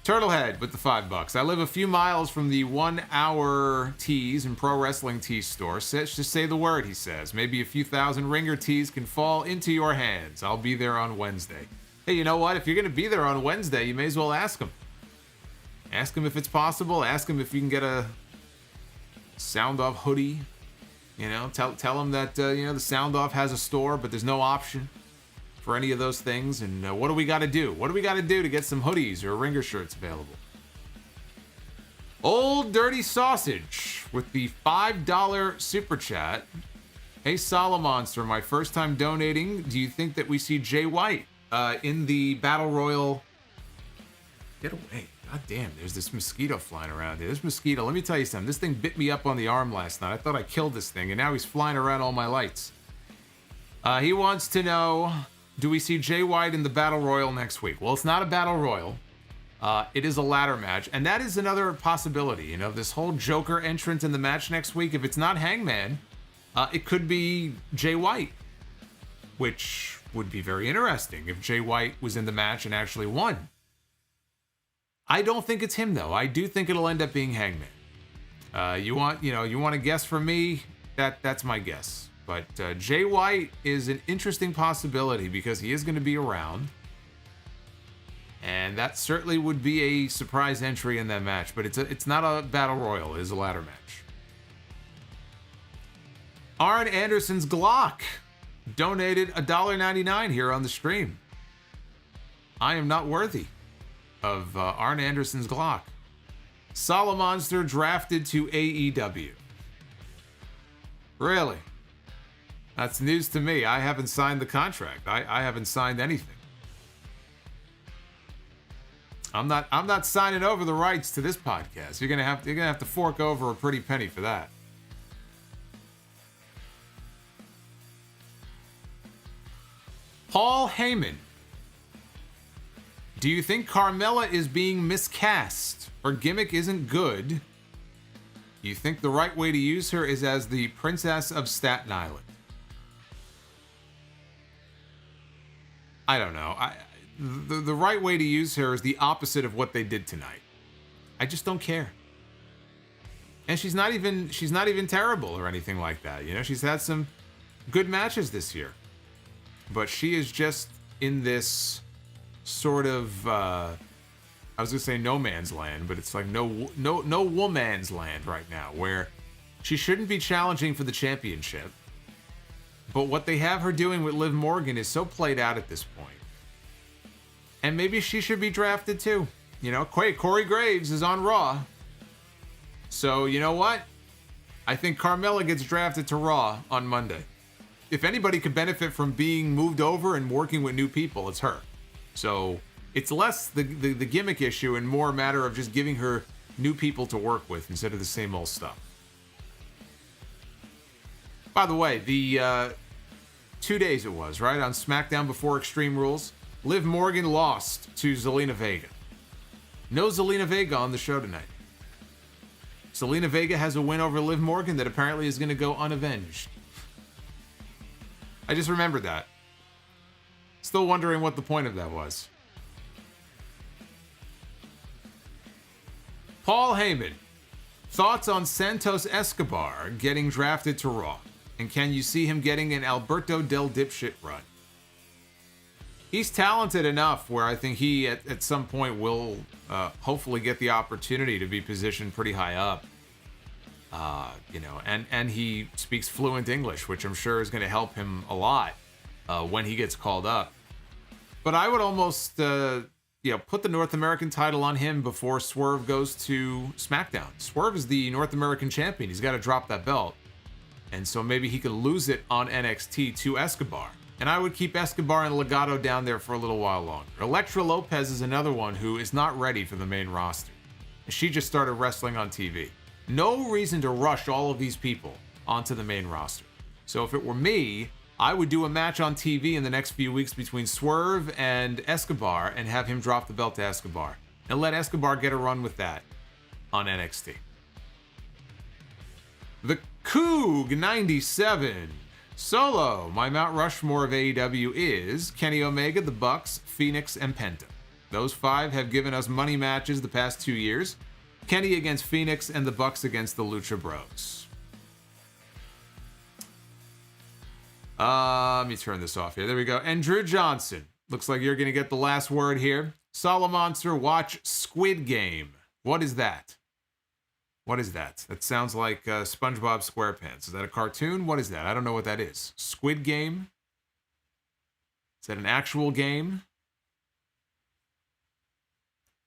Turtlehead with the $5. I live a few miles from the 1 hour tees and pro wrestling tees store. Just say the word, he says. Maybe a few thousand ringer tees can fall into your hands. I'll be there on Wednesday. Hey, you know what? If you're going to be there on Wednesday, you may as well ask him. Ask him if it's possible. Ask him if you can get a Sound Off hoodie. You know, tell him that, the Sound Off has a store, but there's no option for any of those things. And what do we got to do? What do we got to do to get some hoodies or ringer shirts available? Old Dirty Sausage with the $5 super chat. Hey, Solomonster, my first time donating. Do you think that we see Jay White in the Battle Royal? Get away. God damn, there's this mosquito flying around here. This mosquito, let me tell you something. This thing bit me up on the arm last night. I thought I killed this thing, and now he's flying around all my lights. He wants to know, do we see Jay White in the Battle Royal next week? Well, it's not a Battle Royal. It is a ladder match, and that is another possibility. You know, this whole Joker entrance in the match next week, if it's not Hangman, it could be Jay White, which would be very interesting if Jay White was in the match and actually won. I don't think it's him, though. I do think it'll end up being Hangman. You want to guess from me? That's my guess. But Jay White is an interesting possibility because he is going to be around. And that certainly would be a surprise entry in that match. But it's not a battle royal. It is a ladder match. Arn Anderson's Glock donated $1.99 here on the stream. I am not worthy of Arn Anderson's Glock. Solomonster drafted to AEW. Really? That's news to me. I haven't signed the contract. I haven't signed anything. I'm not signing over the rights to this podcast. You're gonna have to fork over a pretty penny for that. Paul Heyman. Do you think Carmella is being miscast? Her gimmick isn't good. You think the right way to use her is as the Princess of Staten Island? I don't know. The right way to use her is the opposite of what they did tonight. I just don't care. And she's not even terrible or anything like that. You know, she's had some good matches this year. But she is just in this sort of I was gonna say no man's land, but it's like no woman's land right now, where she shouldn't be challenging for the championship. But what they have her doing with Liv Morgan is so played out at this point. And maybe she should be drafted too. You know, Corey Graves is on Raw. So you know what? I think Carmella gets drafted to Raw on Monday. If anybody could benefit from being moved over and working with new people, it's her. So it's less the gimmick issue and more a matter of just giving her new people to work with instead of the same old stuff. By the way, the 2 days it was, right? On SmackDown before Extreme Rules, Liv Morgan lost to Zelina Vega. No Zelina Vega on the show tonight. Zelina Vega has a win over Liv Morgan that apparently is going to go unavenged. I just remembered that. Still wondering what the point of that was. Paul Heyman, thoughts on Santos Escobar getting drafted to Raw? And can you see him getting an Alberto Del Dipshit run? He's talented enough where I think he, at some point, will hopefully get the opportunity to be positioned pretty high up. And he speaks fluent English, which I'm sure is going to help him a lot when he gets called up. But I would almost, put the North American title on him before Swerve goes to SmackDown. Swerve is the North American champion. He's got to drop that belt. And so maybe he could lose it on NXT to Escobar. And I would keep Escobar and Legado down there for a little while longer. Elektra Lopez is another one who is not ready for the main roster. She just started wrestling on TV. No reason to rush all of these people onto the main roster. So if it were me, I would do a match on TV in the next few weeks between Swerve and Escobar and have him drop the belt to Escobar. And let Escobar get a run with that on NXT. The Coog 97. Solo, my Mount Rushmore of AEW is Kenny Omega, the Bucks, Phoenix, and Penta. Those five have given us money matches the past 2 years. Kenny against Phoenix and the Bucks against the Lucha Bros. Let me turn this off here. There we go. And Drew Johnson. Looks like you're going to get the last word here. Solomonster, watch Squid Game. What is that? What is that? That sounds like SpongeBob SquarePants. Is that a cartoon? What is that? I don't know what that is. Squid Game? Is that an actual game?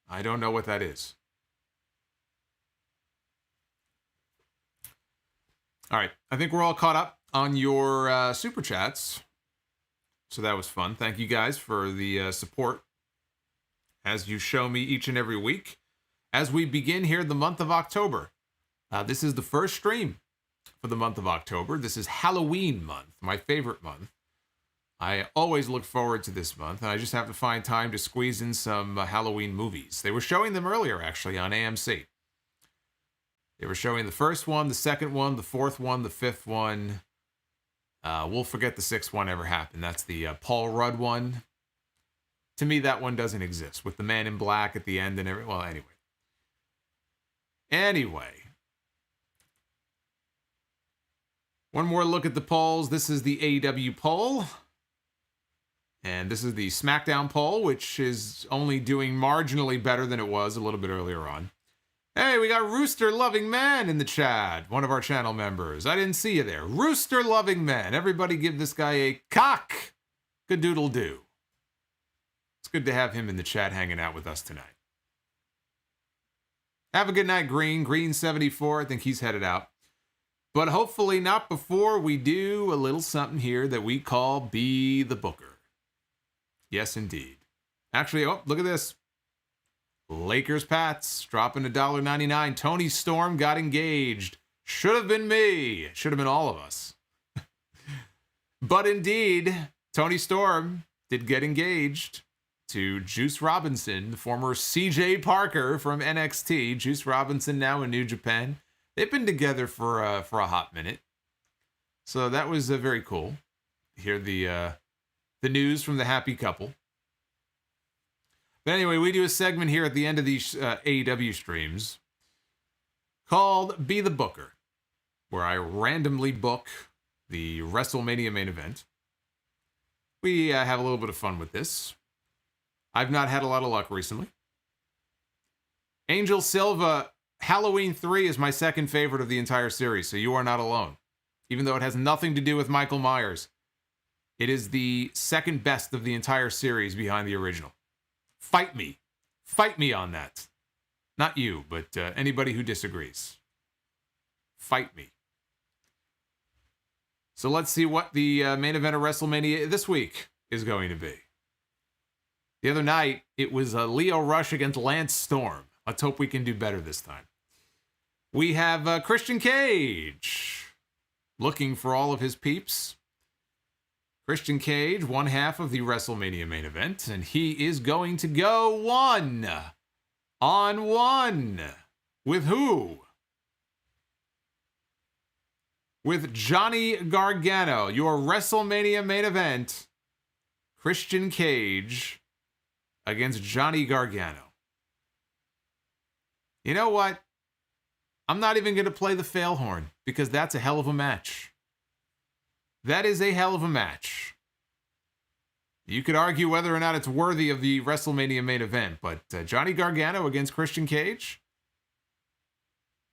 I don't know what that is. All right. I think we're all caught up on your Super Chats. So that was fun. Thank you guys for the support as you show me each and every week. As we begin here the month of October. This is the first stream for the month of October. This is Halloween month, my favorite month. I always look forward to this month, and I just have to find time to squeeze in some Halloween movies. They were showing them earlier, actually, on AMC. They were showing the first one, the second one, the fourth one, the fifth one. We'll forget the sixth one ever happened. That's the Paul Rudd one. To me, that one doesn't exist, with the man in black at the end and everything. Well, anyway. One more look at the polls. This is the AEW poll. And this is the SmackDown poll, which is only doing marginally better than it was a little bit earlier on. Hey, we got Rooster Loving Man in the chat. One of our channel members. I didn't see you there. Rooster Loving Man. Everybody give this guy a cock-a-doodle-doo. It's good to have him in the chat hanging out with us tonight. Have a good night, Green. Green 74. I think he's headed out. But hopefully not before we do a little something here that we call Be the Booker. Yes, indeed. Actually, oh, look at this. Lakers Pats dropping $1.99. Tony Storm got engaged. Should have been me. Should have been all of us. But indeed, Tony Storm did get engaged to Juice Robinson, the former CJ Parker from NXT. Juice Robinson now in New Japan. They've been together for a hot minute. So that was very cool. Hear the news from the happy couple. But anyway, we do a segment here at the end of these AEW streams called Be the Booker, where I randomly book the WrestleMania main event. We have a little bit of fun with this. I've not had a lot of luck recently. Angel Silva, Halloween 3 is my second favorite of the entire series, so you are not alone. Even though it has nothing to do with Michael Myers, it is the second best of the entire series behind the original. Fight me. Fight me on that. Not you, but anybody who disagrees. Fight me. So let's see what the main event of WrestleMania this week is going to be. The other night, it was Leo Rush against Lance Storm. Let's hope we can do better this time. We have Christian Cage looking for all of his peeps. Christian Cage, one half of the WrestleMania main event, and he is going to go 1-on-1 with who? With Johnny Gargano, your WrestleMania main event. Christian Cage against Johnny Gargano. You know what? I'm not even going to play the fail horn because that's a hell of a match. That is a hell of a match. You could argue whether or not it's worthy of the WrestleMania main event, but Johnny Gargano against Christian Cage?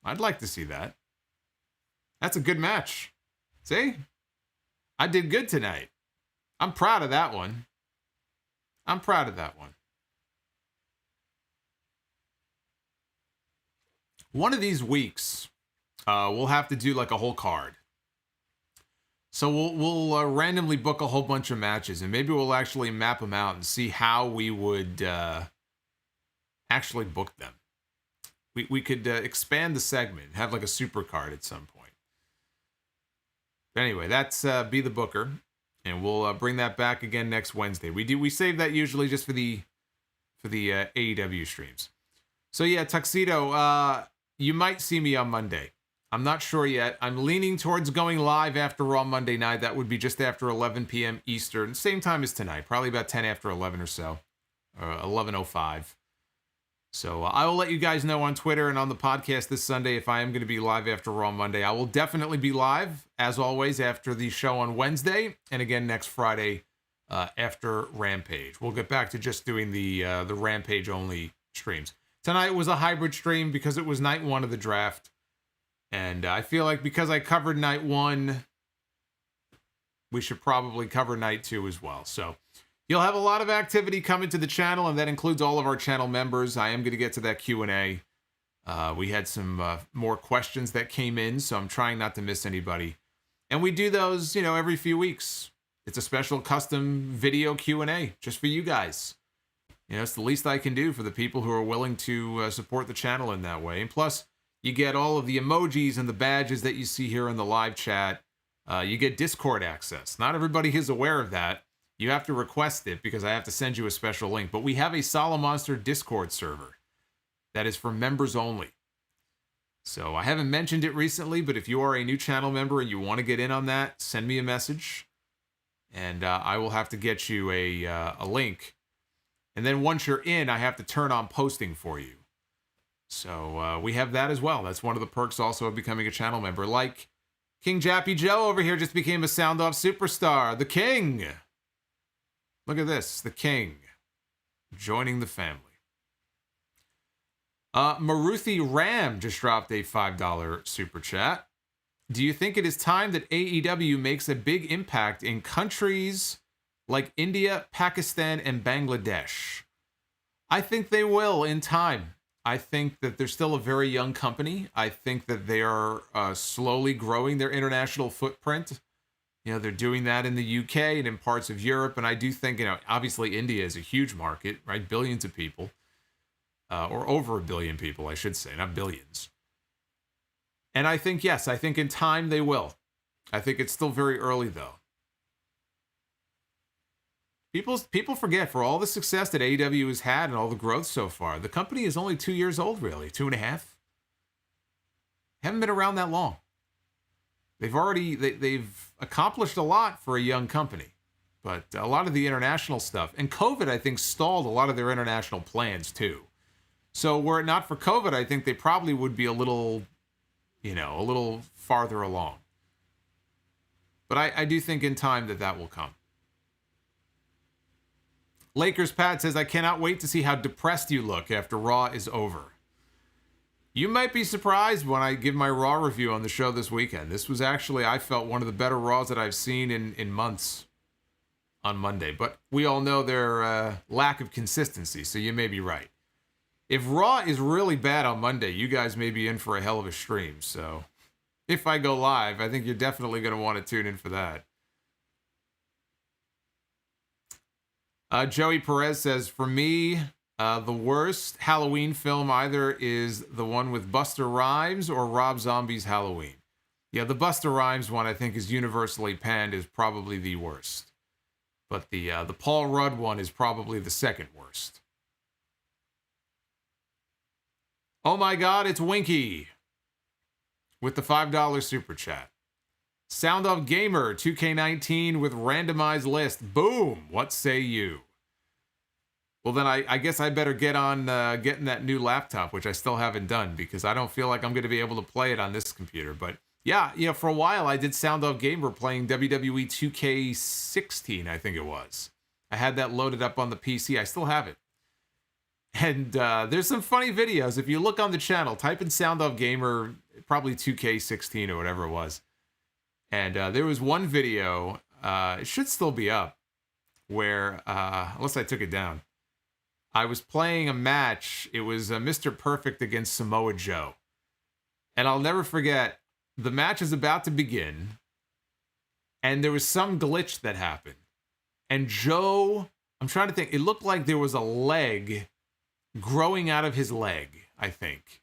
I'd like to see that. That's a good match. See? I did good tonight. I'm proud of that one. I'm proud of that one. One of these weeks, we'll have to do like a whole card. So we'll randomly book a whole bunch of matches, and maybe we'll actually map them out and see how we would actually book them. We could expand the segment, have like a super card at some point. But anyway, that's Be the Booker, and we'll bring that back again next Wednesday. We save that usually just for the AEW streams. So yeah, Tuxedo, you might see me on Monday. I'm not sure yet. I'm leaning towards going live after Raw Monday night. That would be just after 11 p.m. Eastern. Same time as tonight. Probably about 10 after 11 or so. Or 11:05. So I will let you guys know on Twitter and on the podcast this Sunday if I am going to be live after Raw Monday. I will definitely be live, as always, after the show on Wednesday. And again next Friday after Rampage. We'll get back to just doing the Rampage-only streams. Tonight was a hybrid stream because it was night one of the draft. And I feel like because I covered night one, we should probably cover night two as well. So you'll have a lot of activity coming to the channel, and that includes all of our channel members. I am going to get to that Q&A. We had some more questions that came in, so I'm trying not to miss anybody. And we do those, every few weeks. It's a special custom video Q&A just for you guys. It's the least I can do for the people who are willing to support the channel in that way. And plus, you get all of the emojis and the badges that you see here in the live chat. You get Discord access. Not everybody is aware of that. You have to request it because I have to send you a special link. But we have a Solomonster Discord server that is for members only. So I haven't mentioned it recently, but if you are a new channel member and you want to get in on that, send me a message. And I will have to get you a link. And then once you're in, I have to turn on posting for you. So we have that as well. That's one of the perks also of becoming a channel member. Like King Jappy Joe over here just became a Sound Off superstar. The King. Look at this. The King. Joining the family. Maruthi Ram just dropped a $5 super chat. Do you think it is time that AEW makes a big impact in countries like India, Pakistan, and Bangladesh? I think they will in time. I think that they're still a very young company. I think that they are slowly growing their international footprint. They're doing that in the UK and in parts of Europe. And I do think, obviously India is a huge market, right? Billions of people. Or over 1 billion people, I should say, not billions. And I think, yes, I think in time they will. I think it's still very early, though. People forget, for all the success that AEW has had and all the growth so far, the company is only 2 years old, really. 2.5. Haven't been around that long. They've accomplished a lot for a young company. But a lot of the international stuff, and COVID, I think, stalled a lot of their international plans, too. So were it not for COVID, I think they probably would be a little farther along. But I do think in time that will come. Lakers Pat says, I cannot wait to see how depressed you look after Raw is over. You might be surprised when I give my Raw review on the show this weekend. This was actually, I felt, one of the better Raws that I've seen in months on Monday. But we all know their lack of consistency, so you may be right. If Raw is really bad on Monday, you guys may be in for a hell of a stream. So if I go live, I think you're definitely going to want to tune in for that. Joey Perez says, for me, the worst Halloween film either is the one with Busta Rhymes or Rob Zombie's Halloween. Yeah, the Busta Rhymes one, I think, is universally panned as probably the worst. But the Paul Rudd one is probably the second worst. Oh my God, it's Winky with the $5 super chat. Sound of Gamer 2K19 with randomized list. Boom! What say you? Well, then I guess I better get on getting that new laptop, which I still haven't done because I don't feel like I'm going to be able to play it on this computer. But yeah, for a while I did Sound Off Gamer playing WWE 2K16, I think it was. I had that loaded up on the PC. I still have it. And there's some funny videos. If you look on the channel, type in Sound Off Gamer, probably 2K16 or whatever it was. And there was one video, it should still be up, where, unless I took it down, I was playing a match. It was Mr. Perfect against Samoa Joe. And I'll never forget, the match is about to begin, and there was some glitch that happened. And Joe, I'm trying to think, it looked like there was a leg growing out of his leg, I think.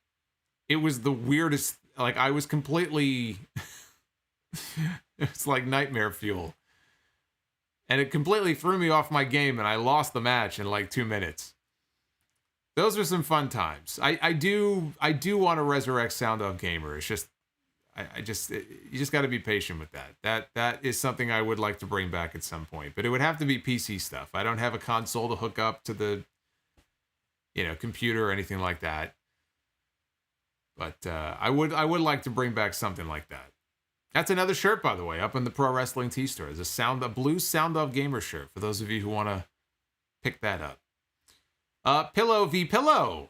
It was the weirdest, like, I was completely, it's like nightmare fuel. And it completely threw me off my game, and I lost the match in like 2 minutes. Those are some fun times. I do want to resurrect Sound Off Gamer. It's just, you just got to be patient with that. That is something I would like to bring back at some point, but it would have to be PC stuff. I don't have a console to hook up to the, computer or anything like that. But I would like to bring back something like that. That's another shirt, by the way, up in the Pro Wrestling Tee store. There's a blue Sound Off Gamer shirt for those of you who want to pick that up. Pillow v Pillow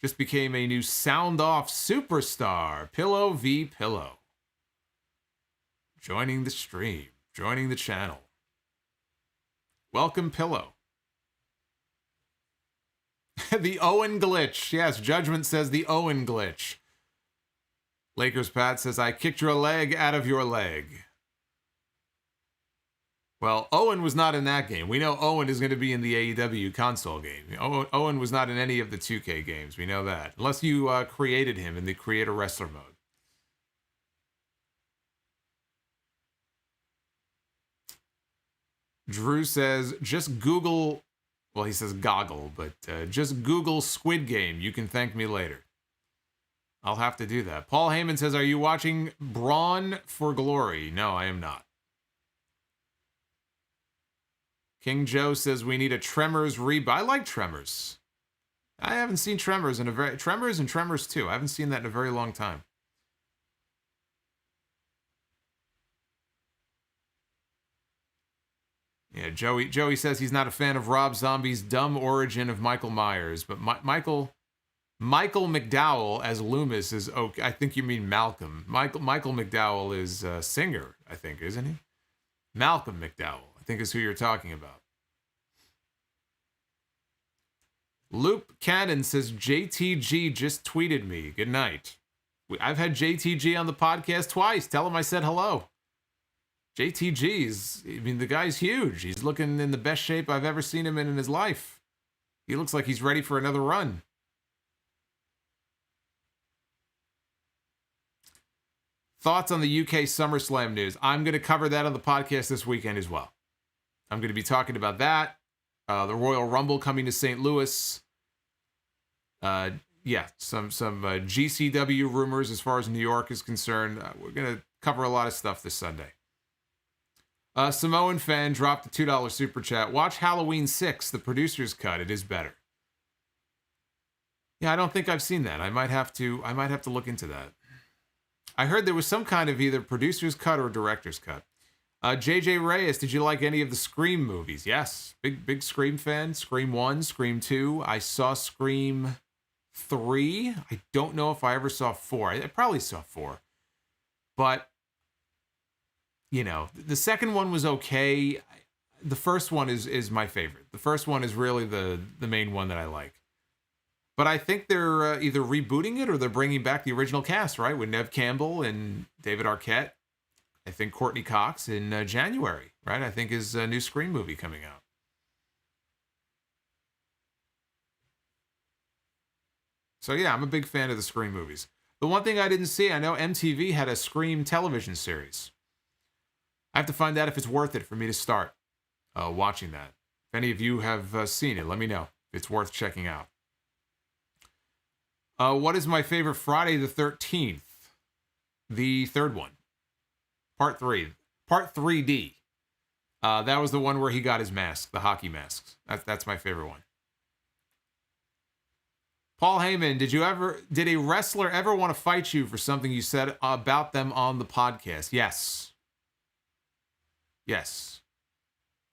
just became a new Sound Off superstar. Pillow v Pillow. Joining the stream, joining the channel. Welcome, Pillow. The Owen glitch. Yes, Judgment says the Owen glitch. Lakers Pat says, I kicked your leg out of your leg. Well, Owen was not in that game. We know Owen is going to be in the AEW console game. Owen was not in any of the 2K games. We know that. Unless you created him in the Creator Wrestler mode. Drew says, just Google... Well, he says goggle, but just Google Squid Game. You can thank me later. I'll have to do that. Paul Heyman says, are you watching Brawn for Glory? No, I am not. King Joe says we need a Tremors reboot. I like Tremors. I haven't seen Tremors and Tremors 2. I haven't seen that in a very long time. Yeah, Joey says he's not a fan of Rob Zombie's dumb origin of Michael Myers, but Michael McDowell as Loomis is okay. I think you mean Malcolm. Michael McDowell is a singer, I think, isn't he? Malcolm McDowell, I think, is who you're talking about. Loop Cannon says JTG just tweeted me. Good night. I've had JTG on the podcast twice. Tell him I said hello. JTG's, the guy's huge. He's looking in the best shape I've ever seen him in his life. He looks like he's ready for another run. Thoughts on the UK SummerSlam news? I'm going to cover that on the podcast this weekend as well. I'm going to be talking about that. The Royal Rumble coming to St. Louis. Some GCW rumors as far as New York is concerned. We're going to cover a lot of stuff this Sunday. Samoan fan dropped a $2 super chat. Watch Halloween 6, the producer's cut. It is better. Yeah, I don't think I've seen that. I might have to look into that. I heard there was some kind of either producer's cut or director's cut. JJ Reyes, did you like any of the Scream movies? Yes. Big Scream fan. Scream 1, Scream 2. I saw Scream 3. I don't know if I ever saw 4. I probably saw 4. But, the second one was okay. The first one is my favorite. The first one is really the main one that I like. But I think they're either rebooting it or they're bringing back the original cast, right? With Neve Campbell and David Arquette. I think Courtney Cox in January, right? I think is a new Scream movie coming out. So yeah, I'm a big fan of the Scream movies. The one thing I didn't see, I know MTV had a Scream television series. I have to find out if it's worth it for me to start watching that. If any of you have seen it, let me know if it's worth checking out. What is my favorite Friday the 13th? The third one. Part 3. Part 3D. That was the one where he got his mask, the hockey masks. That's my favorite one. Paul Heyman, did a wrestler ever want to fight you for something you said about them on the podcast? Yes. Yes.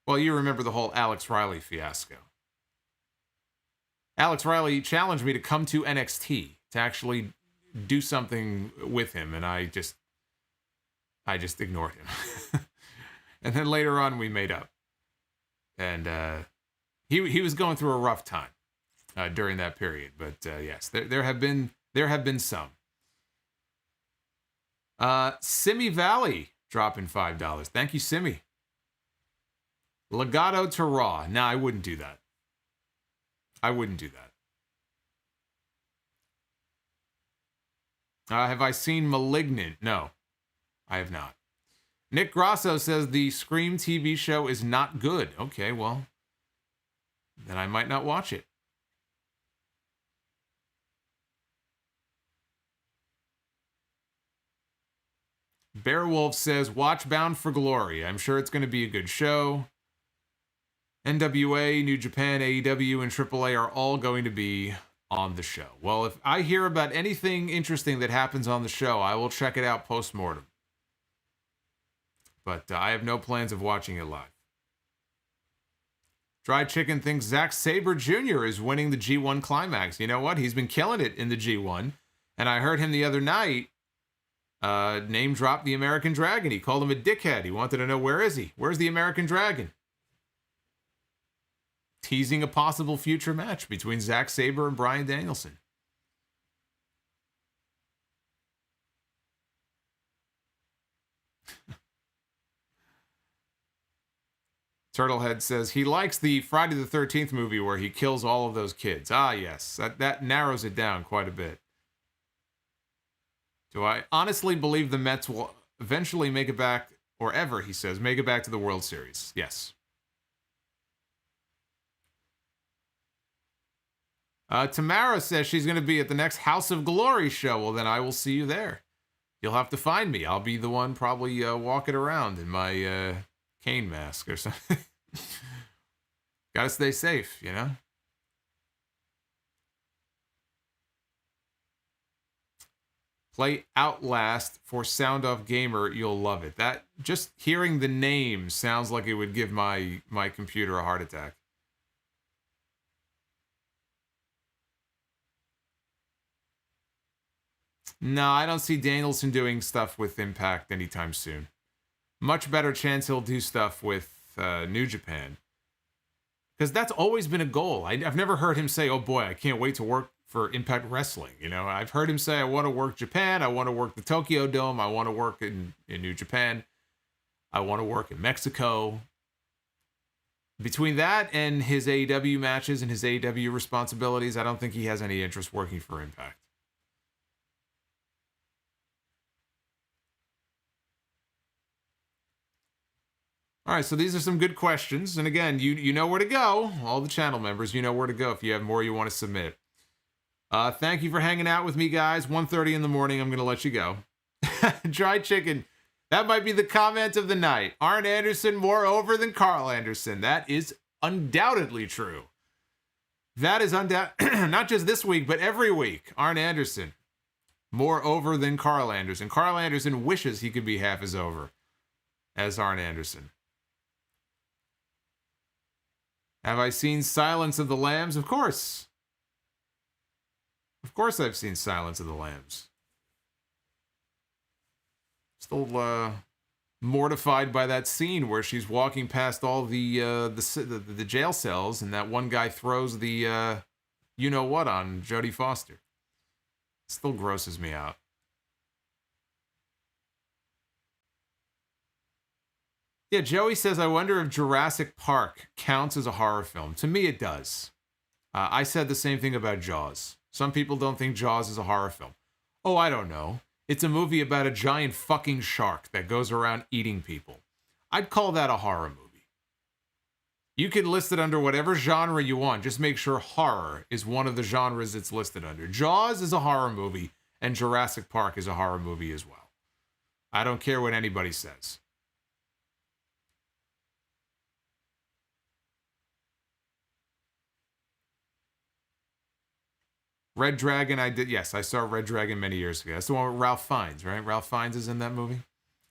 Well, you remember the whole Alex Riley fiasco. Alex Riley challenged me to come to NXT to actually do something with him, and I just ignored him. And then later on, we made up. And he was going through a rough time during that period. But yes, there have been some. Simi Valley dropping $5. Thank you, Simi. Legato to Raw. No, I wouldn't do that. I wouldn't do that. Have I seen Malignant? No, I have not. Nick Grasso says the Scream TV show is not good. Okay, well, then I might not watch it. Bearwolf says, watch Bound for Glory. I'm sure it's going to be a good show. NWA, New Japan, AEW, and AAA are all going to be on the show. Well, if I hear about anything interesting that happens on the show, I will check it out post-mortem. But I have no plans of watching it live. Dry Chicken thinks Zack Sabre Jr. is winning the G1 Climax. You know what? He's been killing it in the G1. And I heard him the other night name drop the American Dragon. He called him a dickhead. He wanted to know, where is he? Where's the American Dragon? Teasing a possible future match between Zack Sabre and Bryan Danielson. Turtlehead says he likes the Friday the 13th movie where he kills all of those kids. Ah, yes. That narrows it down quite a bit. Do I honestly believe the Mets will eventually make it back, or ever, he says, make it back to the World Series? Yes. Tamara says she's going to be at the next House of Glory show. Well, then I will see you there. You'll have to find me. I'll be the one probably walking around in my cane mask or something. Gotta stay safe, you know? Play Outlast for Sound Off Gamer. You'll love it. That, just hearing the name sounds like it would give my computer a heart attack. No, I don't see Danielson doing stuff with Impact anytime soon. Much better chance he'll do stuff with New Japan. Because that's always been a goal. I've never heard him say, oh boy, I can't wait to work for Impact Wrestling. You know, I've heard him say, I want to work Japan. I want to work the Tokyo Dome. I want to work in New Japan. I want to work in Mexico. Between that and his AEW matches and his AEW responsibilities, I don't think he has any interest working for Impact. All right, so these are some good questions. And again, you know where to go. All the channel members, you know where to go if you have more you want to submit. Thank you for hanging out with me, guys. 1:30 in the morning, I'm going to let you go. Dry Chicken. That might be the comment of the night. Arn Anderson more over than Carl Anderson. That is undoubtedly true. That is not just this week, but every week. Arn Anderson more over than Carl Anderson. Carl Anderson wishes he could be half as over as Arn Anderson. Have I seen Silence of the Lambs? Of course. Of course I've seen Silence of the Lambs. Still mortified by that scene where she's walking past all the jail cells and that one guy throws the you-know-what on Jodie Foster. Still grosses me out. Yeah, Joey says, I wonder if Jurassic Park counts as a horror film. To me, it does. I said the same thing about Jaws. Some people don't think Jaws is a horror film. Oh, I don't know. It's a movie about a giant fucking shark that goes around eating people. I'd call that a horror movie. You can list it under whatever genre you want. Just make sure horror is one of the genres it's listed under. Jaws is a horror movie, and Jurassic Park is a horror movie as well. I don't care what anybody says. Red Dragon, I did. Yes, I saw Red Dragon many years ago. That's the one with Ralph Fiennes, right? Ralph Fiennes is in that movie.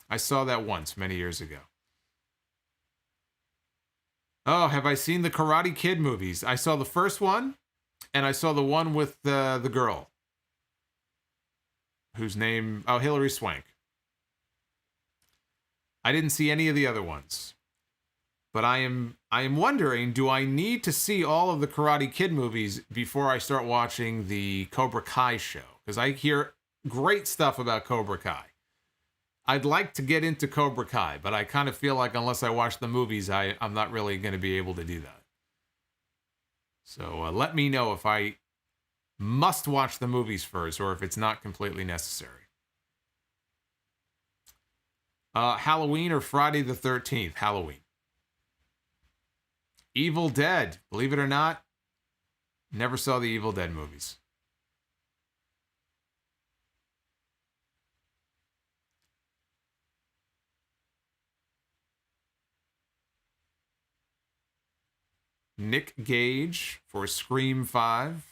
I saw that once, many years ago. Oh, have I seen the Karate Kid movies? I saw the first one, and I saw the one with the girl. Whose name... Oh, Hilary Swank. I didn't see any of the other ones. But I am wondering, do I need to see all of the Karate Kid movies before I start watching the Cobra Kai show? Because I hear great stuff about Cobra Kai. I'd like to get into Cobra Kai, but I kind of feel like unless I watch the movies, I'm not really going to be able to do that. So let me know if I must watch the movies first or if it's not completely necessary. Halloween or Friday the 13th? Halloween. Evil Dead. Believe it or not, never saw the Evil Dead movies. Nick Gage for Scream 5.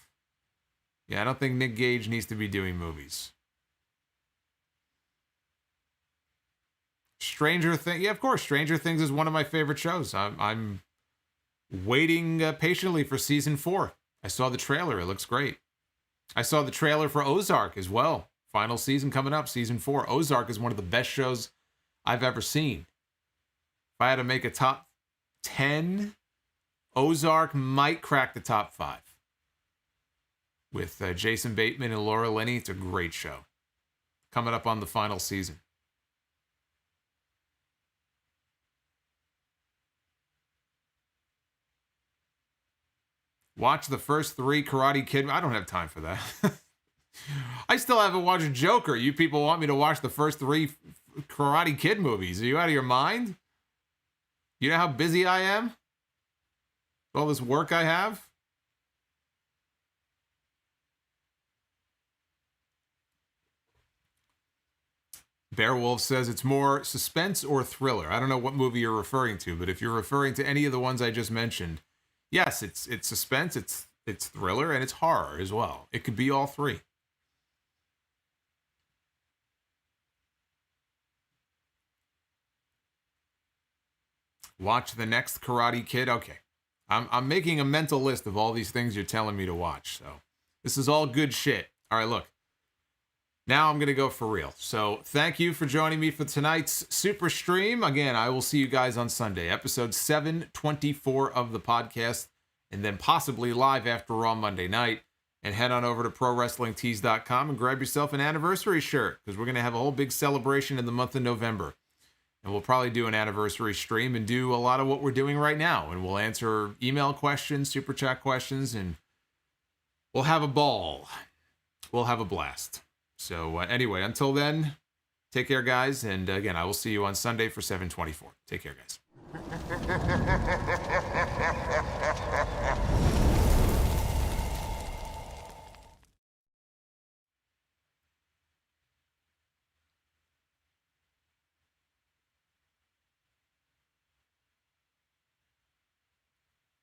Yeah, I don't think Nick Gage needs to be doing movies. Stranger Things. Yeah, of course. Stranger Things is one of my favorite shows. I'm waiting patiently for season 4. I saw the trailer. It looks great. I saw the trailer for Ozark as well. Final season coming up, season 4. Ozark is one of the best shows I've ever seen. If I had to make a top 10, Ozark might crack the top 5. With Jason Bateman and Laura Linney, it's a great show. Coming up on the final season. Watch the first 3 Karate Kid. I don't have time for that. I still haven't watched Joker. You people want me to watch the first 3 Karate Kid movies. Are you out of your mind? You know how busy I am? All this work I have? Bearwolf says it's more suspense or thriller. I don't know what movie you're referring to, but if you're referring to any of the ones I just mentioned, yes, it's suspense, it's thriller, and it's horror as well. It could be all 3. Watch the next Karate Kid. Okay. I'm making a mental list of all these things you're telling me to watch. So this is all good shit. All right, look. Now I'm going to go for real. So thank you for joining me for tonight's super stream. Again, I will see you guys on Sunday, episode 724 of the podcast, and then possibly live after Raw Monday night. And head on over to ProWrestlingTees.com and grab yourself an anniversary shirt, because we're going to have a whole big celebration in the month of November. And we'll probably do an anniversary stream and do a lot of what we're doing right now. And we'll answer email questions, super chat questions, and we'll have a ball. We'll have a blast. So anyway, until then, take care, guys. And again, I will see you on Sunday for 724. Take care, guys.